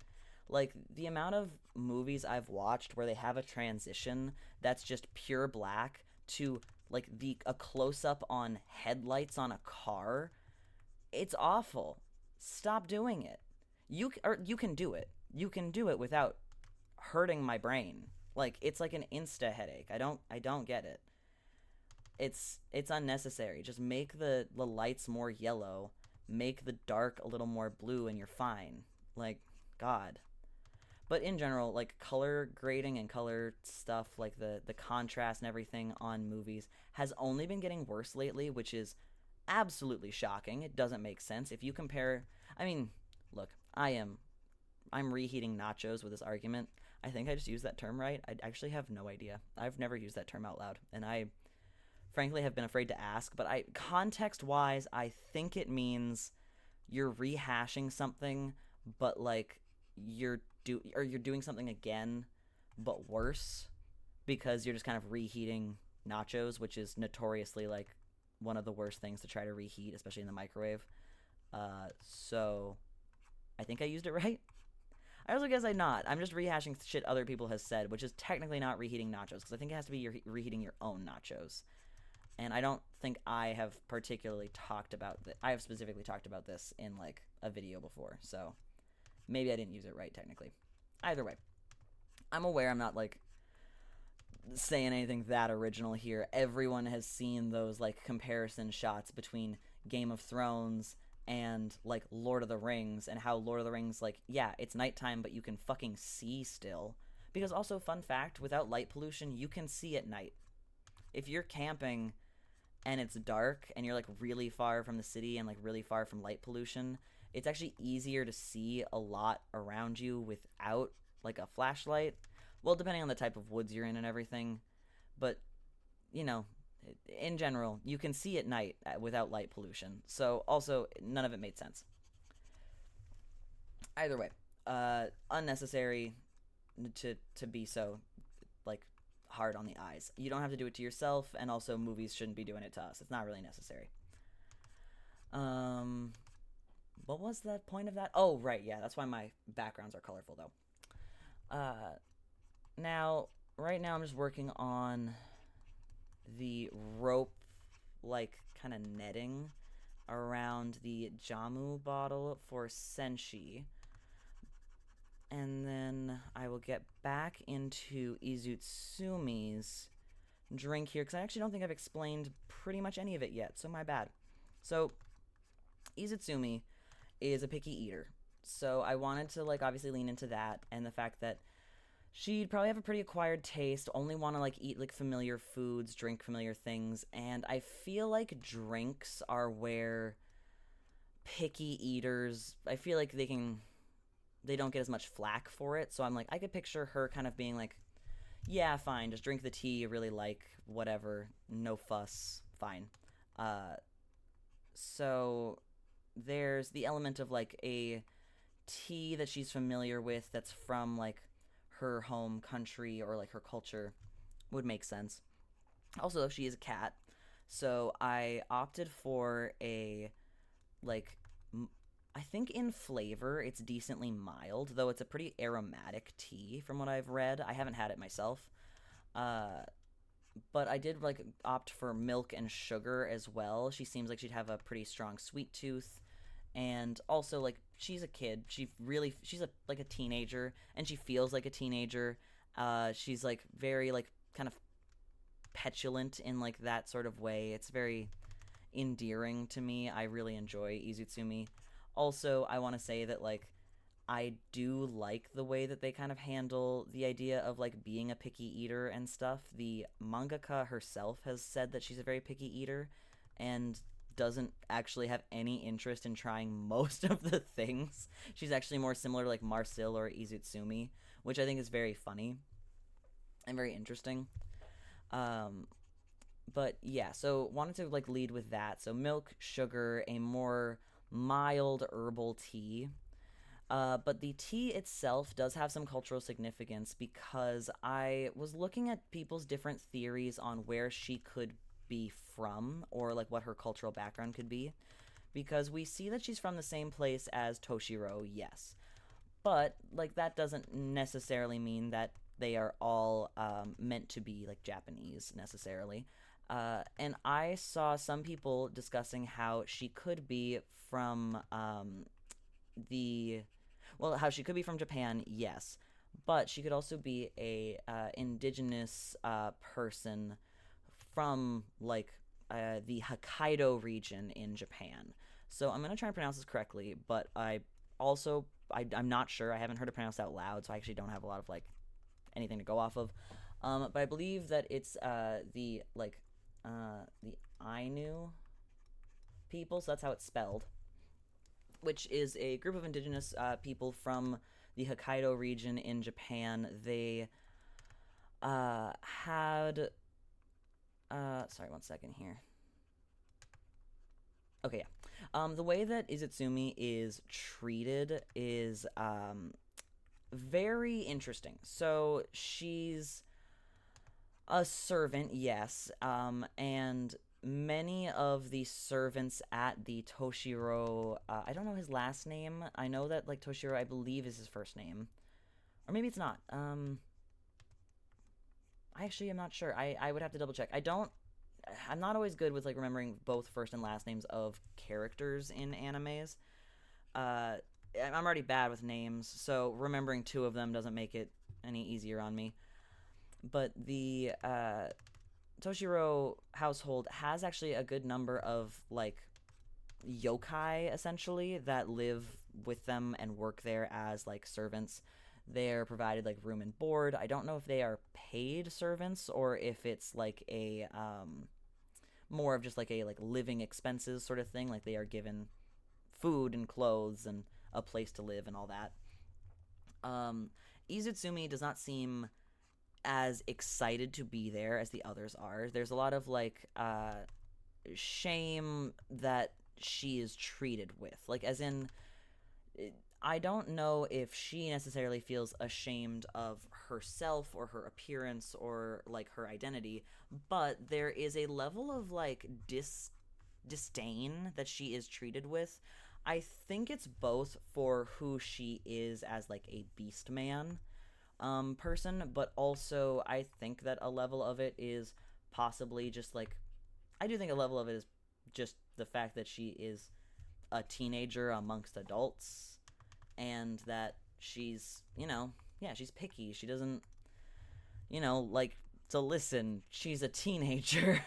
Like the amount of movies I've watched where they have a transition that's just pure black to like the a close up on headlights on a car, it's awful. Stop doing it. You can do it. You can do it without hurting my brain. Like it's like an insta headache. I don't get it. It's unnecessary. Just make the lights more yellow, make the dark a little more blue and you're fine. Like god. But in general, like color grading and color stuff, like the contrast and everything on movies has only been getting worse lately, which is absolutely shocking. It doesn't make sense. If you compare, I mean, look, I'm reheating nachos with this argument. I think I just used that term right. I actually have no idea. I've never used that term out loud, and I frankly have been afraid to ask, but I context-wise, I think it means you're rehashing something, but like you're doing something again, but worse because you're just kind of reheating nachos, which is notoriously like one of the worst things to try to reheat, especially in the microwave. So I think I used it right. I also guess I'm not. I'm just rehashing shit other people has said, which is technically not reheating nachos because I think it has to be reheating your own nachos. And I don't think I have particularly talked about that. I have specifically talked about this in like a video before, so maybe I didn't use it right technically. Either way, I'm aware I'm not like saying anything that original here. Everyone has seen those like comparison shots between Game of Thrones and like Lord of the Rings and how Lord of the Rings, like, yeah, it's nighttime, but you can fucking see still. Because also, fun fact, without light pollution, you can see at night. If you're camping and it's dark and you're like really far from the city and like really far from light pollution, it's actually easier to see a lot around you without like a flashlight. Well, depending on the type of woods you're in and everything, but you know, in general, you can see at night without light pollution. So also, none of it made sense. Either way, unnecessary to be so like hard on the eyes. You don't have to do it to yourself, and also movies shouldn't be doing it to us. It's not really necessary. Um, what was the point of that? Oh, right, yeah, that's why my backgrounds are colorful though. Now, right now I'm just working on the rope, like kind of netting around the Jamu bottle for Senshi. And then I will get back into Izutsumi's drink here because I actually don't think I've explained pretty much any of it yet, so my bad. So, Izutsumi is a picky eater. So I wanted to like obviously lean into that and the fact that she'd probably have a pretty acquired taste, only want to like eat like familiar foods, drink familiar things, and I feel like drinks are where picky eaters, I feel like they don't get as much flack for it. So I'm like I could picture her kind of being like, yeah, fine, just drink the tea you really like, whatever, no fuss, fine. Uh so there's the element of like a tea that she's familiar with that's from like her home country or like her culture would make sense. Also, she is a cat, so I opted for a like I think in flavor it's decently mild, though it's a pretty aromatic tea from what I've read. I haven't had it myself. Uh but I did like opt for milk and sugar as well. She seems like she'd have a pretty strong sweet tooth, and also like she's a kid. She's a like a teenager, and she feels like a teenager. She's like very like kind of petulant in like that sort of way. It's very endearing to me. I really enjoy Izutsumi. Also, I want to say that like I do like the way that they kind of handle the idea of like being a picky eater and stuff. The mangaka herself has said that she's a very picky eater and doesn't actually have any interest in trying most of the things. She's actually more similar to like Marcel or Izutsumi, which I think is very funny and very interesting. Um, But yeah, so wanted to like lead with that. So milk, sugar, a more mild herbal tea. But the tea itself does have some cultural significance because I was looking at people's different theories on where she could be from or like what her cultural background could be. Because we see that she's from the same place as Toshiro, yes. But like that doesn't necessarily mean that they are all meant to be like Japanese necessarily. And I saw some people discussing how she could be from the well, how she could be from Japan, yes, but she could also be a indigenous person from like the Hokkaido region in Japan. So I'm gonna try and pronounce this correctly, but I'm not sure. I haven't heard it pronounced out loud, so I actually don't have a lot of like anything to go off of. But I believe that it's the Ainu people, so that's how it's spelled, which is a group of indigenous people from the Hokkaido region in Japan. They had sorry, one second here. Okay, yeah. The way that Izutsumi is treated is very interesting. So she's a servant, yes, and many of the servants at the Toshiro, I don't know his last name. I know that like Toshiro, I believe, is his first name, or maybe it's not. I actually am not sure. I would have to double check. I'm not always good with like remembering both first and last names of characters in animes. Uh, I'm already bad with names, so remembering two of them doesn't make it any easier on me. But the Toshiro household has actually a good number of like yokai essentially that live with them and work there as like servants. They're provided like room and board. I don't know if they are paid servants or if it's like a more of just like a like living expenses sort of thing. Like they are given food and clothes and a place to live and all that. Um, Izutsumi does not seem as excited to be there as the others are. There's a lot of like shame that she is treated with. Like as in I don't know if she necessarily feels ashamed of herself or her appearance or like her identity, but there is a level of like disdain that she is treated with. I think it's both for who she is as like a beast man person, but also I think that a level of it is possibly just like I do think a level of it is just the fact that she is a teenager amongst adults and that she's, yeah, she's picky. She doesn't, like to listen. She's a teenager.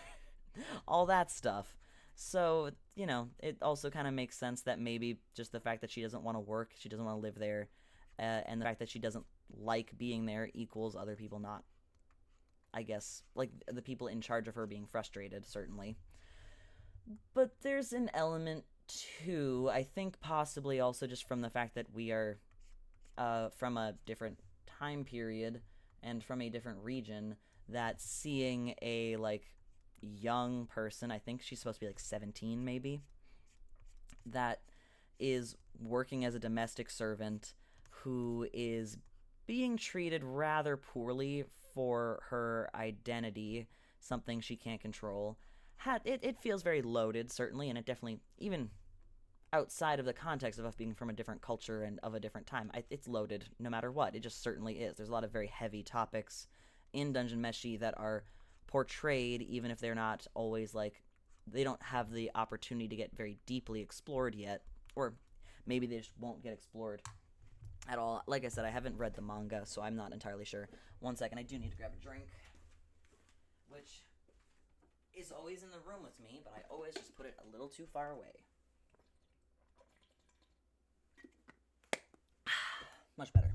All that stuff. So, it also kind of makes sense that maybe just the fact that she doesn't want to work, she doesn't want to live there, and the fact that she doesn't like being there equals other people not, I guess, like the people in charge of her being frustrated, certainly. But there's an element too, I think possibly also just from the fact that we are from a different time period and from a different region, that seeing a like young person, I think she's supposed to be like 17 maybe, that is working as a domestic servant who is being treated rather poorly for her identity, something she can't control. It feels very loaded, certainly, and it definitely, even outside of the context of us being from a different culture and of a different time, it's loaded no matter what. It just certainly is. There's a lot of very heavy topics in Dungeon Meshi that are portrayed, even if they're not always like they don't have the opportunity to get very deeply explored yet, or maybe they just won't get explored at all. Like I said, I haven't read the manga, so I'm not entirely sure. One second, I do need to grab a drink, which is always in the room with me, but I always just put it a little too far away. Much better.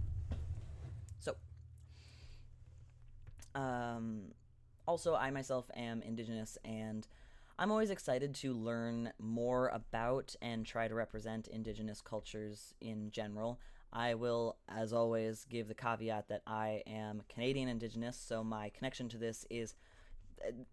So, also, I myself am indigenous, and I'm always excited to learn more about and try to represent indigenous cultures in general. I will, as always, give the caveat that I am Canadian indigenous, so my connection to this is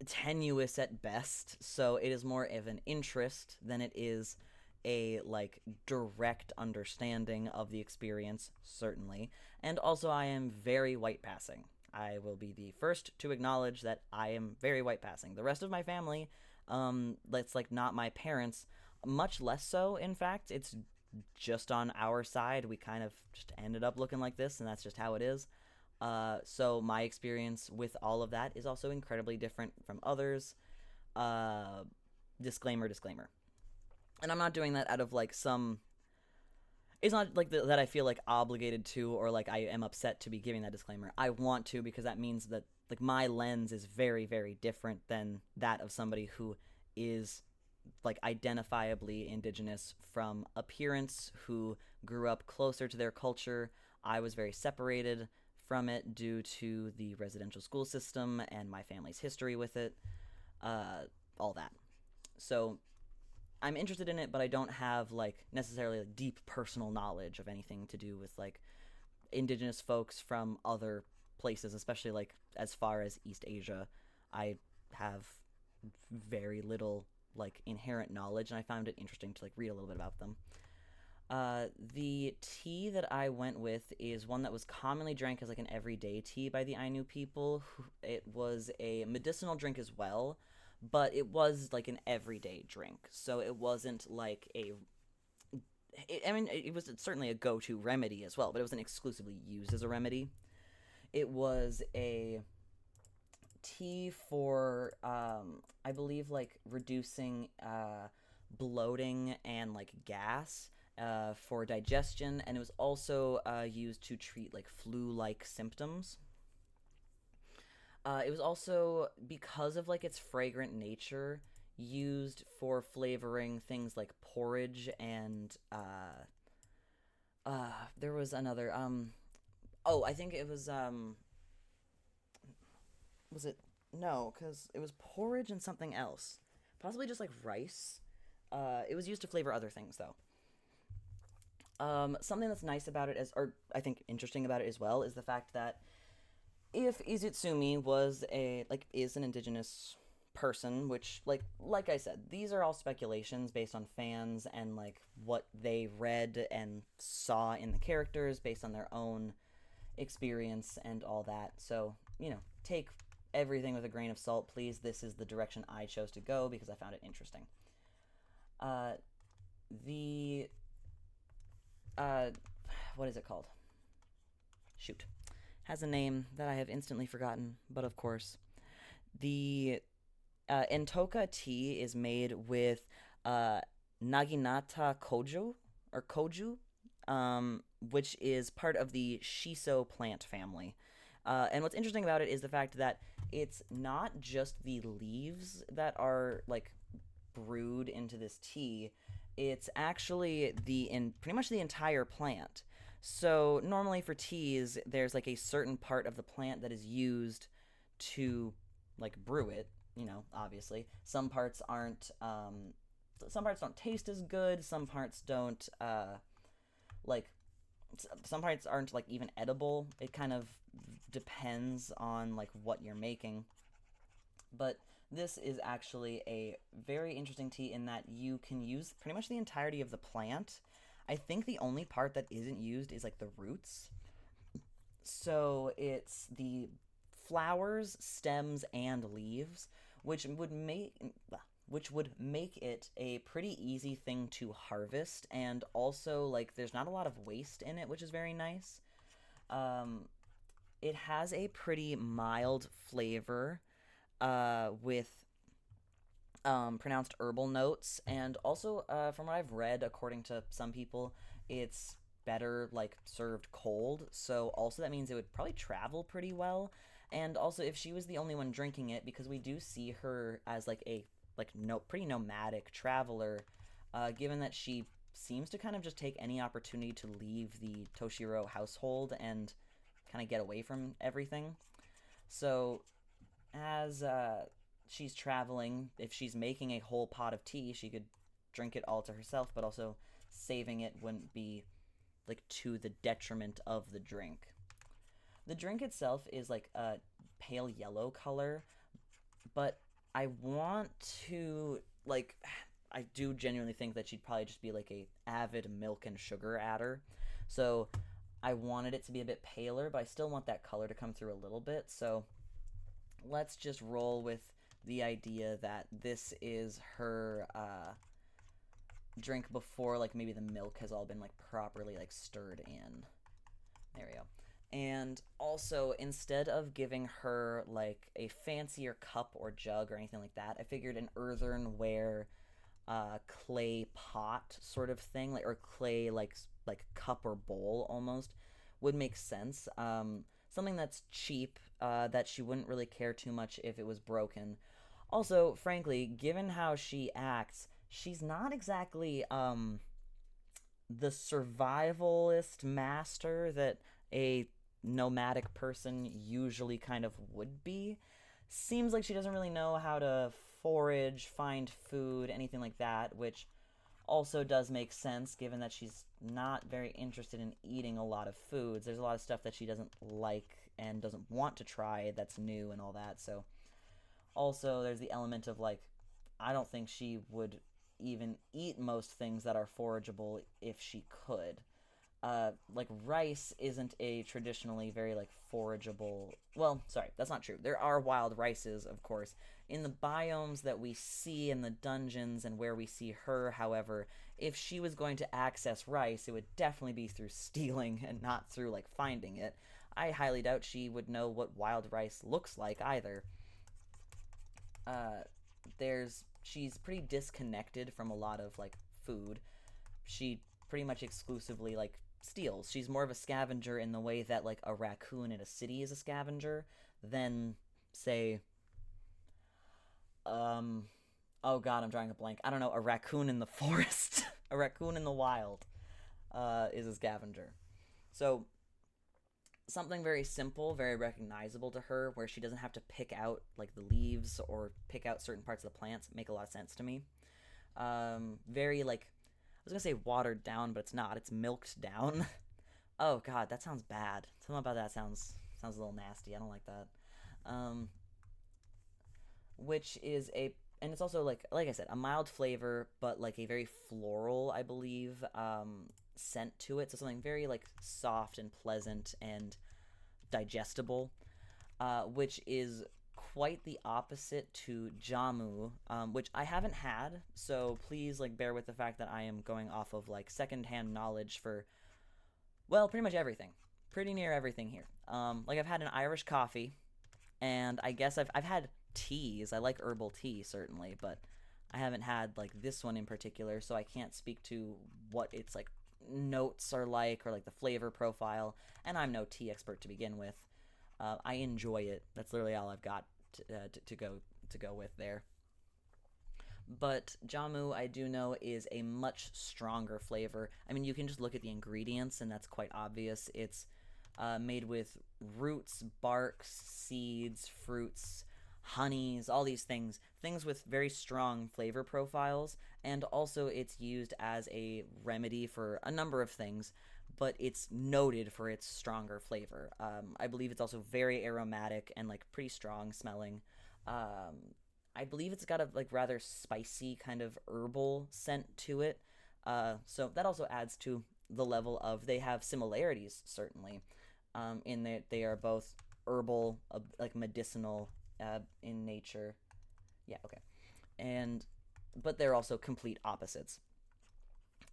tenuous at best. So it is more of an interest than it is a like direct understanding of the experience, certainly. And also, I am very white passing. I will be the first to acknowledge that I am very white passing. The rest of my family, that's like not my parents, much less so. In fact, it's just on our side. We kind of just ended up looking like this, and that's just how it is. So my experience with all of that is also incredibly different from others. Uh, disclaimer, disclaimer. And I'm not doing that out of like some. It's not like that I feel like obligated to, or like I am upset to be giving that disclaimer. I want to because that means that like my lens is very, very different than that of somebody who is like identifiably indigenous from appearance, who grew up closer to their culture. I was very separated from it due to the residential school system and my family's history with it, all that. So I'm interested in it, but I don't have like necessarily like deep personal knowledge of anything to do with like indigenous folks from other places, especially like as far as East Asia. I have very little like inherent knowledge, and I found it interesting to like read a little bit about them. The tea that I went with is one that was commonly drank as like an everyday tea by the Ainu people. It was a medicinal drink as well, but it was like an everyday drink. So it wasn't like a. I mean, it was certainly a go-to remedy as well, but it wasn't exclusively used as a remedy. It was a tea for, I believe, like reducing bloating and like gas for digestion, and it was also used to treat like flu-like symptoms. It was also because of like its fragrant nature used for flavoring things like porridge and there was another oh, I think it was it no, cuz it was porridge and something else. Possibly just like rice. It was used to flavor other things though. Something that's nice about it is, or I think interesting about it as well, is the fact that if Izutsumi was a like is an indigenous person, which like I said, these are all speculations based on fans and like what they read and saw in the characters based on their own experience and all that. So, take everything with a grain of salt, please. This is the direction I chose to go because I found it interesting. Uh the uh what is it called? Shoot. Has a name that I have instantly forgotten, but of course, the Entoka tea is made with uh, Naginata koju or koju, which is part of the shiso plant family. And what's interesting about it is the fact that it's not just the leaves that are like brewed into this tea. It's actually pretty much the entire plant. So normally for teas, there's like a certain part of the plant that is used to like brew it. Obviously, some parts don't taste as good. Some parts don't like some parts aren't like even edible. It kind of depends on like what you're making. But this is actually a very interesting tea in that you can use pretty much the entirety of the plant. I think the only part that isn't used is like the roots. So it's the flowers, stems, and leaves, which would make it a pretty easy thing to harvest, and also like there's not a lot of waste in it, which is very nice. Um, it has a pretty mild flavor with pronounced herbal notes, and also from what I've read, according to some people, it's better like served cold. So also that means it would probably travel pretty well. And also, if she was the only one drinking it, because we do see her as like a pretty nomadic traveler, given that she seems to kind of just take any opportunity to leave the Toshiro household and kind of get away from everything. So as she's traveling, if she's making a whole pot of tea, she could drink it all to herself, but also saving it wouldn't be like to the detriment of the drink. The drink itself is like a pale yellow color, but I want to like I do genuinely think that she'd probably just be like a avid milk and sugar adder. So I wanted it to be a bit paler, but I still want that color to come through a little bit. So let's just roll with the idea that this is her drink before like maybe the milk has all been like properly like stirred in. There we go. And also, instead of giving her like a fancier cup or jug or anything like that, I figured an earthenware clay pot sort of thing, like or clay like cup or bowl almost, would make sense. Something that's cheap, that she wouldn't really care too much if it was broken. Also, frankly, given how she acts, she's not exactly the survivalist master that a nomadic person usually kind of would be. Seems like she doesn't really know how to forage, find food, anything like that, which also does make sense given that she's not very interested in eating a lot of foods. There's a lot of stuff that she doesn't like and doesn't want to try that's new and all that. So also there's the element of like I don't think she would even eat most things that are forageable if she could. Like rice isn't a traditionally very like forageable. Well, sorry, that's not true. There are wild rices, of course, in the biomes that we see in the dungeons and where we see her. However, if she was going to access rice, it would definitely be through stealing and not through like finding it. I highly doubt she would know what wild rice looks like either. Uh, there's she's pretty disconnected from a lot of like food. She pretty much exclusively like steals. She's more of a scavenger in the way that like a raccoon in a city is a scavenger than say um oh god, I'm drawing a blank. I don't know, a raccoon in the forest. A raccoon in the wild is a scavenger. So something very simple, very recognizable to her, where she doesn't have to pick out like the leaves or pick out certain parts of the plants, make a lot of sense to me. Very like I was gonna say watered down, but it's not. It's milked down. Oh god, that sounds bad. Something about that sounds a little nasty. I don't like that. Um, which is a and it's also like I said, a mild flavor, but like a very floral, I believe, scent to it. So something very like soft and pleasant and digestible, which is quite the opposite to jamu, which I haven't had. So please like bear with the fact that I am going off of like secondhand knowledge for well, pretty much everything, pretty near everything here. Like I've had an Irish coffee, and I guess I've had teas. I like herbal tea certainly, but I haven't had like this one in particular, so I can't speak to what its like notes are like or like the flavor profile. And I'm no tea expert to begin with. I enjoy it. That's literally all I've got to go with there. But jamu, I do know, is a much stronger flavor. I mean, you can just look at the ingredients, and that's quite obvious. It's made with roots, barks, seeds, fruits, honeys, all these things with very strong flavor profiles, and also it's used as a remedy for a number of things, but it's noted for its stronger flavor. I believe it's also very aromatic and like pretty strong smelling. I believe it's got a like rather spicy kind of herbal scent to it. So that also adds to the level of they have similarities certainly, in that they are both herbal, like medicinal in nature. Yeah, okay. And but they're also complete opposites.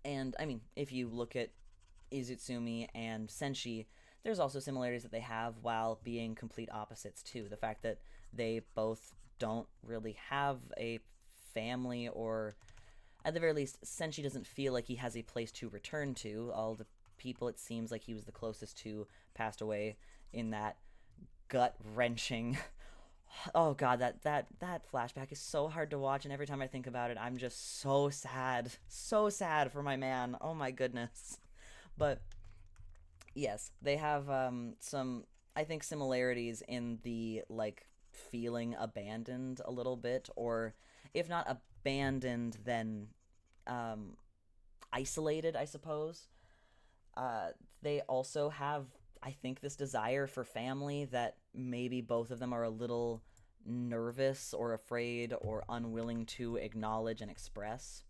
And I mean, if you look at Izutsumi and Senshi, there's also similarities that they have while being complete opposites too. The fact that they both don't really have a family, or at the very least, Senshi doesn't feel like he has a place to return to. All the people it seems like he was the closest to passed away in that gut wrenching. Oh god, that flashback is so hard to watch, and every time I think about it, I'm just so sad for my man. Oh my goodness. But yes, they have some I think similarities in the like feeling abandoned a little bit, or if not abandoned, then um, isolated, I suppose. Uh, they also have, I think, this desire for family that maybe both of them are a little nervous or afraid or unwilling to acknowledge and express.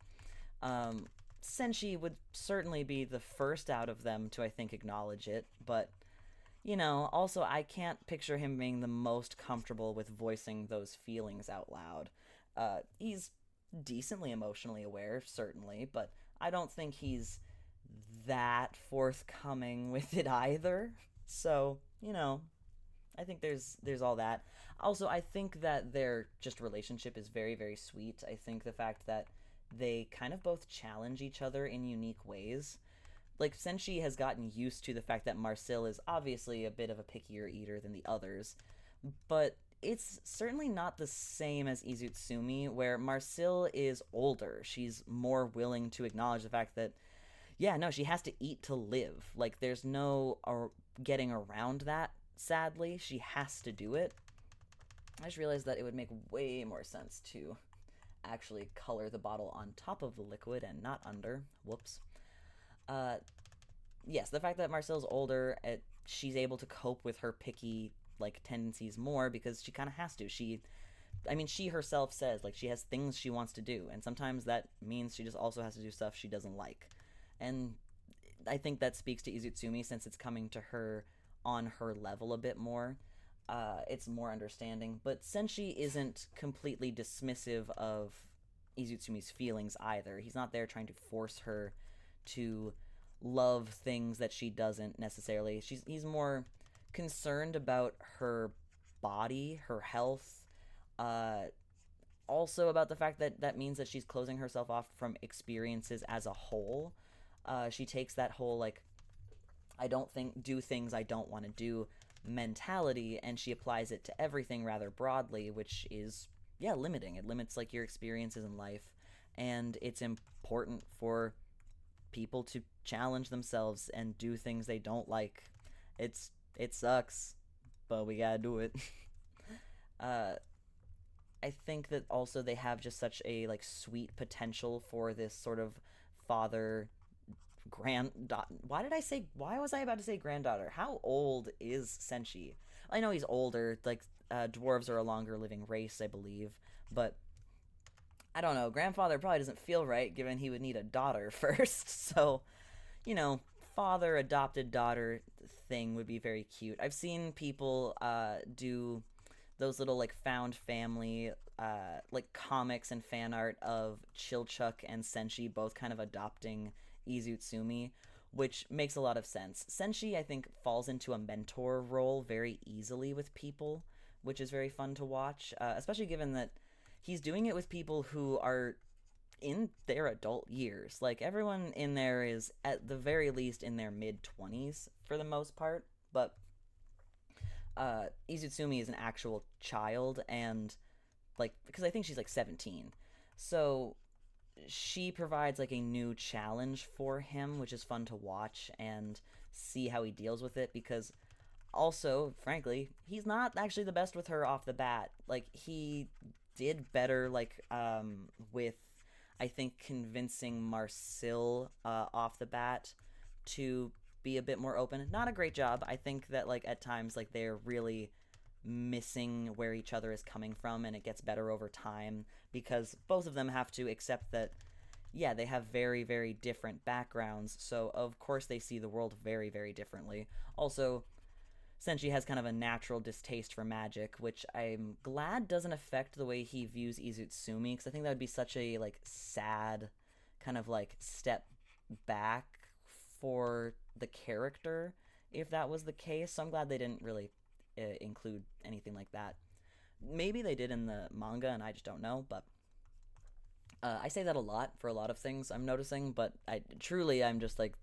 Um, Senshi would certainly be the first out of them to, I think, acknowledge it, but also I can't picture him being the most comfortable with voicing those feelings out loud. He's decently emotionally aware, certainly, but I don't think he's that forthcoming with it either. So, I think there's all that. Also, I think that their just relationship is very very sweet. I think the fact that they kind of both challenge each other in unique ways. Like Senshi has gotten used to the fact that Marcel is obviously a bit of a pickier eater than the others, but it's certainly not the same as Izutsumi, where Marcel is older. She's more willing to acknowledge the fact that, yeah, no, she has to eat to live. Like, there's no getting around that, sadly. She has to do it. I just realized that it would make way more sense to actually color the bottle on top of the liquid and not under. Whoops. Uh, yes, the fact that Marcel's older, she's able to cope with her picky like tendencies more because she kind of has to. I mean, she herself says like she has things she wants to do, and sometimes that means she just also has to do stuff she doesn't like. And I think that speaks to Izutsumi since it's coming to her on her level a bit more. It's more understanding, but Senshi isn't completely dismissive of Izutsumi's feelings either. He's not there trying to force her to love things that she doesn't necessarily. He's more concerned about her body, her health, uh, also about the fact that that means that she's closing herself off from experiences as a whole. She takes that whole like I don't think do things I don't want to do mentality and she applies it to everything rather broadly, which is yeah, limiting. It limits like your experiences in life and it's important for people to challenge themselves and do things they don't like. It sucks, but we got to do it. uh I think that also they have just such a like sweet potential for this sort of father granddaughter. Why was I about to say granddaughter? How old is Senshi? I know he's older. Like dwarves are a longer living race, I believe, but I don't know. Grandfather probably doesn't feel right given he would need a daughter first. So, you know, father adopted daughter thing would be very cute. I've seen people do those little like found family like comics and fan art of Chilchuck and Senshi both kind of adopting Izutsumi, which makes a lot of sense. Senshi, I think, falls into a mentor role very easily with people, which is very fun to watch, especially given that he's doing it with people who are in their adult years. Like everyone in there is at the very least in their mid 20s for the most part, but Izutsumi is an actual child and like because I think she's like 17. So she provides like a new challenge for him, which is fun to watch and see how he deals with it because also, frankly, he's not actually the best with her off the bat. Like he did better like with I think convincing Marcel off the bat to be a bit more open. Not a great job. I think that like at times like they're really missing where each other is coming from and it gets better over time because both of them have to accept that yeah, they have very very different backgrounds, so of course they see the world very very differently. Also, Senshi has kind of a natural distaste for magic, which I'm glad doesn't affect the way he views Izutsumi, because I think that would be such a like sad kind of like step back for the character if that was the case. So I'm glad they didn't really include anything like that. Maybe they did in the manga, and I just don't know. But I say that a lot for a lot of things I'm noticing, but I'm just like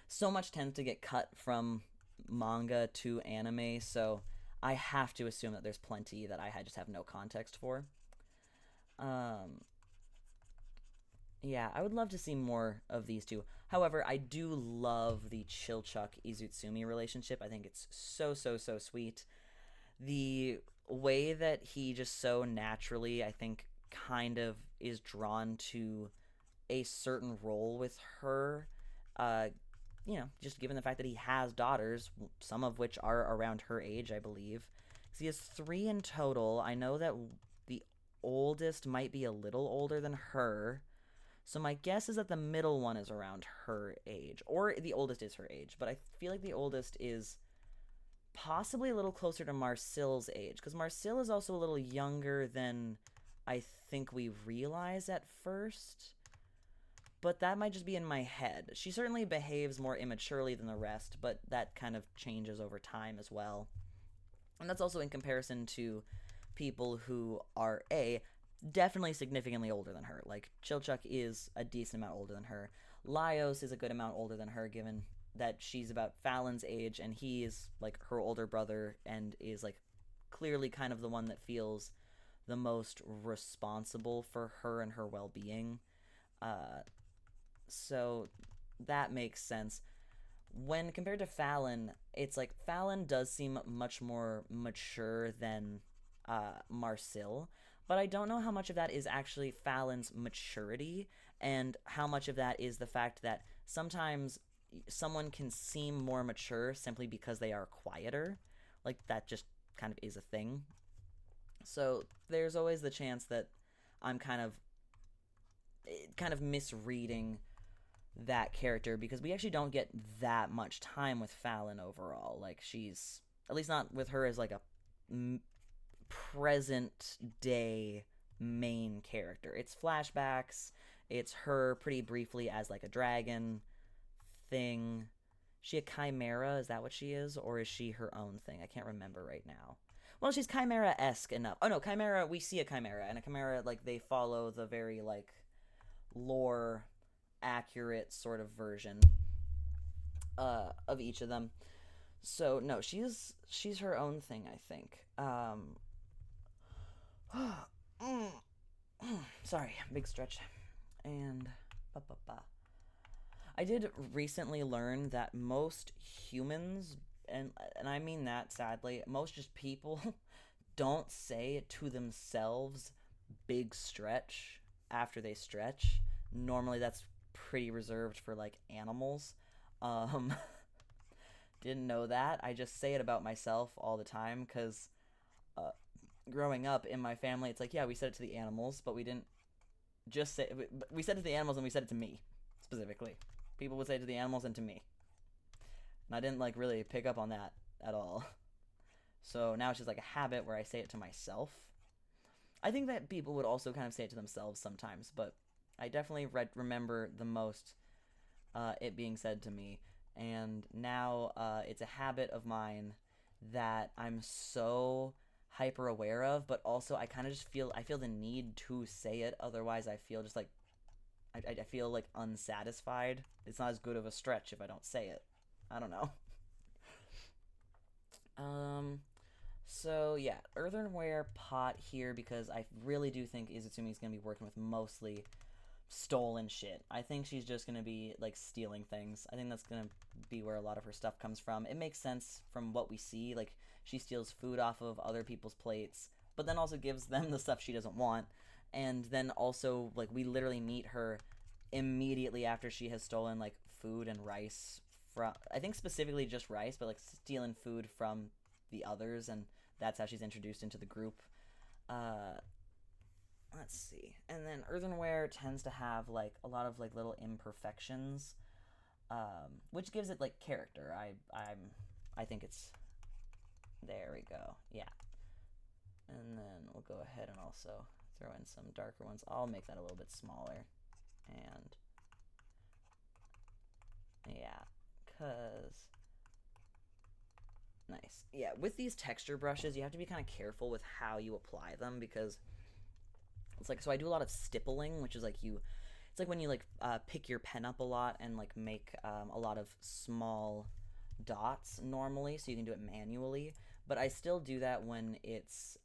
so much tends to get cut from manga to anime, so I have to assume that there's plenty that I just have no context for. Um, yeah, I would love to see more of these two. However, I do love the Chilchuck Izutsumi relationship. I think it's so so so sweet. The way that he just so naturally, I think, kind of is drawn to a certain role with her. Uh, just given the fact that he has daughters, some of which are around her age, I believe. Because he has three in total. I know that the oldest might be a little older than her. So my guess is that the middle one is around her age, or the oldest is her age. But I feel like the oldest is possibly a little closer to Marcille's age, because Marcille is also a little younger than I think we realize at first. But that might just be in my head. She certainly behaves more immaturely than the rest, but that kind of changes over time as well. And that's also in comparison to people who are definitely significantly older than her. Like Chilchuck is a decent amount older than her. Laios is a good amount older than her, given that she's about Fallon's age and he is like her older brother and is like clearly kind of the one that feels the most responsible for her and her well-being. Uh, so that makes sense. When compared to Fallon, it's like Fallon does seem much more mature than Marcille, but I don't know how much of that is actually Fallon's maturity and how much of that is the fact that sometimes someone can seem more mature simply because they are quieter. Like that just kind of is a thing. So there's always the chance that I'm kind of misreading that character because we actually don't get that much time with Fallon overall. Like she's at least not with her as like a present day main character. It's flashbacks. It's her pretty briefly as like a dragon thing. She a chimera? Is that what she is, or is she her own thing? I can't remember right now. Well, she's chimera-esque enough. Oh no, chimera. We see a chimera, and a chimera like they follow the very like lore accurate sort of version of each of them. So no, she's her own thing, I think. Sorry, big stretch. And I did recently learn that most humans, and I mean that sadly, most just people don't say to themselves big stretch after they stretch. Normally that's pretty reserved for like animals. Um didn't know that. I just say it about myself all the time cuz uh growing up in my family it's like, yeah, we said it to the animals, but we didn't just say we said it to the animals and we said it to me specifically. People would say it to the animals and to me. And I didn't like really pick up on that at all. So now it's just like a habit where I say it to myself. I think that people would also kind of say it to themselves sometimes, but I definitely remember the most it being said to me. And now it's a habit of mine that I'm so hyper aware of, but also I kind of just feel the need to say it. Otherwise, I feel just like I feel like unsatisfied. It's not as good of a stretch if I don't say it. I don't know. Um, so yeah, earthenware pot here because I really do think Izutsumi is gonna be working with mostly stolen shit. I think she's just gonna be like stealing things. I think that's gonna be where a lot of her stuff comes from. It makes sense from what we see. Like she steals food off of other people's plates, but then also gives them the stuff she doesn't want. And then also like we literally meet her immediately after she has stolen like food and rice from I think specifically just rice, but like stealing food from the others, and that's how she's introduced into the group. Uh, let's see. And then earthenware tends to have like a lot of like little imperfections, which gives it like character. I think it's there we go. Yeah. And then we'll go ahead and also throw in some darker ones. I'll make that a little bit smaller. And yeah, cause nice. Yeah, with these texture brushes, you have to be kind of careful with how you apply them because it's like so I do a lot of stippling, which is like it's like when you like pick your pen up a lot and like make a lot of small dots normally, so you can do it manually. But I still do that when it's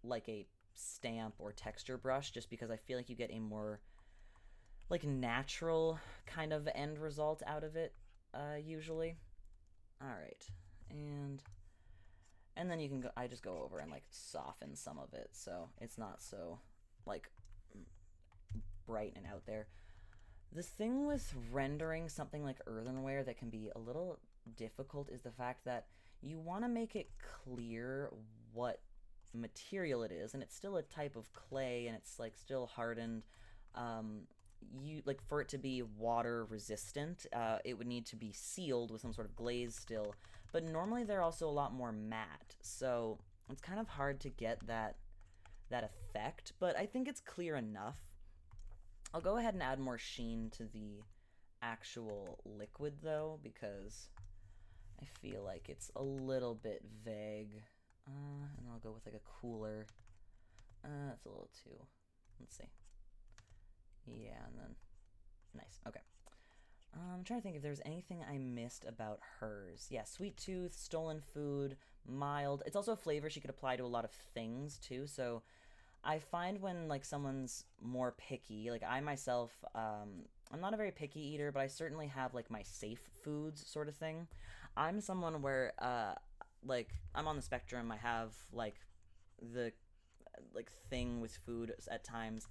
like a stamp or texture brush, just because I feel like you get a more like natural kind of end result out of it usually. All right, and then you can go. I just go over and like soften some of it, so it's not so like bright and out there. The thing with rendering something like earthenware that can be a little difficult is the fact that you want to make it clear what material it is, and it's still a type of clay, and it's like still hardened. Um, you like for it to be water resistant, it would need to be sealed with some sort of glaze still. But normally they're also a lot more matte, so it's kind of hard to get that effect. But I think it's clear enough. I'll go ahead and add more sheen to the actual liquid though, because I feel like it's a little bit vague. And I'll go with like a cooler. It's a little too. Let's see. Yeah, and then nice. Okay. I'm trying to think if there's anything I missed about hers. Yeah, sweet tooth, stolen food, mild. It's also a flavor she could apply to a lot of things too. So I find when like someone's more picky, like I myself, I'm not a very picky eater, but I certainly have like my safe foods sort of thing. I'm someone where like I'm on the spectrum. I have like the like thing with food at times.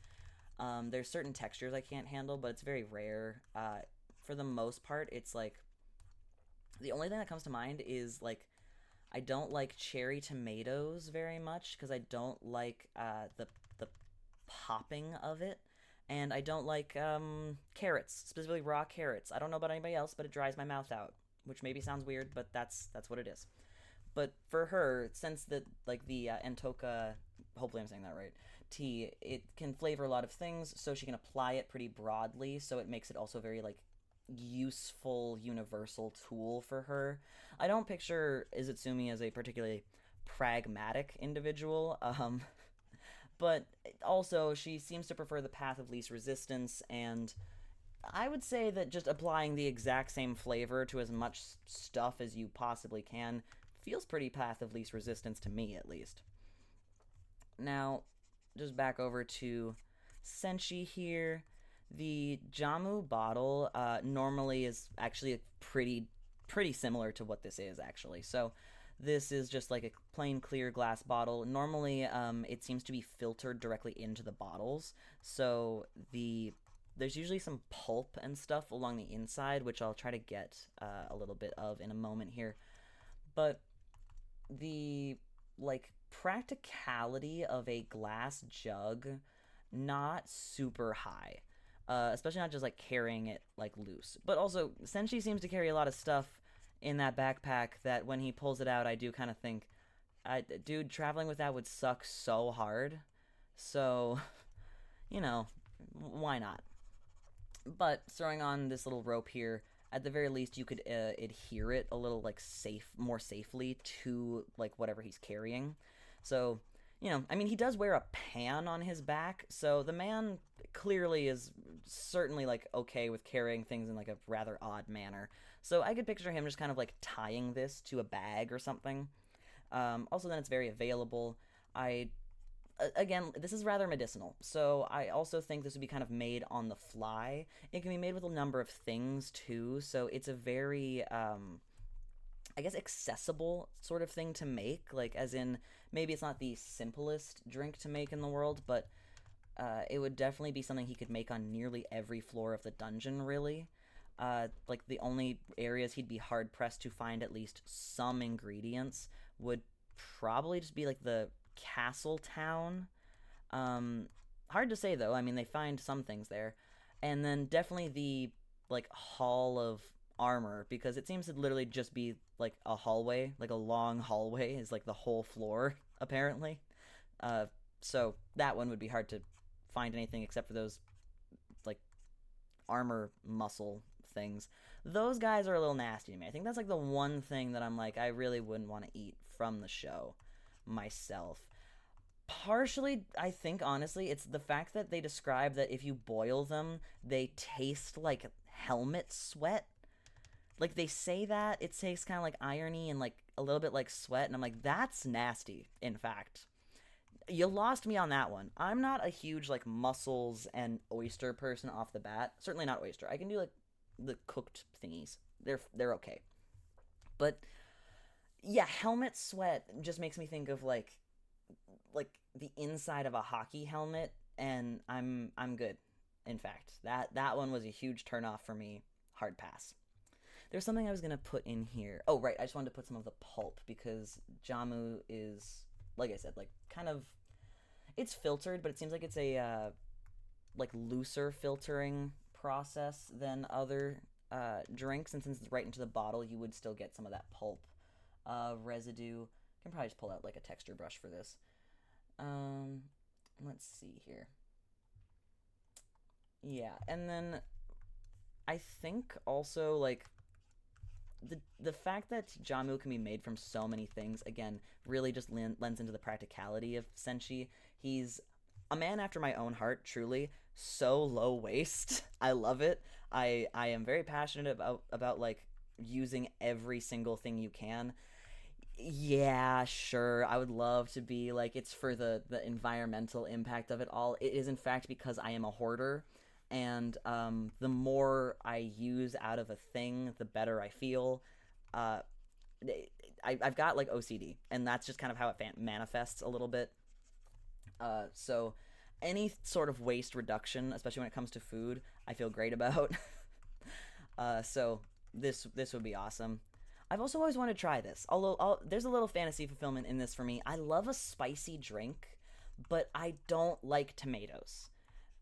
There's certain textures I can't handle, but it's very rare. For the most part, it's like the only thing that comes to mind is like I don't like cherry tomatoes very much because I don't like the popping of it, and I don't like carrots, specifically raw carrots. I don't know about anybody else, but it dries my mouth out, which maybe sounds weird, but that's what it is. But for her, since the like the Antoka, hopefully I'm saying that right, tea, it can flavor a lot of things, so she can apply it pretty broadly, so it makes it also very like useful universal tool for her. I don't picture Izutsumi as a particularly pragmatic individual, but also she seems to prefer the path of least resistance, and I would say that just applying the exact same flavor to as much stuff as you possibly can feels pretty path of least resistance to me, at least. Now, just back over to Senshi here. The Jamu bottle normally is actually pretty similar to what this is actually. So this is just like a plain clear glass bottle. Normally, it seems to be filtered directly into the bottles. So there's usually some pulp and stuff along the inside, which I'll try to get a little bit of in a moment here. But the like practicality of a glass jug, not super high, especially not just like carrying it like loose, but also Senshi seems to carry a lot of stuff in that backpack that when he pulls it out I do kind of think, dude, traveling with that would suck so hard. So you know, why not? But throwing on this little rope here, at the very least you could adhere it a little like more safely to like whatever he's carrying. So I mean, he does wear a pan on his back, so the man clearly is certainly like okay with carrying things in like a rather odd manner. So I could picture him just kind of like tying this to a bag or something. Also, then it's very available. I Again, this is rather medicinal, so I also think this would be kind of made on the fly. It can be made with a number of things too, so it's a very I guess accessible sort of thing to make, like as in maybe it's not the simplest drink to make in the world, but it would definitely be something he could make on nearly every floor of the dungeon, really. Like the only areas he'd be hard pressed to find at least some ingredients would probably just be like the castle town. Um, Hard to say though. I mean, they find some things there, and then definitely the like hall of armor, because it seems to literally just be like a hallway, like a long hallway is like the whole floor apparently. Uh, so that one would be hard to find anything except for those like armor muscle things. Those guys are a little nasty to me. I think that's like the one thing that I'm like I really wouldn't want to eat from the show myself. Partially, I think honestly, it's the fact that they describe that if you boil them, they taste like helmet sweat. Like they say that it tastes kind of like irony and like a little bit like sweat, and I'm like, that's nasty. In fact, you lost me on that one. I'm not a huge like mussels and oyster person off the bat. Certainly not oyster. I can do like the cooked thingies. They're okay. But yeah, helmet sweat just makes me think of like the inside of a hockey helmet, and I'm good. In fact, that one was a huge turnoff for me. Hard pass. There's something I was gonna put in here. Oh, right. I just wanted to put some of the pulp because Jamu is, like I said, like kind of it's filtered, but it seems like it's a like looser filtering process than other drinks, and since it's right into the bottle, you would still get some of that pulp residue. I can probably just pull out like a texture brush for this. Um, let's see here. Yeah, and then I think also like the fact that Jamu can be made from so many things again really just lends into the practicality of Senshi. He's a man after my own heart, truly. So low waste. I love it. I am very passionate about like using every single thing you can. Yeah, sure. I would love to be like it's for the environmental impact of it all. It is in fact because I am a hoarder, and the more I use out of a thing, the better I feel. Uh, I've got like OCD, and that's just kind of how it manifests a little bit. So any sort of waste reduction, especially when it comes to food, I feel great about. So this would be awesome. I've also always wanted to try this. Although there's a little fantasy fulfillment in this for me. I love a spicy drink, but I don't like tomatoes.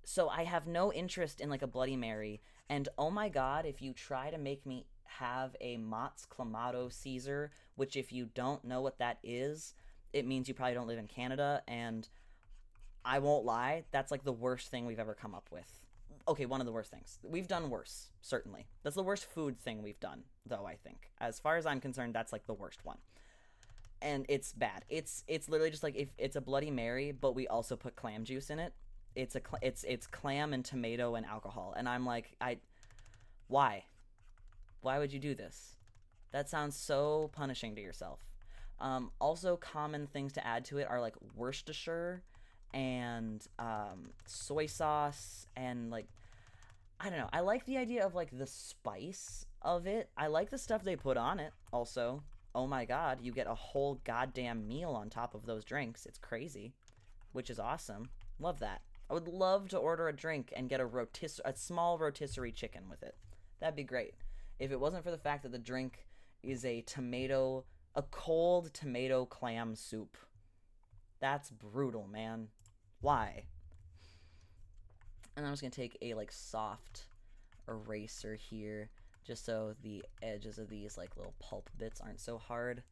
So I have no interest in like a Bloody Mary. And oh my god, if you try to make me have a Mott's Clamato Caesar, which if you don't know what that is, it means you probably don't live in Canada. And I won't lie, that's like the worst thing we've ever come up with. Okay, one of the worst things. We've done worse, certainly. That's the worst food thing we've done, though, I think. As far as I'm concerned, that's like the worst one. And it's bad. It's literally just like if it's a Bloody Mary, but we also put clam juice in it. It's clam and tomato and alcohol. And I'm like, why? Why would you do this? That sounds so punishing to yourself. Also, common things to add to it are like Worcestershire and soy sauce and like I don't know. I like the idea of like the spice of it. I like the stuff they put on it. Also, oh my god, you get a whole goddamn meal on top of those drinks. It's crazy, which is awesome. Love that. I would love to order a drink and get a small rotisserie chicken with it. That'd be great. If it wasn't for the fact that the drink is a cold tomato clam soup. That's brutal, man. Why? And I'm just gonna take a like soft eraser here, just so the edges of these like little pulp bits aren't so hard.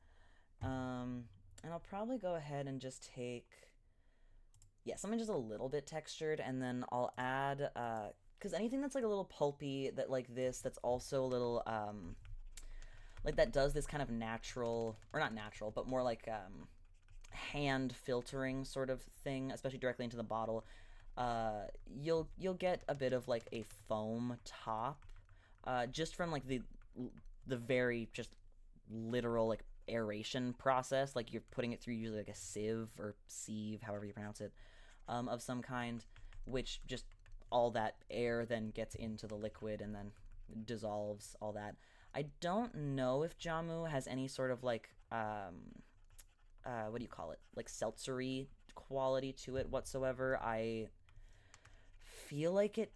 And I'll probably go ahead and just take, yeah, something just a little bit textured, and then I'll add, because anything that's like a little pulpy, that like this, that's also a little, like that does this kind of natural, or not natural, but more like, hand filtering sort of thing, especially directly into the bottle, you'll get a bit of like a foam top, just from like the very just literal like aeration process. Like you're putting it through usually like a sieve or sieve, however you pronounce it, of some kind, which just all that air then gets into the liquid and then dissolves all that. I don't know if Jamu has any sort of like what do you call it? Like seltzery quality to it whatsoever. I feel like it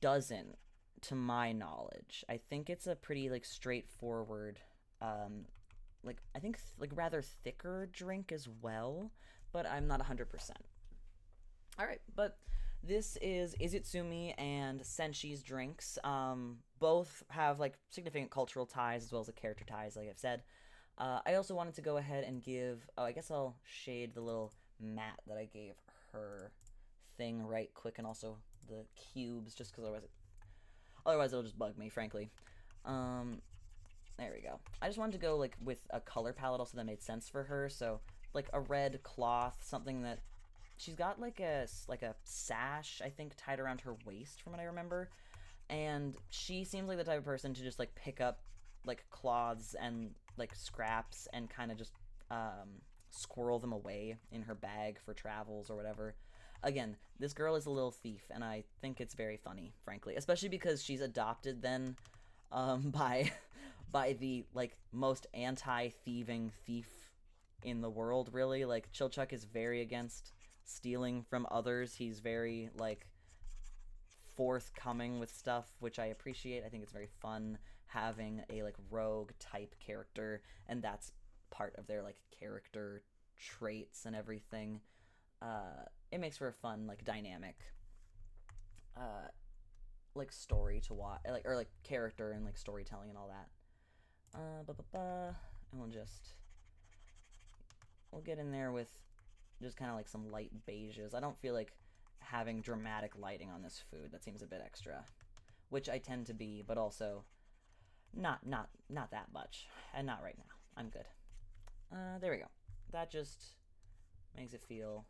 doesn't, to my knowledge. I think it's a pretty like straightforward, like I think like rather thicker drink as well, but I'm not 100%. All right, but this is Izitsumi and Senshi's drinks. Both have like significant cultural ties as well as the character ties, like I've said. I also wanted to go ahead and give. Oh, I guess I'll shade the little mat that I gave her thing right quick, and also the cubes, just because otherwise it'll just bug me, frankly. Um, there we go. I just wanted to go like with a color palette also that made sense for her. So like a red cloth, something that she's got like a sash I think tied around her waist from what I remember, and she seems like the type of person to just like pick up like cloths and like scraps and kind of just squirrel them away in her bag for travels or whatever. Again, this girl is a little thief, and I think it's very funny, frankly, especially because she's adopted then by by the like most anti-thieving thief in the world, really. Like Chilchuck is very against stealing from others. He's very like forthcoming with stuff, which I appreciate. I think it's very fun having a like rogue type character, and that's part of their like character traits and everything. It makes for a fun like dynamic uh, like story to watch, like or like character and like storytelling and all that. And we'll get in there with just kind of like some light beiges. I don't feel like having dramatic lighting on this food. That seems a bit extra, which I tend to be, but also not that much, and not right now. I'm good. There we go. That just makes it feel,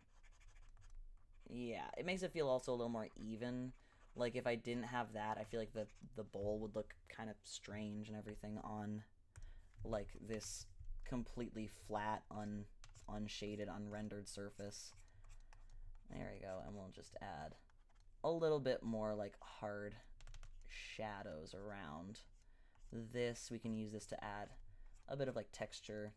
yeah, it makes it feel also a little more even. Like if I didn't have that, I feel like the bowl would look kind of strange and everything on like this completely flat, unshaded, unrendered surface. There we go, and we'll just add a little bit more like hard shadows around this. We can use this to add a bit of like texture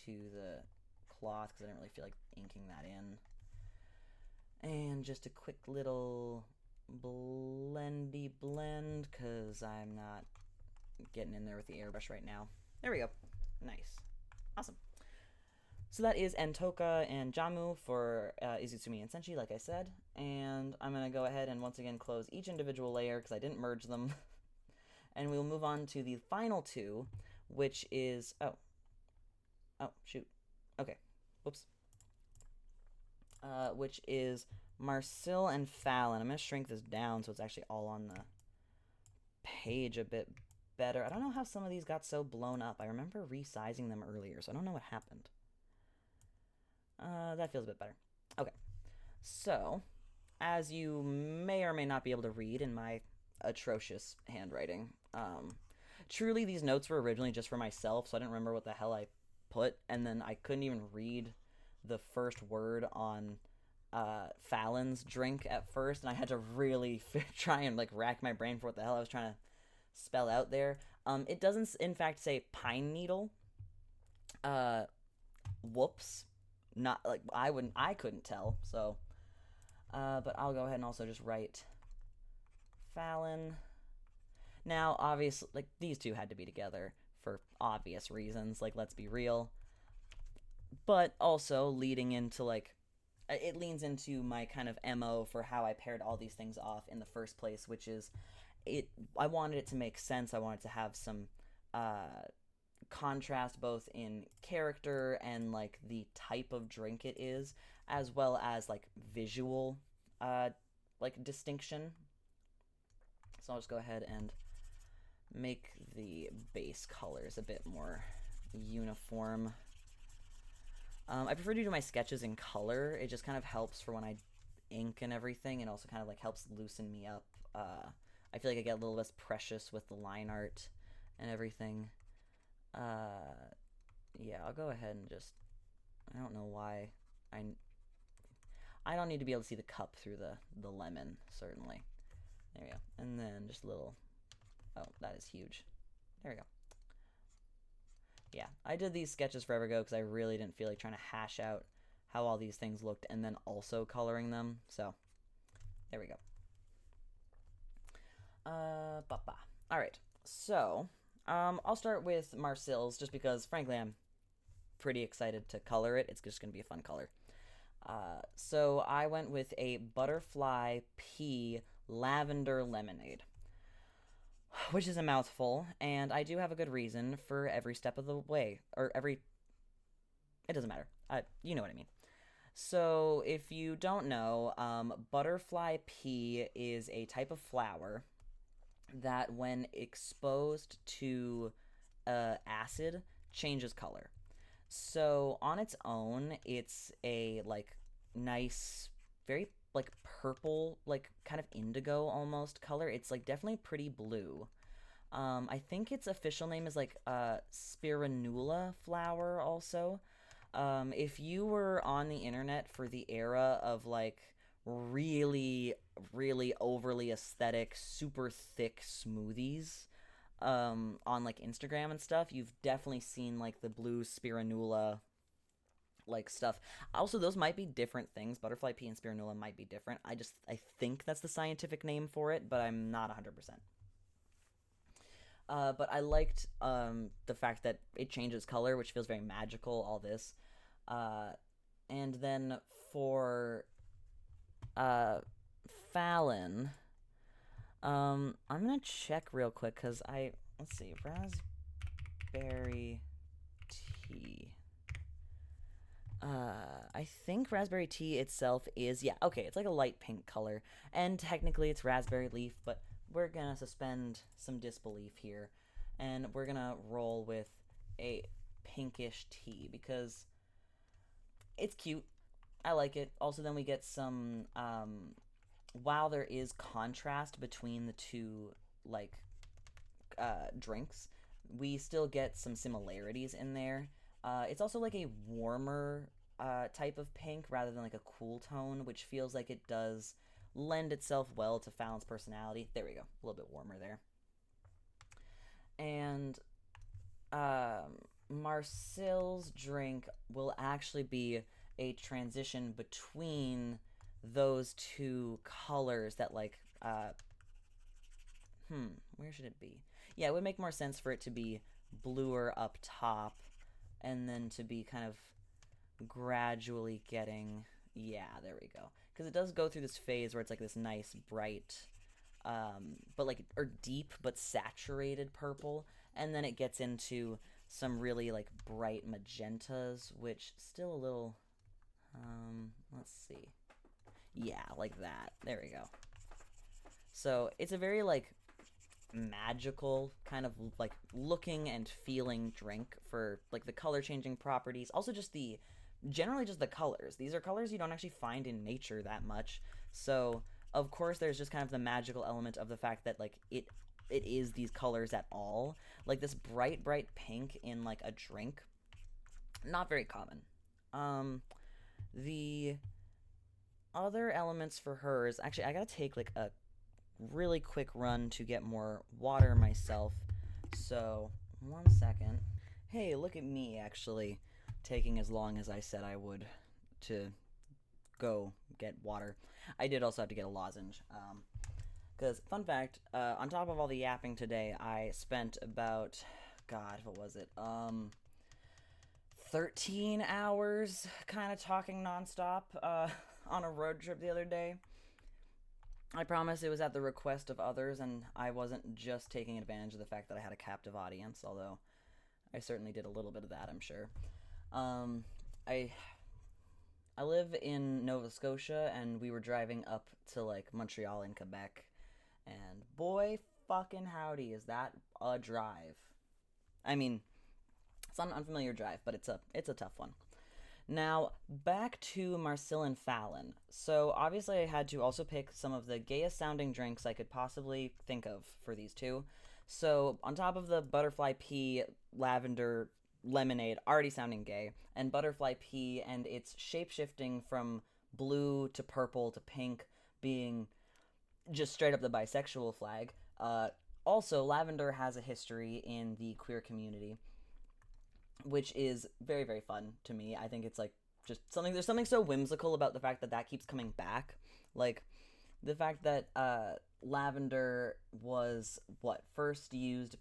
to the cloth because I didn't really feel like inking that in. And just a quick little blendy blend because I'm not getting in there with the airbrush right now. There we go. Nice. Awesome. So that is Entoka and Jamu for Izutsumi and Senshi, like I said. And I'm going to go ahead and once again close each individual layer because I didn't merge them. And we'll move on to the final two, which is... Oh, shoot. Okay. Whoops. Which is Marcel and Fallon. I'm going to shrink this down so it's actually all on the page a bit better. I don't know how some of these got so blown up. I remember resizing them earlier, so I don't know what happened. That feels a bit better. Okay. So, as you may or may not be able to read in my atrocious handwriting, truly these notes were originally just for myself, so I didn't remember what the hell I put, and then I couldn't even read the first word on Fallon's drink at first, and I had to really try and like rack my brain for what the hell I was trying to spell out there. It doesn't in fact say pine needle. Whoops. Not like I couldn't tell, so but I'll go ahead and also just write Fallon. Now obviously like these two had to be together for obvious reasons, like let's be real, but also leading into like it leans into my kind of MO for how I paired all these things off in the first place, which is I wanted it to make sense. I wanted to have some contrast both in character and like the type of drink it is, as well as like visual like distinction. So I'll just go ahead and make the base colors a bit more uniform. I prefer to do my sketches in color. It just kind of helps for when I ink and everything, and also kind of like helps loosen me up. I feel like I get a little less precious with the line art and everything. Yeah, I'll go ahead and just, I don't know why, I don't need to be able to see the cup through the lemon, certainly. There we go. And then just a little, oh, that is huge. There we go. Yeah, I did these sketches forever ago because I really didn't feel like trying to hash out how all these things looked and then also coloring them. So, there we go. All right, so I'll start with Marcel's just because, frankly, I'm pretty excited to color it. It's just going to be a fun color. So I went with a butterfly pea lavender lemonade, which is a mouthful, and I do have a good reason for every step of the way, or it doesn't matter. You know what I mean. So if you don't know, butterfly pea is a type of flower that when exposed to acid changes color. So on its own, it's a like nice, very like purple, like kind of indigo almost color. It's like definitely pretty blue. I think its official name is like spiranula flower also. If you were on the internet for the era of like really, really overly aesthetic, super thick smoothies on like Instagram and stuff, you've definitely seen like the blue spiranula like stuff. Also, those might be different things. Butterfly pea and spiranula might be different. I think that's the scientific name for it, but I'm not 100%. But I liked the fact that it changes color, which feels very magical. All this, uh, and then for uh, Fallon, I'm gonna check real quick because I let's see, raspberry tea. I think raspberry tea itself is, yeah, okay, it's like a light pink color, and technically it's raspberry leaf, but we're gonna suspend some disbelief here, and we're gonna roll with a pinkish tea because it's cute. I like it. Also, then we get some, while there is contrast between the two, like, drinks, we still get some similarities in there. It's also like a warmer type of pink rather than like a cool tone, which feels like it does lend itself well to Fallon's personality. There we go, a little bit warmer there. And Marcel's drink will actually be a transition between those two colors that like where should it be? Yeah, it would make more sense for it to be bluer up top and then to be kind of gradually getting, yeah, there we go. Because it does go through this phase where it's like this nice bright but like or deep but saturated purple, and then it gets into some really like bright magentas, which still a little let's see. Yeah, like that. There we go. So it's a very like magical kind of like looking and feeling drink for like the color changing properties. Also, just the generally just the colors. These are colors you don't actually find in nature that much. So of course there's just kind of the magical element of the fact that like it is these colors at all. Like this bright pink in like a drink, not very common. The other elements for her is actually I gotta take like a really quick run to get more water myself. So, 1 second. Hey, look at me actually taking as long as I said I would to go get water. I did also have to get a lozenge. Because, fun fact, on top of all the yapping today, I spent about, God, what was it? 13 hours kind of talking nonstop on a road trip the other day. I promise it was at the request of others, and I wasn't just taking advantage of the fact that I had a captive audience, although I certainly did a little bit of that, I'm sure. Um, I I live in Nova Scotia, and we were driving up to like Montreal and Quebec, and boy fucking howdy, is that a drive! I mean, it's not an unfamiliar drive, but it's a tough one. Now, back to Marcel and Fallon. So, obviously, I had to also pick some of the gayest sounding drinks I could possibly think of for these two. So, on top of the butterfly pea lavender lemonade, already sounding gay, and butterfly pea and its shape shifting from blue to purple to pink being just straight up the bisexual flag. Also, lavender has a history in the queer community, which is very fun to me. I think it's like just something. There's something so whimsical about the fact that that keeps coming back. Like the fact that lavender was what first used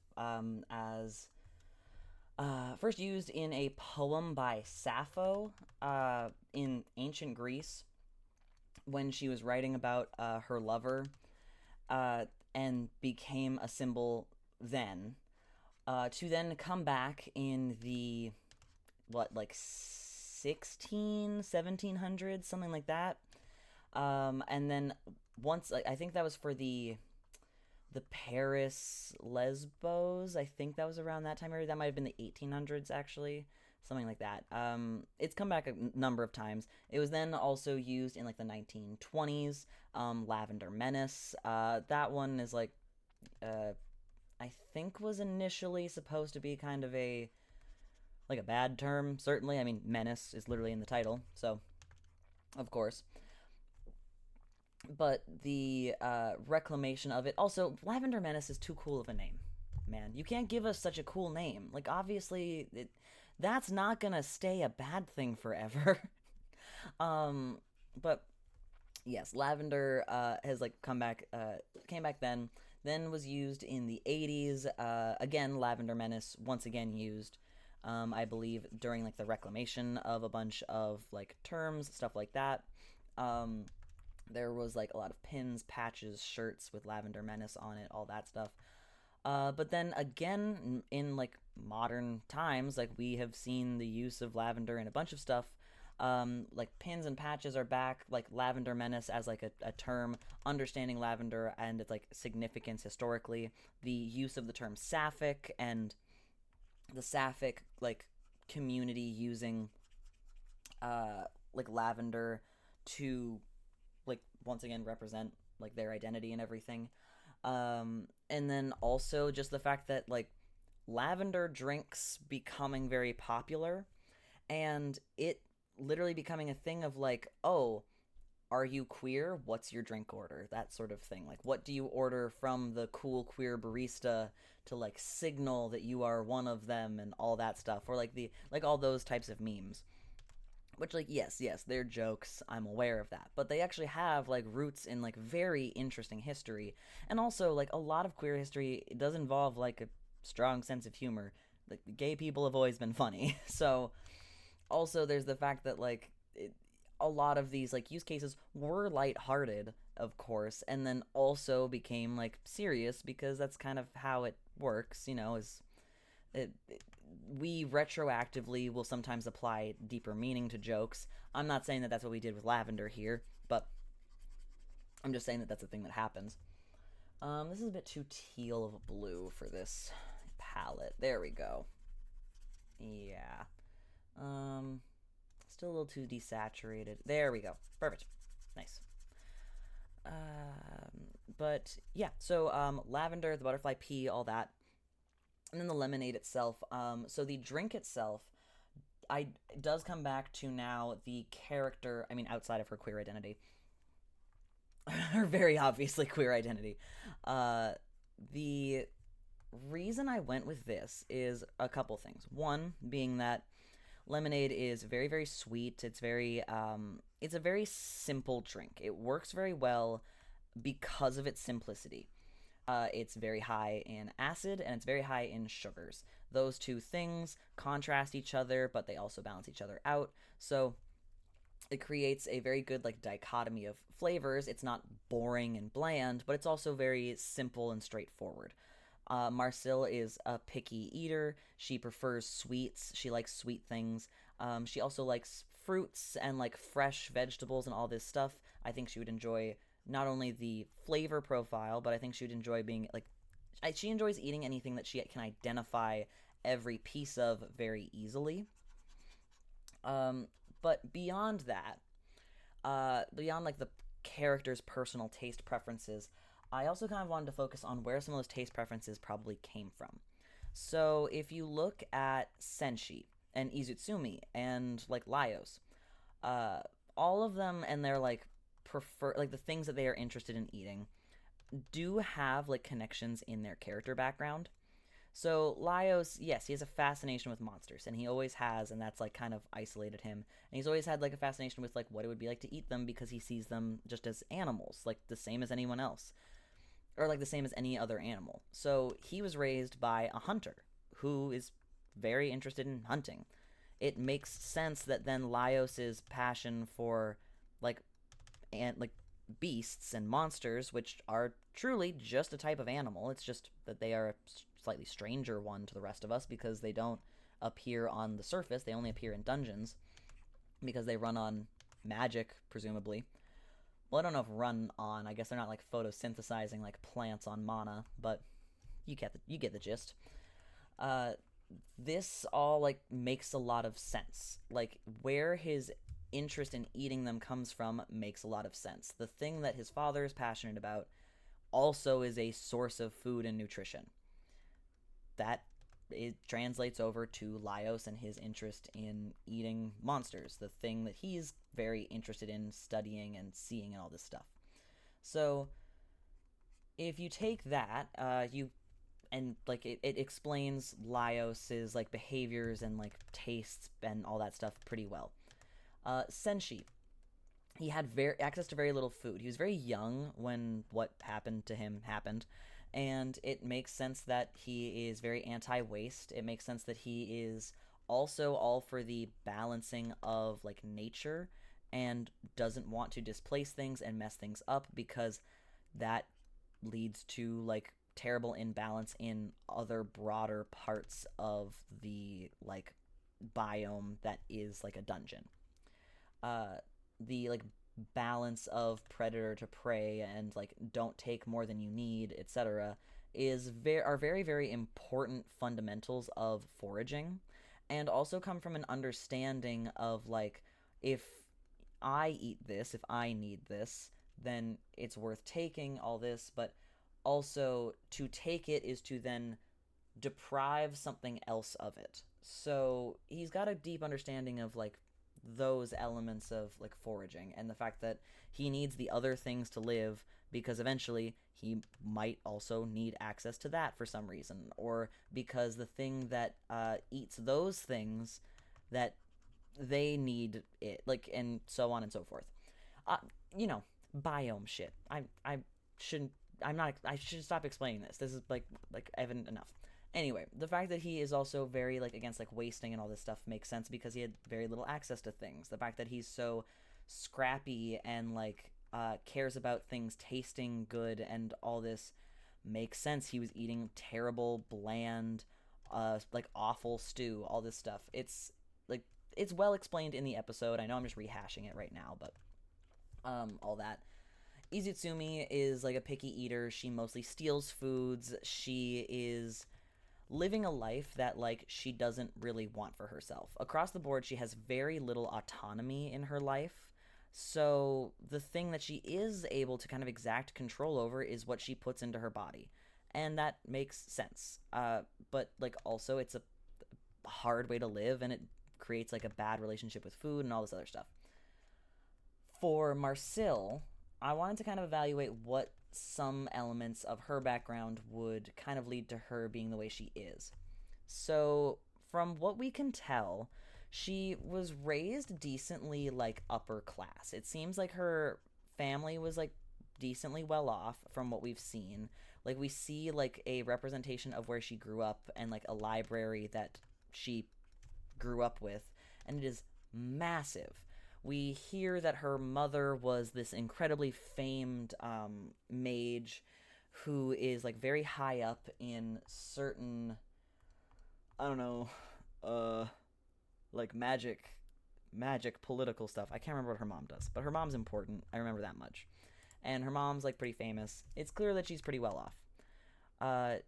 in a poem by Sappho in ancient Greece when she was writing about her lover, and became a symbol then, to then come back in the what like 1700s, something like that. And then once like, I think that was for the Paris Lesbos. I think that was around that time period. That might have been the 1800s actually, something like that. It's come back a number of times. It was then also used in like the 1920s. Lavender Menace. That one is like, I think was initially supposed to be kind of a like a bad term. Certainly, I mean menace is literally in the title, so of course. But the reclamation of it. Also, Lavender Menace is too cool of a name, man. You can't give us such a cool name. Like, obviously, that's not gonna stay a bad thing forever. But yes, Lavender has like came back then. Then was used in the 80s. Again, Lavender Menace once again used. I believe during like the reclamation of a bunch of like terms, stuff like that. Um, there was like a lot of pins, patches, shirts with Lavender Menace on it, all that stuff. But then again, in like modern times, like we have seen the use of lavender in a bunch of stuff. Like pins and patches are back, like Lavender Menace as like a term, understanding lavender and its like significance historically, the use of the term sapphic and the sapphic like community using like lavender to like once again represent like their identity and everything. And then also just the fact that like lavender drinks becoming very popular and it literally becoming a thing of like, oh, are you queer? What's your drink order? That sort of thing. Like, what do you order from the cool queer barista to like signal that you are one of them and all that stuff, or like the like all those types of memes. Which, like, yes, they're jokes. I'm aware of that, but they actually have like roots in like very interesting history, and also like a lot of queer history does involve like a strong sense of humor. Like, gay people have always been funny, so also there's the fact that like a lot of these like use cases were lighthearted, of course, and then also became like serious because that's kind of how it works, is it we retroactively will sometimes apply deeper meaning to jokes. I'm not saying that that's what we did with lavender here, but I'm just saying that that's a thing that happens. This is a bit too teal of a blue for this palette. There we go. Yeah. Um, Still a little too desaturated. There we go. Perfect. Nice. But yeah, so lavender, the butterfly pea, all that, and then the lemonade itself. So the drink itself, I it does come back to now the character. I mean, outside of her queer identity, her very obviously queer identity. Uh, the reason I went with this is a couple things. One being that lemonade is very very sweet. It's a very simple drink. It works very well because of its simplicity. It's very high in acid and it's very high in sugars. Those two things contrast each other, but they also balance each other out. So it creates a very good like dichotomy of flavors. It's not boring and bland, but it's also very simple and straightforward. Marcel is a picky eater. She prefers sweets. She likes sweet things. She also likes fruits and like fresh vegetables and all this stuff. I think she would enjoy not only the flavor profile, but I think she would enjoy being like she enjoys eating anything that she can identify every piece of very easily. Um, but beyond that, beyond like the character's personal taste preferences, I also kind of wanted to focus on where some of those taste preferences probably came from. So if you look at Senshi and Izutsumi and like Laios, uh, all of them and their like prefer like the things that they are interested in eating do have like connections in their character background. So Laios, yes, he has a fascination with monsters, and he always has, and that's like kind of isolated him. And he's always had like a fascination with like what it would be like to eat them because he sees them just as animals, like the same as anyone else, or like the same as any other animal. So he was raised by a hunter who is very interested in hunting. It makes sense that then Laios's passion for like like beasts and monsters, which are truly just a type of animal. It's just that they are a slightly stranger one to the rest of us because they don't appear on the surface. They only appear in dungeons because they run on magic, presumably. Well, I don't know if run on. I guess they're not like photosynthesizing like plants on mana, but you get the gist. Uh, this all like makes a lot of sense. Like where his interest in eating them comes from makes a lot of sense. The thing that his father is passionate about also is a source of food and nutrition. That it translates over to Laios and his interest in eating monsters, the thing that he's very interested in studying and seeing and all this stuff. So if you take that, you and like it explains Laios's like behaviors and like tastes and all that stuff pretty well. Senshi, he had access to very little food. He was very young when what happened to him happened, And it makes sense that he is very anti-waste. It makes sense that he is also all for the balancing of like nature and doesn't want to displace things and mess things up because that leads to like terrible imbalance in other broader parts of the like biome that is like a dungeon. The like balance of predator to prey and like don't take more than you need, etc., is very important fundamentals of foraging, and also come from an understanding of like if I eat this, if I need this, then it's worth taking all this, but also to take it is to then deprive something else of it. So he's got a deep understanding of like those elements of like foraging and the fact that he needs the other things to live because eventually he might also need access to that for some reason, or because the thing that eats those things that they need it, like, and so on and so forth. uh, you know, biome shit. I shouldn't. I'm not. I should stop explaining this. This is like evident enough. Anyway, the fact that he is also very like against like wasting and all this stuff makes sense because he had very little access to things. The fact that he's so scrappy and like cares about things tasting good and all this makes sense. He was eating terrible, bland, like awful stew. All this stuff. Like it's well explained in the episode. I know I'm just rehashing it right now, but all that. Izutsumi is like a picky eater. She mostly steals foods. She is living a life that like she doesn't really want for herself. Across the board, she has very little autonomy in her life. So the thing that she is able to kind of exact control over is what she puts into her body. And that makes sense. But like also it's a hard way to live and it creates like a bad relationship with food and all this other stuff. For Marcille, I wanted to kind of evaluate what some elements of her background would kind of lead to her being the way she is. So, from what we can tell, she was raised decently like upper class. It seems like her family was like decently well off from what we've seen. Like we see like a representation of where she grew up and like a library that she grew up with, and it is massive. We hear that her mother was this incredibly famed mage who is like very high up in certain, I don't know, uh like magic political stuff. I can't remember what her mom does, but her mom's important. I remember that much. And her mom's like pretty famous. It's clear that she's pretty well off.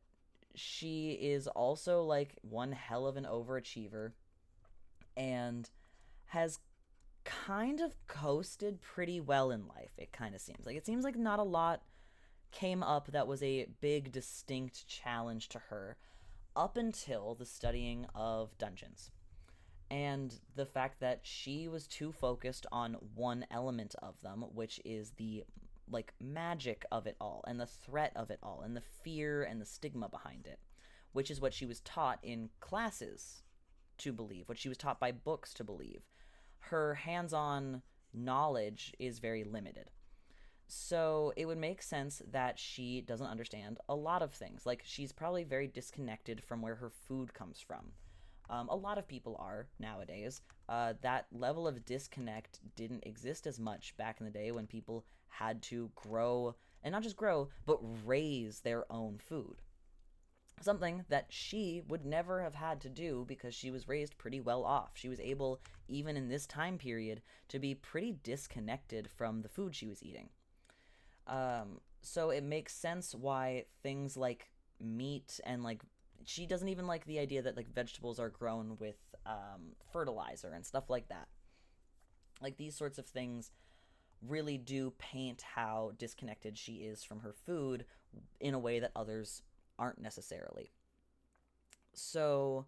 She is also like one hell of an overachiever and has kind of coasted pretty well in life. It seems like not a lot came up that was a big distinct challenge to her up until the studying of dungeons and the fact that she was too focused on one element of them, which is the like magic of it all and the threat of it all and the fear and the stigma behind it, which is what she was taught in classes to believe, what she was taught by books to believe. Her hands-on knowledge is very limited. So it would make sense that she doesn't understand a lot of things. Like, she's probably very disconnected from where her food comes from. A lot of people are nowadays. That level of disconnect didn't exist as much back in the day when people had to grow, and not just grow, but raise their own food. Something that she would never have had to do because she was raised pretty well off. She was able, even in this time period, to be pretty disconnected from the food she was eating. So it makes sense why things like meat and like she doesn't even like the idea that like vegetables are grown with fertilizer and stuff like that. Like these sorts of things really do paint how disconnected she is from her food in a way that others aren't necessarily. So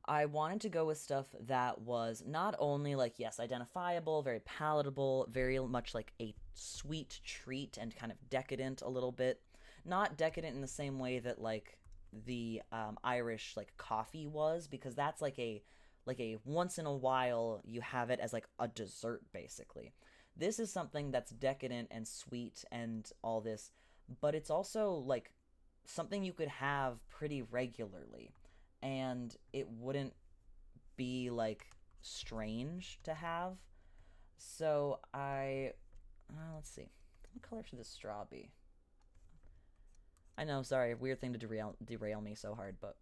I wanted to go with stuff that was not only like, yes, identifiable, very palatable, very much like a sweet treat and kind of decadent a little bit. Not decadent in the same way that like the Irish like coffee was, because that's like a once in a while you have it as like a dessert basically. This is something that's decadent and sweet and all this, but it's also like something you could have pretty regularly, and it wouldn't be like strange to have. So let's see, what color should this straw be? I know, sorry, weird thing to derail me so hard, but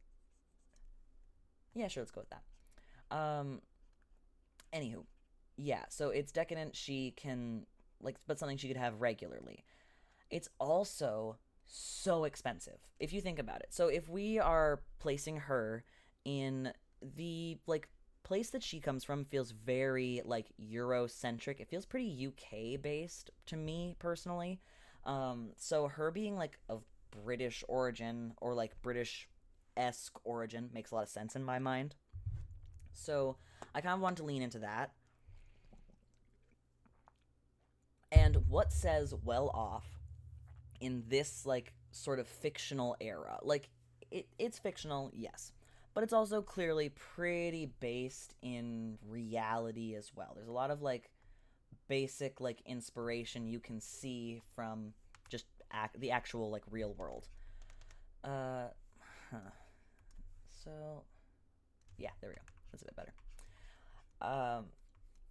yeah, sure, let's go with that. Anywho, yeah, so it's decadent. She can but something she could have regularly. It's also so expensive if you think about it. So if we are placing her in the place that she comes from feels very like Eurocentric. It feels pretty UK based to me personally. So her being like of British origin or like British esque origin makes a lot of sense in my mind. So I kind of want to lean into that. And what says well off in this like sort of fictional era? Like it's fictional, yes, but it's also clearly pretty based in reality as well. There's a lot of like basic like inspiration you can see from just the actual like real world. Uh, huh. So yeah, there we go. That's a bit better. Um,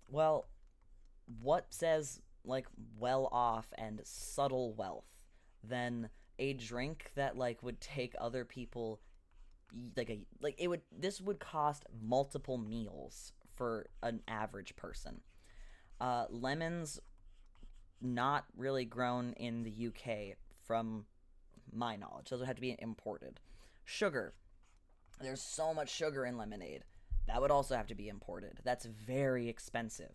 well, what says like well off and subtle wealth than a drink that like would take other people like it would this would cost multiple meals for an average person. Lemons not really grown in the UK from my knowledge. Those would have to be imported. Sugar, there's so much sugar in lemonade. That would also have to be imported. That's very expensive.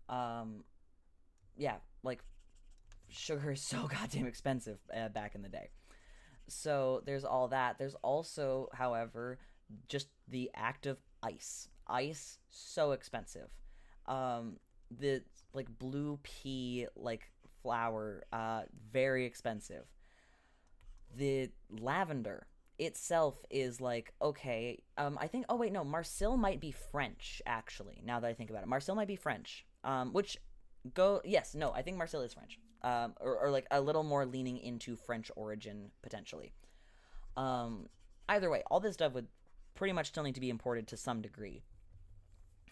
Um, yeah, like sugar is so goddamn expensive back in the day. So there's all that. There's also, however, just the act of ice. Ice so expensive. The like blue pea like flower very expensive. The lavender itself is like okay. I think oh wait no, Marcel might be French actually. Now that I think about it, Marcel might be French. Which go yes no I think Marcel is French. Or like a little more leaning into French origin potentially. Um, Either way, all this stuff would pretty much still need to be imported to some degree.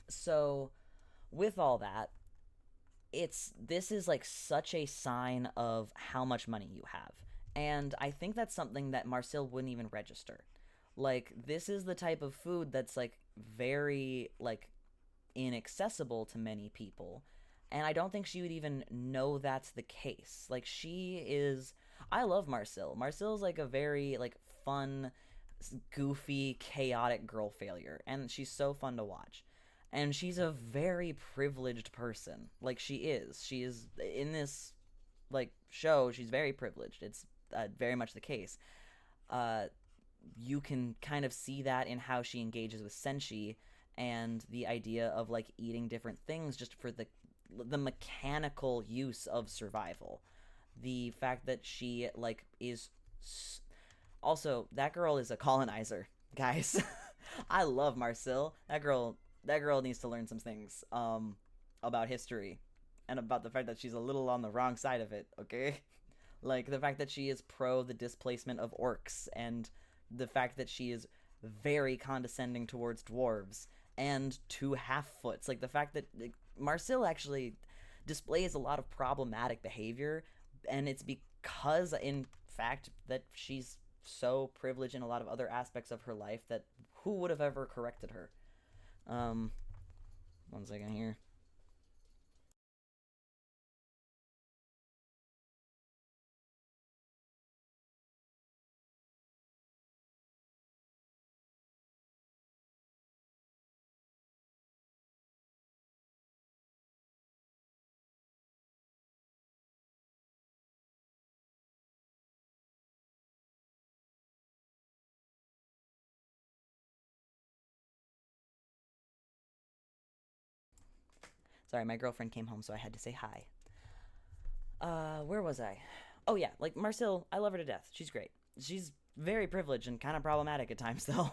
So with all that, it's this is like such a sign of how much money you have. And I think that's something that Marcel wouldn't even register. Like this is the type of food that's like very like inaccessible to many people. And I don't think she would even know that's the case. Like she is I love Marcel. Marcel's like a very like fun, goofy, chaotic girl failure and she's so fun to watch. And she's a very privileged person. Like she is. She is in this like show, she's very privileged. It's very much the case. Uh you can kind of see that in how she engages with Senshi and the idea of like eating different things just for the mechanical use of survival. The fact that she like is also that girl is a colonizer, guys. I love Marcel. That girl needs to learn some things about history and about the fact that she's a little on the wrong side of it, okay? Like the fact that she is pro the displacement of orcs and the fact that she is very condescending towards dwarves and to half-foots. Like the fact that like, Marcel actually displays a lot of problematic behavior and it's because in fact that she's so privileged in a lot of other aspects of her life that who would have ever corrected her? Um, One second here. Sorry, my girlfriend came home, so I had to say hi. Where was I? Oh yeah, like Marcel, I love her to death. She's great. She's very privileged and kind of problematic at times, though.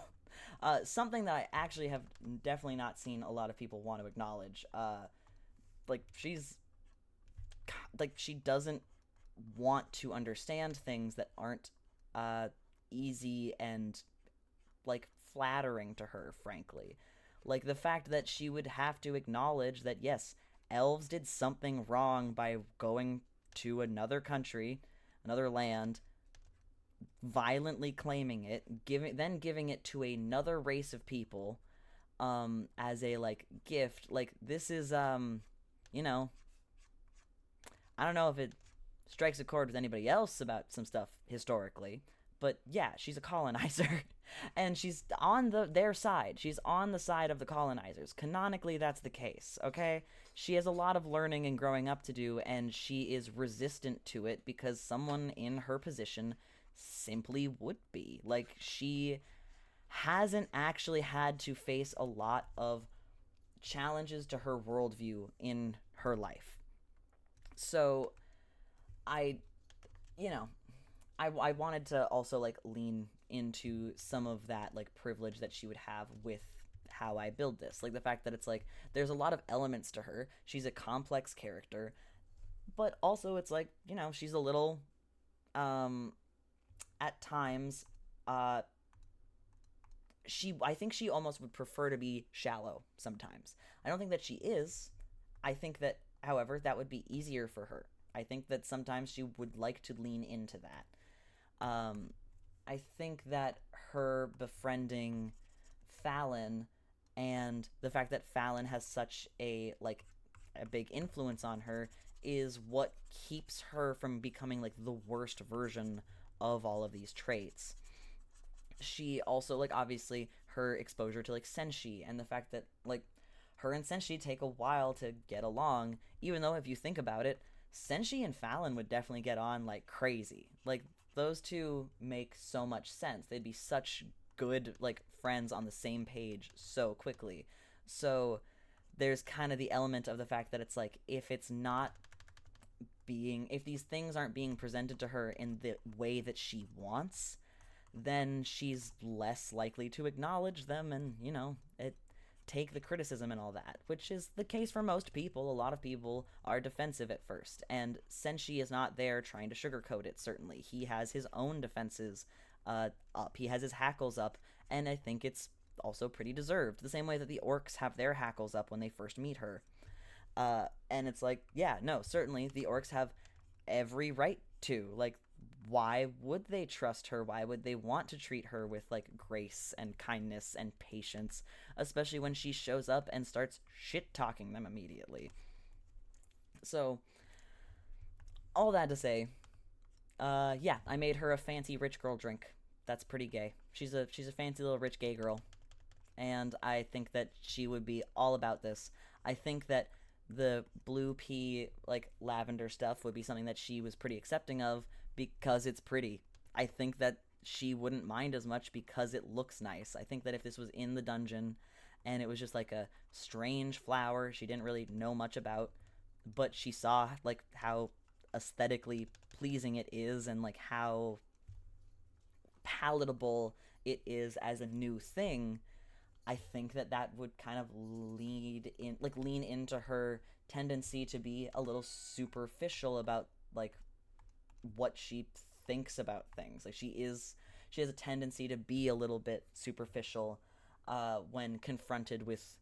Something that I actually have definitely not seen a lot of people want to acknowledge. Like she's like she doesn't want to understand things that aren't uh, easy and like flattering to her, frankly. Like the fact that she would have to acknowledge that yes, elves did something wrong by going to another country, another land, violently claiming it, giving it to another race of people as a like gift. Like this is you know, I don't know if it strikes a chord with anybody else about some stuff historically, but yeah, she's a colonizer, and she's on their side. She's on the side of the colonizers. Canonically, that's the case. Okay, she has a lot of learning and growing up to do, and she is resistant to it because someone in her position simply would be. Like she hasn't actually had to face a lot of challenges to her worldview in her life. So I, you know, I wanted to also like lean into some of that like privilege that she would have with how I build this. Like the fact that it's like there's a lot of elements to her. She's a complex character, but also it's like, she's a little um at times uh I think she almost would prefer to be shallow sometimes. I don't think that she is. I think that however that would be easier for her. I think that sometimes she would like to lean into that. Um, I think that her befriending Fallon and the fact that Fallon has such a big influence on her is what keeps her from becoming like the worst version of all of these traits. She also like obviously her exposure to like Senshi and the fact that like her and Senshi take a while to get along, even though if you think about it, Senshi and Fallon would definitely get on like crazy. Like those two make so much sense. They'd be such good like friends on the same page so quickly. So there's kind of the element of the fact that it's like if these things aren't being presented to her in the way that she wants, then she's less likely to acknowledge them and, take the criticism and all that, which is the case for most people. A lot of people are defensive at first, and Senshi is not there trying to sugarcoat it, certainly. He has his own defenses up, he has his hackles up, and I think it's also pretty deserved. The same way that the orcs have their hackles up when they first meet her. And it's like, yeah, no, certainly the orcs have every right to. Like, why would they trust her? Why would they want to treat her with like grace and kindness and patience, especially when she shows up and starts shit talking them immediately? So, all that to say, yeah, I made her a fancy rich girl drink. That's pretty gay. She's a fancy little rich gay girl, and I think that she would be all about this. I think that the blue pea like lavender stuff would be something that she was pretty accepting of because it's pretty. I think that she wouldn't mind as much because it looks nice. I think that if this was in the dungeon and it was just like a strange flower she didn't really know much about, but she saw like how aesthetically pleasing it is and like how palatable it is as a new thing, I think that that would kind of lean into her tendency to be a little superficial about like what she thinks about things. Like she has a tendency to be a little bit superficial when confronted with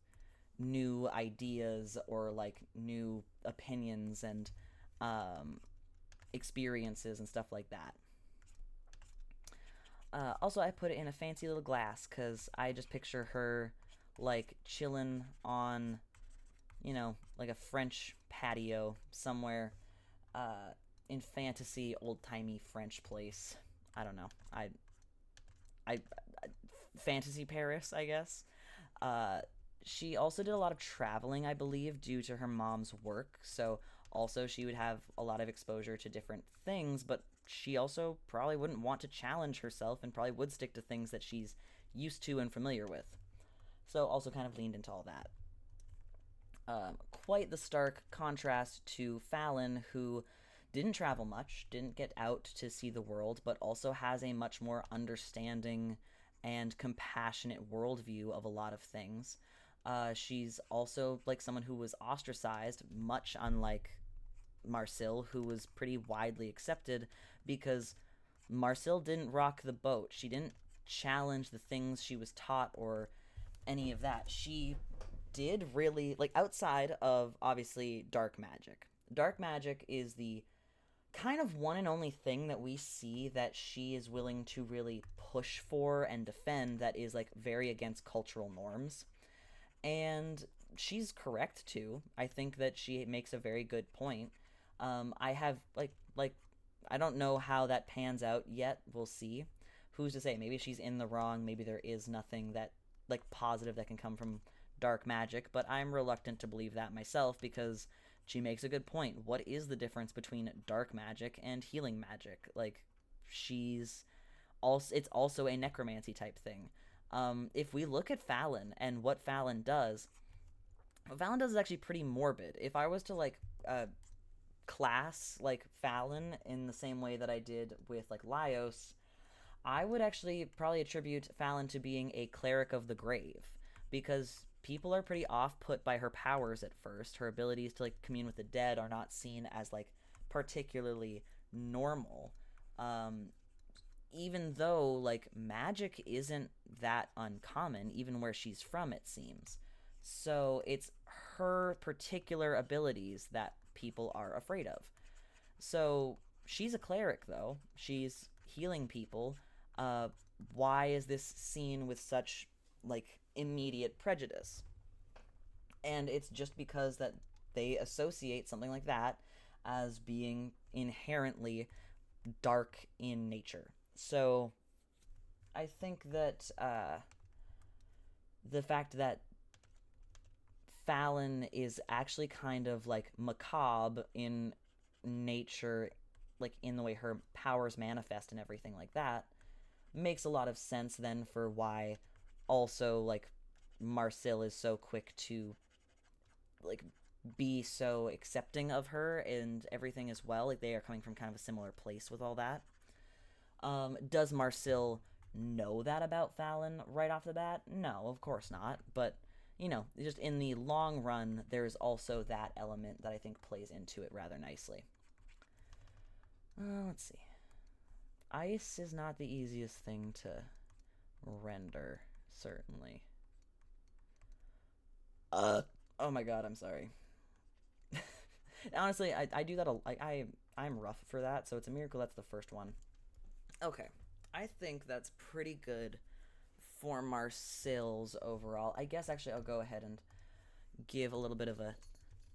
new ideas or like new opinions and um, experiences and stuff like that. Also, I put it in a fancy little glass because I just picture her like chilling on, like a French patio somewhere in fantasy old timey French place. I don't know. I fantasy Paris, I guess. Uh, she also did a lot of traveling, I believe, due to her mom's work. So also she would have a lot of exposure to different things, but she also probably wouldn't want to challenge herself and probably would stick to things that she's used to and familiar with. So also kind of leaned into all that. Quite the stark contrast to Fallon, who didn't travel much, didn't get out to see the world, but also has a much more understanding and compassionate worldview of a lot of things. She's also like someone who was ostracized, much unlike Marcel, who was pretty widely accepted because Marcel didn't rock the boat. She didn't challenge the things she was taught or any of that. She did really, like, outside of obviously dark magic. Dark magic is the kind of one and only thing that we see that she is willing to really push for and defend that is like very against cultural norms. And she's correct too. I think that she makes a very good point. I have like I don't know how that pans out yet. We'll see. Who's to say? Maybe she's in the wrong. Maybe there is nothing that like positive that can come from dark magic, but I'm reluctant to believe that myself because she makes a good point. What is the difference between dark magic and healing magic? Like she's also it's also a necromancy type thing. If we look at Fallon and what Fallon does is actually pretty morbid. If I was to like class like Fallon in the same way that I did with like Laios, I would actually probably attribute Fallon to being a cleric of the grave because people are pretty off put by her powers at first. Her abilities to like commune with the dead are not seen as like particularly normal. Um, Even though like magic isn't that uncommon, even where she's from, it seems. So it's her particular abilities that people are afraid of. So she's a cleric, though. She's healing people. Uh, why is this seen with such like immediate prejudice? And it's just because that they associate something like that as being inherently dark in nature. So I think that the fact that Fallon is actually kind of like macabre in nature, like in the way her powers manifest and everything like that, makes a lot of sense then for why also like Marcel is so quick to like be so accepting of her and everything as well. Like they are coming from kind of a similar place with all that. Does Marcel know that about Fallon right off the bat? No, of course not. But just in the long run, there's also that element that I think plays into it rather nicely. Let's see. Ice is not the easiest thing to render, certainly. Oh my god, I'm sorry. Honestly, I do that I'm rough for that, so it's a miracle that's the first one. Okay, I think that's pretty good for Marcel's overall. I guess actually I'll go ahead and give a little bit of a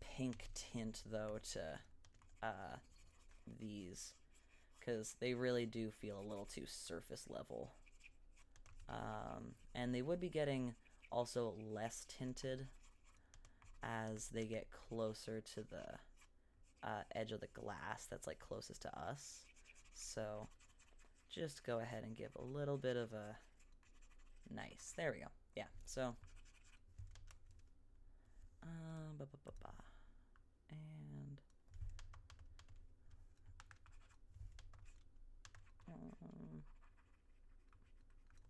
pink tint though to uh, these because they really do feel a little too surface level. And they would be getting also less tinted as they get closer to the edge of the glass that's like closest to us. So just go ahead and give a little bit of a nice. There we go. Yeah. So ba, ba, ba, ba. And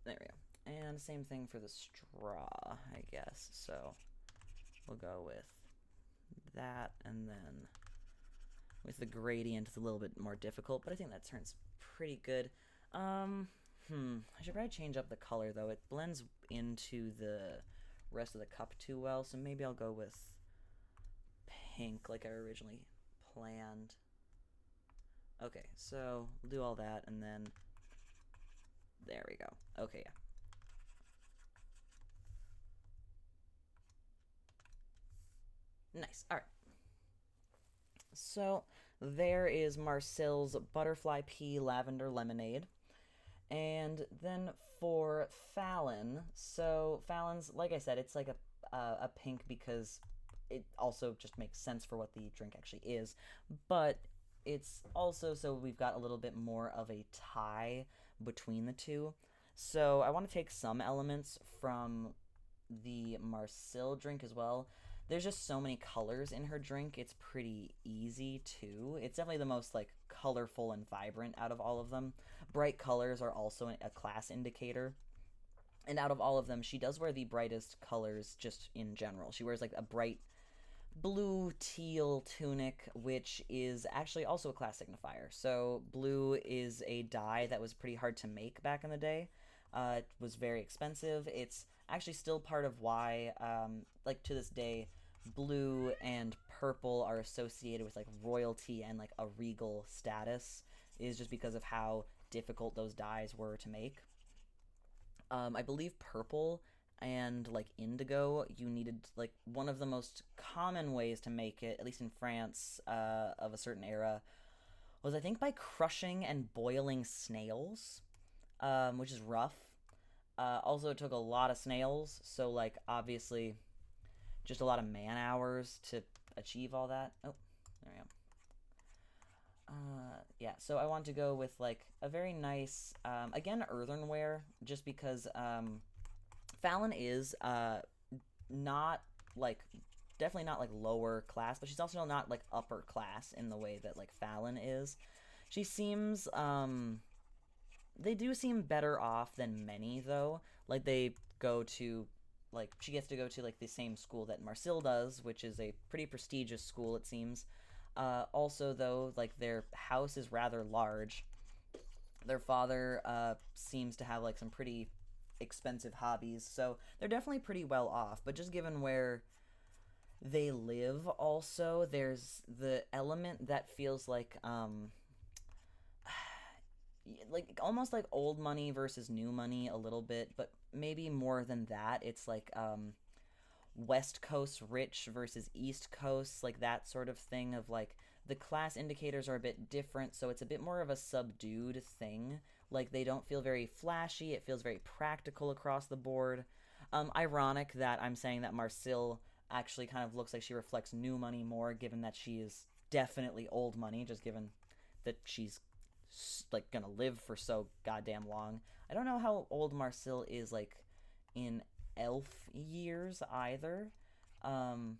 there we go. And same thing for the straw, I guess. So we'll go with that, and then with the gradient, it's a little bit more difficult, but I think that turns pretty good. I should probably change up the color though. It blends into the rest of the cup too well, so maybe I'll go with pink like I originally planned. Okay, so we'll do all that, and then there we go. Okay, yeah. Nice. All right. So there is Marcel's Butterfly Pea Lavender Lemonade. And then for Fallon, so Fallon's, like I said, it's like a pink because it also just makes sense for what the drink actually is. But it's also so we've got a little bit more of a tie between the two. So I want to take some elements from the Marcel drink as well. There's just so many colors in her drink. It's pretty easy too. It's definitely the most like colorful and vibrant out of all of them. Bright colors are also a class indicator. And out of all of them, she does wear the brightest colors just in general. She wears like a bright blue teal tunic, which is actually also a class signifier. So blue is a dye that was pretty hard to make back in the day. It was very expensive. It's actually still part of why, like to this day, blue and purple are associated with like royalty and like a regal status, is just because of how difficult those dyes were to make. I believe purple and like indigo, you needed like one of the most common ways to make it, at least in France, of a certain era, was I think by crushing and boiling snails, which is rough. Also, it took a lot of snails, so like obviously just a lot of man hours to achieve all that. Oh, there we go. Yeah, so I want to go with like a very nice, again, earthenware, just because Fallon is not like definitely not like lower class, but she's also not like upper class in the way that like Fallon is. She seems they do seem better off than many though. Like they go to like she gets to go to like the same school that Marcille does, which is a pretty prestigious school it seems. Also though, like their house is rather large. Their father seems to have like some pretty expensive hobbies, so they're definitely pretty well off. But just given where they live, also there's the element that feels like almost like old money versus new money a little bit, but maybe more than that. It's like West Coast rich versus East Coast, like that sort of thing of like the class indicators are a bit different, so it's a bit more of a subdued thing. Like they don't feel very flashy, it feels very practical across the board. Ironic that I'm saying that Marcille actually kind of looks like she reflects new money more, given that she is definitely old money, just given that she's like gonna live for so goddamn long. I don't know how old Marcille is like in elf years either. Um,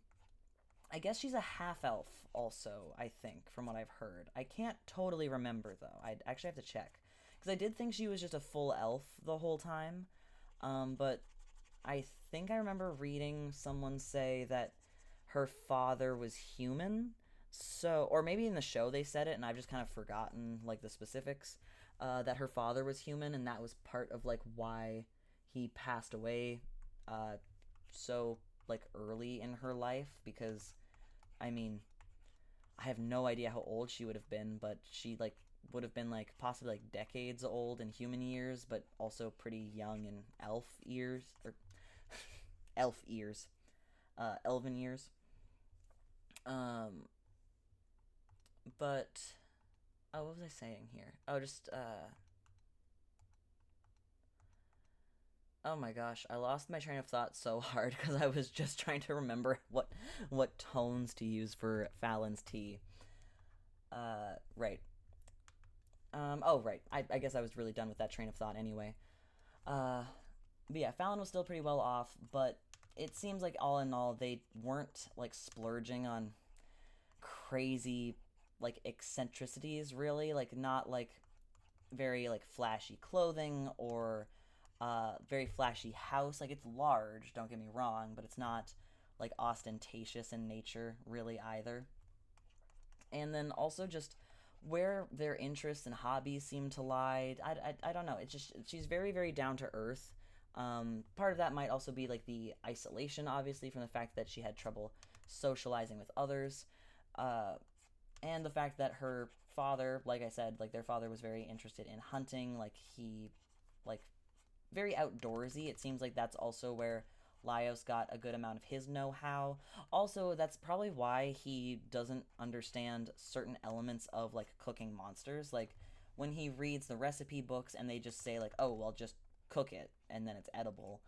I guess she's a half elf also, I think, from what I've heard. I can't totally remember though. I'd actually have to check. Because I did think she was just a full elf the whole time. But I think I remember reading someone say that her father was human. So, or maybe in the show they said it, and I've just kind of forgotten like the specifics. That her father was human, and that was part of like why he passed away uh, so like early in her life. Because I mean, I have no idea how old she would have been, but she like would have been like possibly like decades old in human years, but also pretty young in elf years or elf ears, elven years. Um, but oh, what was I saying here? Oh, just oh my gosh, I lost my train of thought so hard because I was just trying to remember what tones to use for Fallon's tea. Right. Oh, right. I guess I was really done with that train of thought anyway. Uh, but yeah, Fallon was still pretty well off, but it seems like all in all, they weren't like splurging on crazy like eccentricities, really. Like, not like very like flashy clothing or very flashy house. Like, it's large, don't get me wrong, but it's not like ostentatious in nature, really, either. And then also just where their interests and hobbies seem to lie. I don't know. It's just she's very very down to earth. Part of that might also be like the isolation, obviously, from the fact that she had trouble socializing with others, uh, and the fact that her father, like I said, like their father was very interested in hunting. Like he, like very outdoorsy. It seems like that's also where Laios got a good amount of his know-how. Also, that's probably why he doesn't understand certain elements of like cooking monsters. Like when he reads the recipe books and they just say like, "Oh, well, just cook it and then it's edible."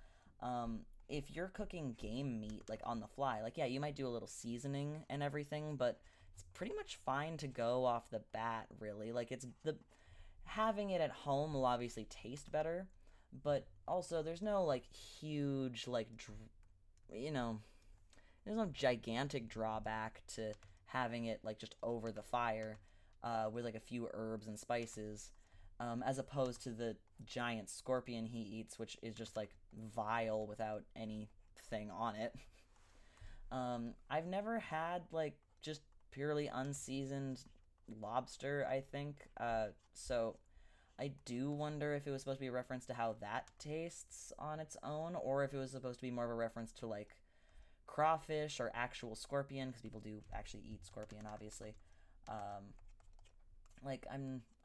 If you're cooking game meat like on the fly, like yeah, you might do a little seasoning and everything, but it's pretty much fine to go off the bat, really. Like it's the having it at home will obviously taste better, but also there's no like huge like you know there's no gigantic drawback to having it like just over the fire with like a few herbs and spices, as opposed to the giant scorpion he eats, which is just like vile without anything on it. I've never had like just purely unseasoned lobster, I think. So I do wonder if it was supposed to be a reference to how that tastes on its own, or if it was supposed to be more of a reference to like crawfish or actual scorpion, because people do actually eat scorpion, obviously. Um,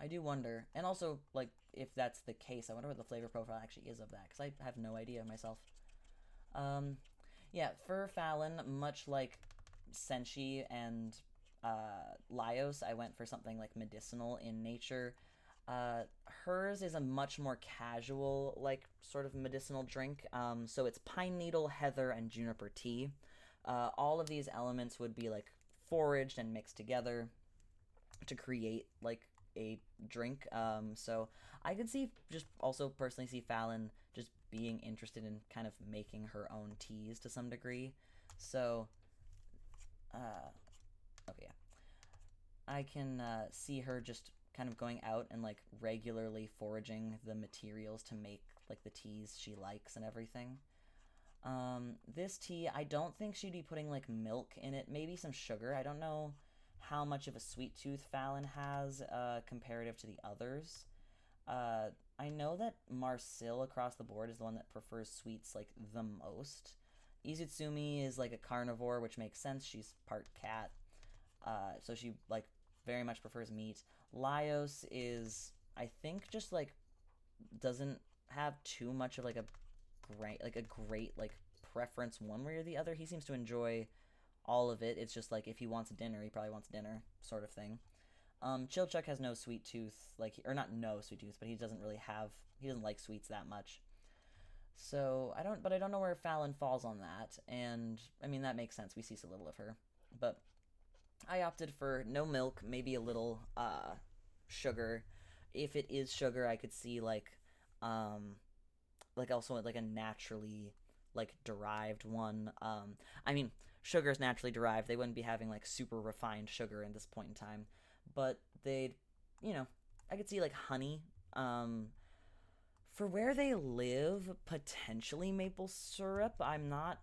I do wonder, and also like if that's the case, I wonder what the flavor profile actually is of that, because I have no idea myself. Um, yeah, for Fallon, much like Senshi and Laios, I went for something like medicinal in nature. Hers is a much more casual, like sort of medicinal drink. So it's pine needle, heather, and juniper tea. All of these elements would be like foraged and mixed together to create like a drink. So I could see just also personally see Fallon just being interested in kind of making her own teas to some degree. So, uh, okay, yeah. I can see her just kind of going out and like regularly foraging the materials to make like the teas she likes and everything. This tea, I don't think she'd be putting like milk in it, maybe some sugar. I don't know how much of a sweet tooth Fallon has comparative to the others. Uh, I know that Marcel across the board is the one that prefers sweets like the most. Izutsumi is like a carnivore, which makes sense. She's part cat, so she like very much prefers meat. Laios is, I think, just like doesn't have too much of like a great like preference one way or the other. He seems to enjoy all of it. It's just like if he wants dinner, he probably wants dinner, sort of thing. Chilchuck has no sweet tooth, like or not no sweet tooth, but he doesn't like sweets that much. So I don't know where Fallon falls on that, and I mean that makes sense. We see so little of her, but I opted for no milk, maybe a little sugar. If it is sugar, I could see um like also like a naturally like derived one. I mean, sugar is naturally derived. They wouldn't be having like super refined sugar in this point in time, but they'd, you know, I could see like honey. For where they live, potentially maple syrup. I'm not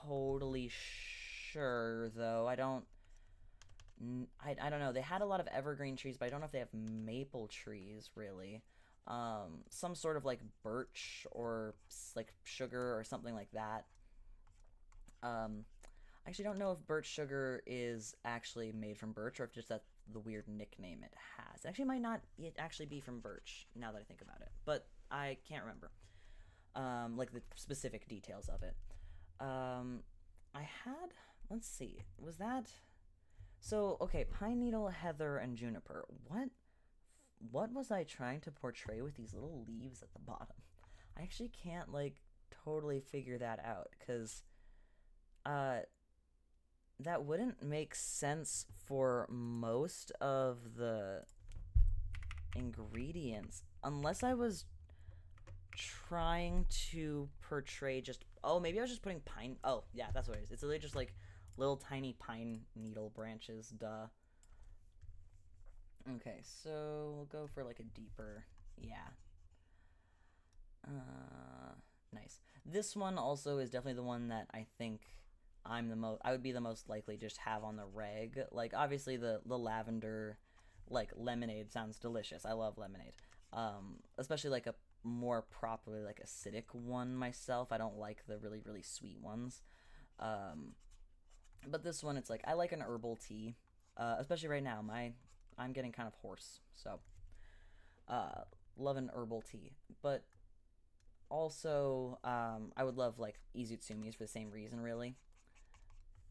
totally sure though. I don't know. They had a lot of evergreen trees, but I don't know if they have maple trees really. Some sort of like birch or like sugar or something like that. I actually don't know if birch sugar is actually made from birch or if just that's the weird nickname it has. It actually might not it actually be from birch now that I think about it, but I can't remember like the specific details of it. Um, I had let's see, was that so okay? Pine needle, heather, and juniper. What was I trying to portray with these little leaves at the bottom? I actually can't like totally figure that out because uh that wouldn't make sense for most of the ingredients unless I was trying to portray just oh maybe I was just putting pine oh yeah that's what it is. It's literally just like little tiny pine needle branches, duh. Okay, so we'll go for like a deeper yeah. Uh, nice. This one also is definitely the one that I think I would be the most likely to just have on the reg. Like obviously the lavender like lemonade sounds delicious. I love lemonade. Especially like a more properly like acidic one myself. I don't like the really sweet ones. Um, but this one it's like I like an herbal tea. Especially right now. I'm getting kind of hoarse. So, uh love an herbal tea. But also, I would love like Izutsumi's for the same reason, really.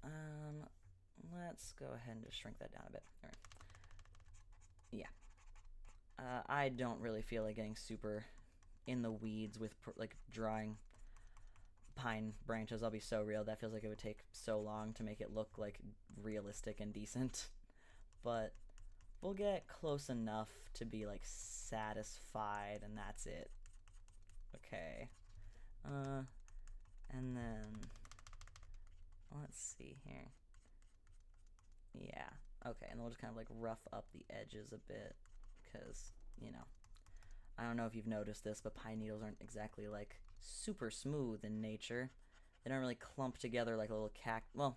Um, let's go ahead and just shrink that down a bit. All right. Yeah. I don't really feel like getting super in the weeds with like drawing pine branches. I'll be so real. That feels like it would take so long to make it look like realistic and decent. But we'll get close enough to be like satisfied, and that's it. Okay. Uh, and then let's see here. Yeah. Okay, and we'll just kind of like rough up the edges a bit because, you know, I don't know if you've noticed this, but pine needles aren't exactly like super smooth in nature. They don't really clump together like a little Well,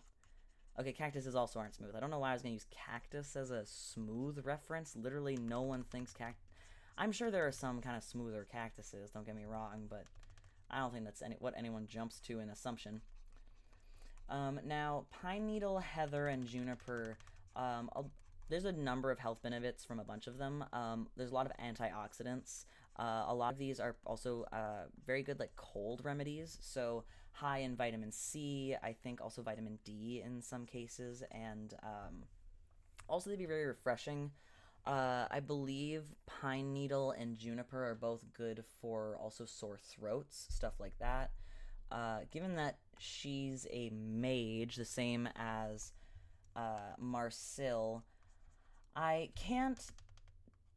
okay, cactuses also aren't smooth. I don't know why I was gonna use cactus as a smooth reference. Literally, no one thinks I'm sure there are some kind of smoother cactuses. Don't get me wrong, but I don't think that's what anyone jumps to in assumption. Now, pine needle, heather, and juniper. There's a number of health benefits from a bunch of them. There's a lot of antioxidants. A lot of these are also very good like cold remedies. So high in vitamin C, I think also vitamin D in some cases, and also they'd be very refreshing. I believe pine needle and juniper are both good for also sore throats, stuff like that. Given that she's a mage, the same as Marcille, I can't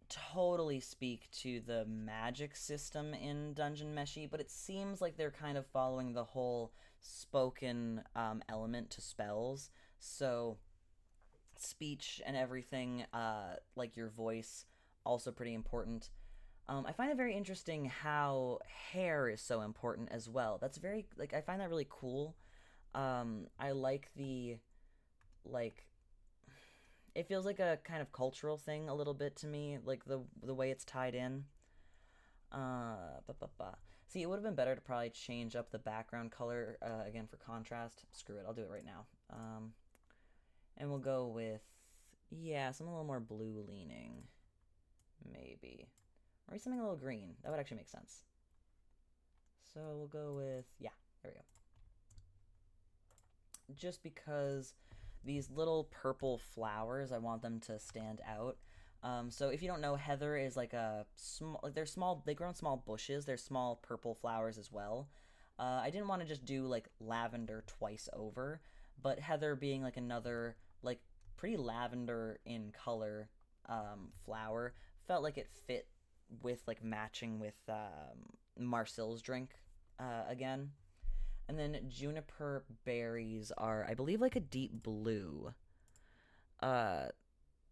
totally speak to the magic system in Duingeon Meshi, but it seems like they're kind of following the whole spoken element to spells. So speech and everything, like your voice, also pretty important. I find it very interesting how hair is so important as well. That's very like I find that really cool. I like the like it feels like a kind of cultural thing a little bit to me, like the way it's tied in. See, it would have been better to probably change up the background color again for contrast. Screw it, I'll do it right now. And we'll go with yeah, something a little more blue leaning, maybe, or something a little green. That would actually make sense. So we'll go with yeah. There we go. Just because these little purple flowers, I want them to stand out. So if you don't know, heather is like a small, like they're small, they grow in small bushes. They're small purple flowers as well. I didn't want to just do like lavender twice over, but heather being like another like pretty lavender in color flower felt like it fit with like matching with Marcille's drink again. And then juniper berries are, I believe, like a deep blue. Uh,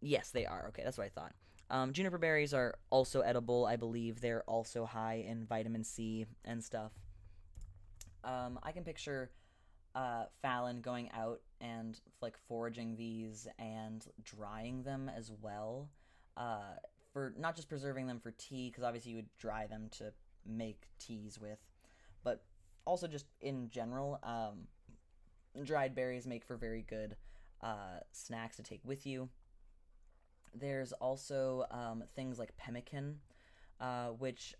yes, they are. Okay, that's what I thought. Juniper berries are also edible. I believe they're also high in vitamin C and stuff. I can picture Fallon going out and like foraging these and drying them as well. Uh, for not just preserving them for tea, because obviously you would dry them to make teas with, but also just in general, dried berries make for very good snacks to take with you. There's also things like pemmican, which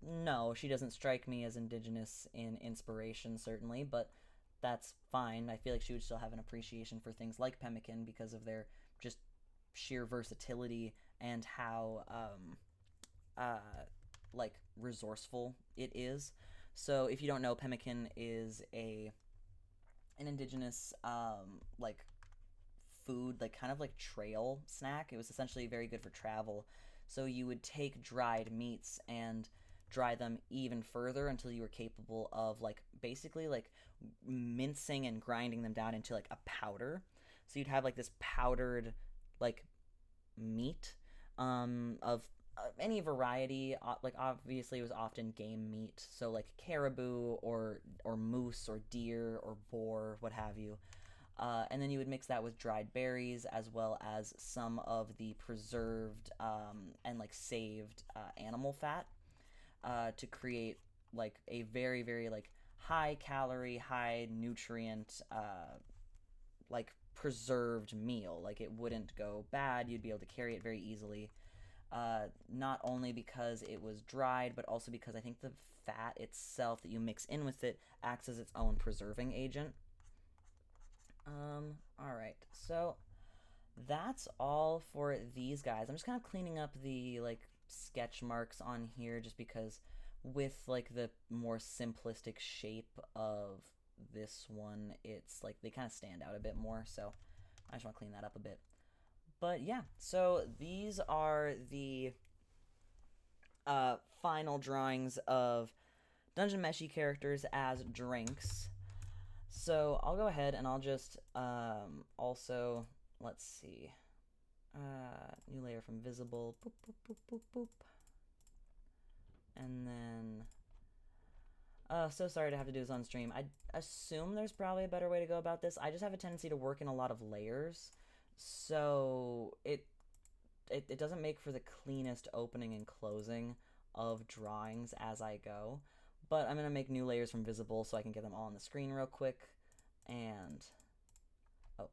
no, she doesn't strike me as indigenous in inspiration, certainly, but that's fine. I feel like she would still have an appreciation for things like pemmican because of their just sheer versatility and how like resourceful it is. So if you don't know, pemmican is a an indigenous like food, like kind of like trail snack. It was essentially very good for travel. So you would take dried meats and dry them even further until you were capable of like basically like mincing and grinding them down into like a powder. So you'd have like this powdered like meat of any variety. Like obviously, it was often game meat, so like caribou or moose or deer or boar, what have you. And then you would mix that with dried berries as well as some of the preserved and like saved animal fat to create like a very very like high calorie, high nutrient like preserved meal. Like it wouldn't go bad. You'd be able to carry it very easily. Not only because it was dried, but also because I think the fat itself that you mix in with it acts as its own preserving agent. All right. So that's all for these guys. I'm just kind of cleaning up the like sketch marks on here just because with like the more simplistic shape of this one, it's like they kind of stand out a bit more. So I just want to clean that up a bit. But yeah, so these are the final drawings of Duingeon Meshi characters as drinks. So I'll go ahead and I'll just also, let's see, new layer from visible, boop, boop, boop, boop, boop. And then So sorry to have to do this on stream. I assume there's probably a better way to go about this. I just have a tendency to work in a lot of layers, so it doesn't make for the cleanest opening and closing of drawings as I go. But I'm gonna make new layers from visible so I can get them all on the screen real quick. And oh,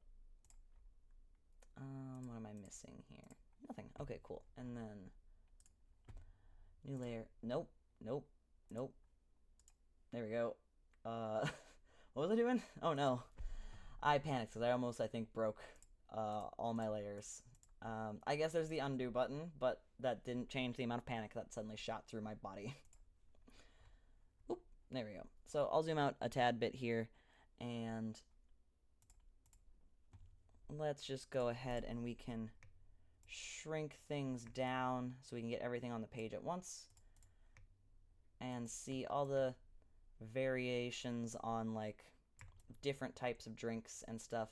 what am I missing here? Nothing. Okay, cool. And then new layer. Nope, nope, nope. There we go. What was I doing? Oh no, I panicked because I almost, I think, broke all my layers. I guess there's the undo button, but that didn't change the amount of panic that suddenly shot through my body. Oop, there we go. So I'll zoom out a tad bit here, and let's just go ahead and we can shrink things down so we can get everything on the page at once and see all the variations on like different types of drinks and stuff.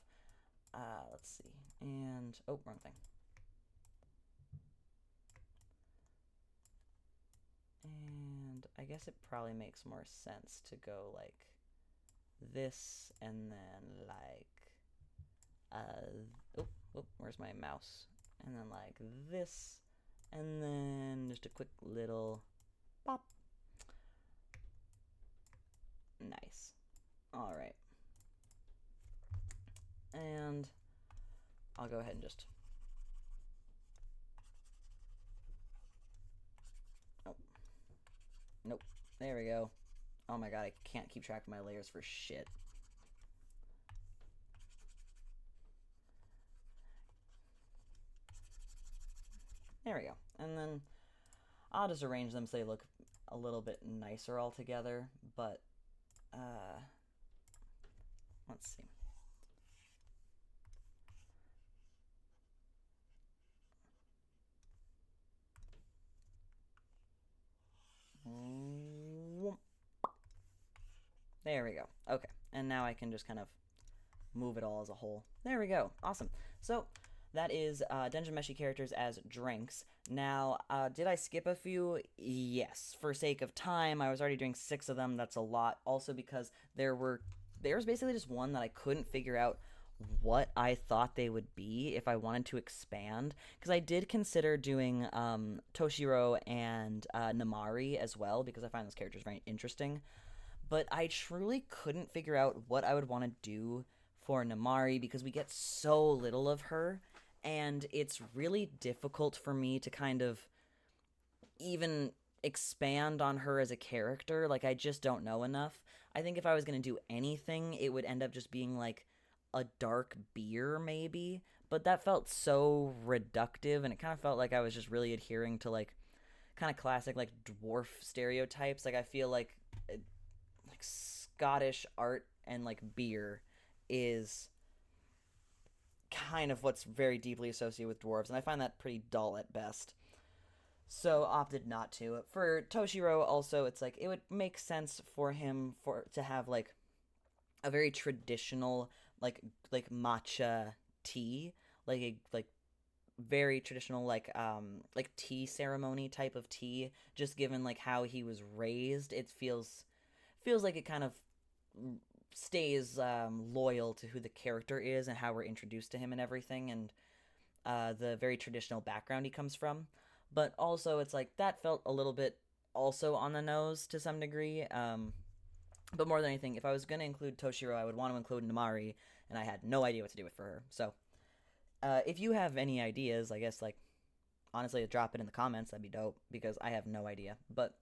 Let's see. And oh, wrong thing. And I guess it probably makes more sense to go like this and then like oh, where's my mouse? And then like this and then just a quick little pop. Nice. All right. And I'll go ahead and just nope. There we go. Oh my god, I can't keep track of my layers for shit. There we go. And then I'll just arrange them so they look a little bit nicer all together, but let's see. There we go. Okay, and now I can just kind of move it all as a whole. There we go. Awesome. So that is Duingeon Meshi characters as drinks. Now, did I skip a few? Yes. For sake of time, I was already doing 6 of them. That's a lot. Also because there was basically just one that I couldn't figure out what I thought they would be if I wanted to expand. Because I did consider doing Toshiro and Namari as well, because I find those characters very interesting. But I truly couldn't figure out what I would want to do for Namari because we get so little of her, and it's really difficult for me to kind of even expand on her as a character. Like, I just don't know enough. I think if I was going to do anything, it would end up just being like a dark beer, maybe. But that felt so reductive, and it kind of felt like I was just really adhering to like kind of classic like dwarf stereotypes. Like, I feel like Scottish art and like beer is kind of what's very deeply associated with dwarves, and I find that pretty dull at best. So opted not to. For Toshiro, also, it's like it would make sense for him to have like a very traditional like matcha tea, like a very traditional like tea ceremony type of tea. Just given like how he was raised, it feels like it kind of stays loyal to who the character is and how we're introduced to him and everything, and the very traditional background he comes from. But also, it's like that felt a little bit also on the nose to some degree. But more than anything, if I was going to include Toshiro, I would want to include Namari, and I had no idea what to do with for her. So, if you have any ideas, I guess, like, honestly, drop it in the comments. That'd be dope, because I have no idea. But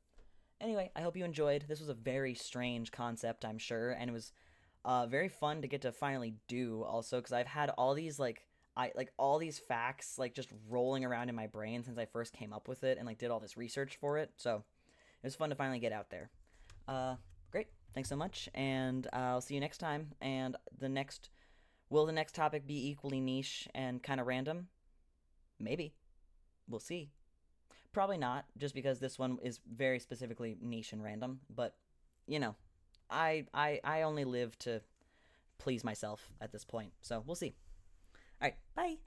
anyway, I hope you enjoyed. This was a very strange concept, I'm sure, and it was very fun to get to finally do also, because I've had all these all these facts like just rolling around in my brain since I first came up with it and like did all this research for it. So it was fun to finally get out there. Great, thanks so much, and I'll see you next time. And will the next topic be equally niche and kind of random? Maybe. We'll see. Probably not, just because this one is very specifically niche and random. But you know, I only live to please myself at this point, so we'll see. All right, bye.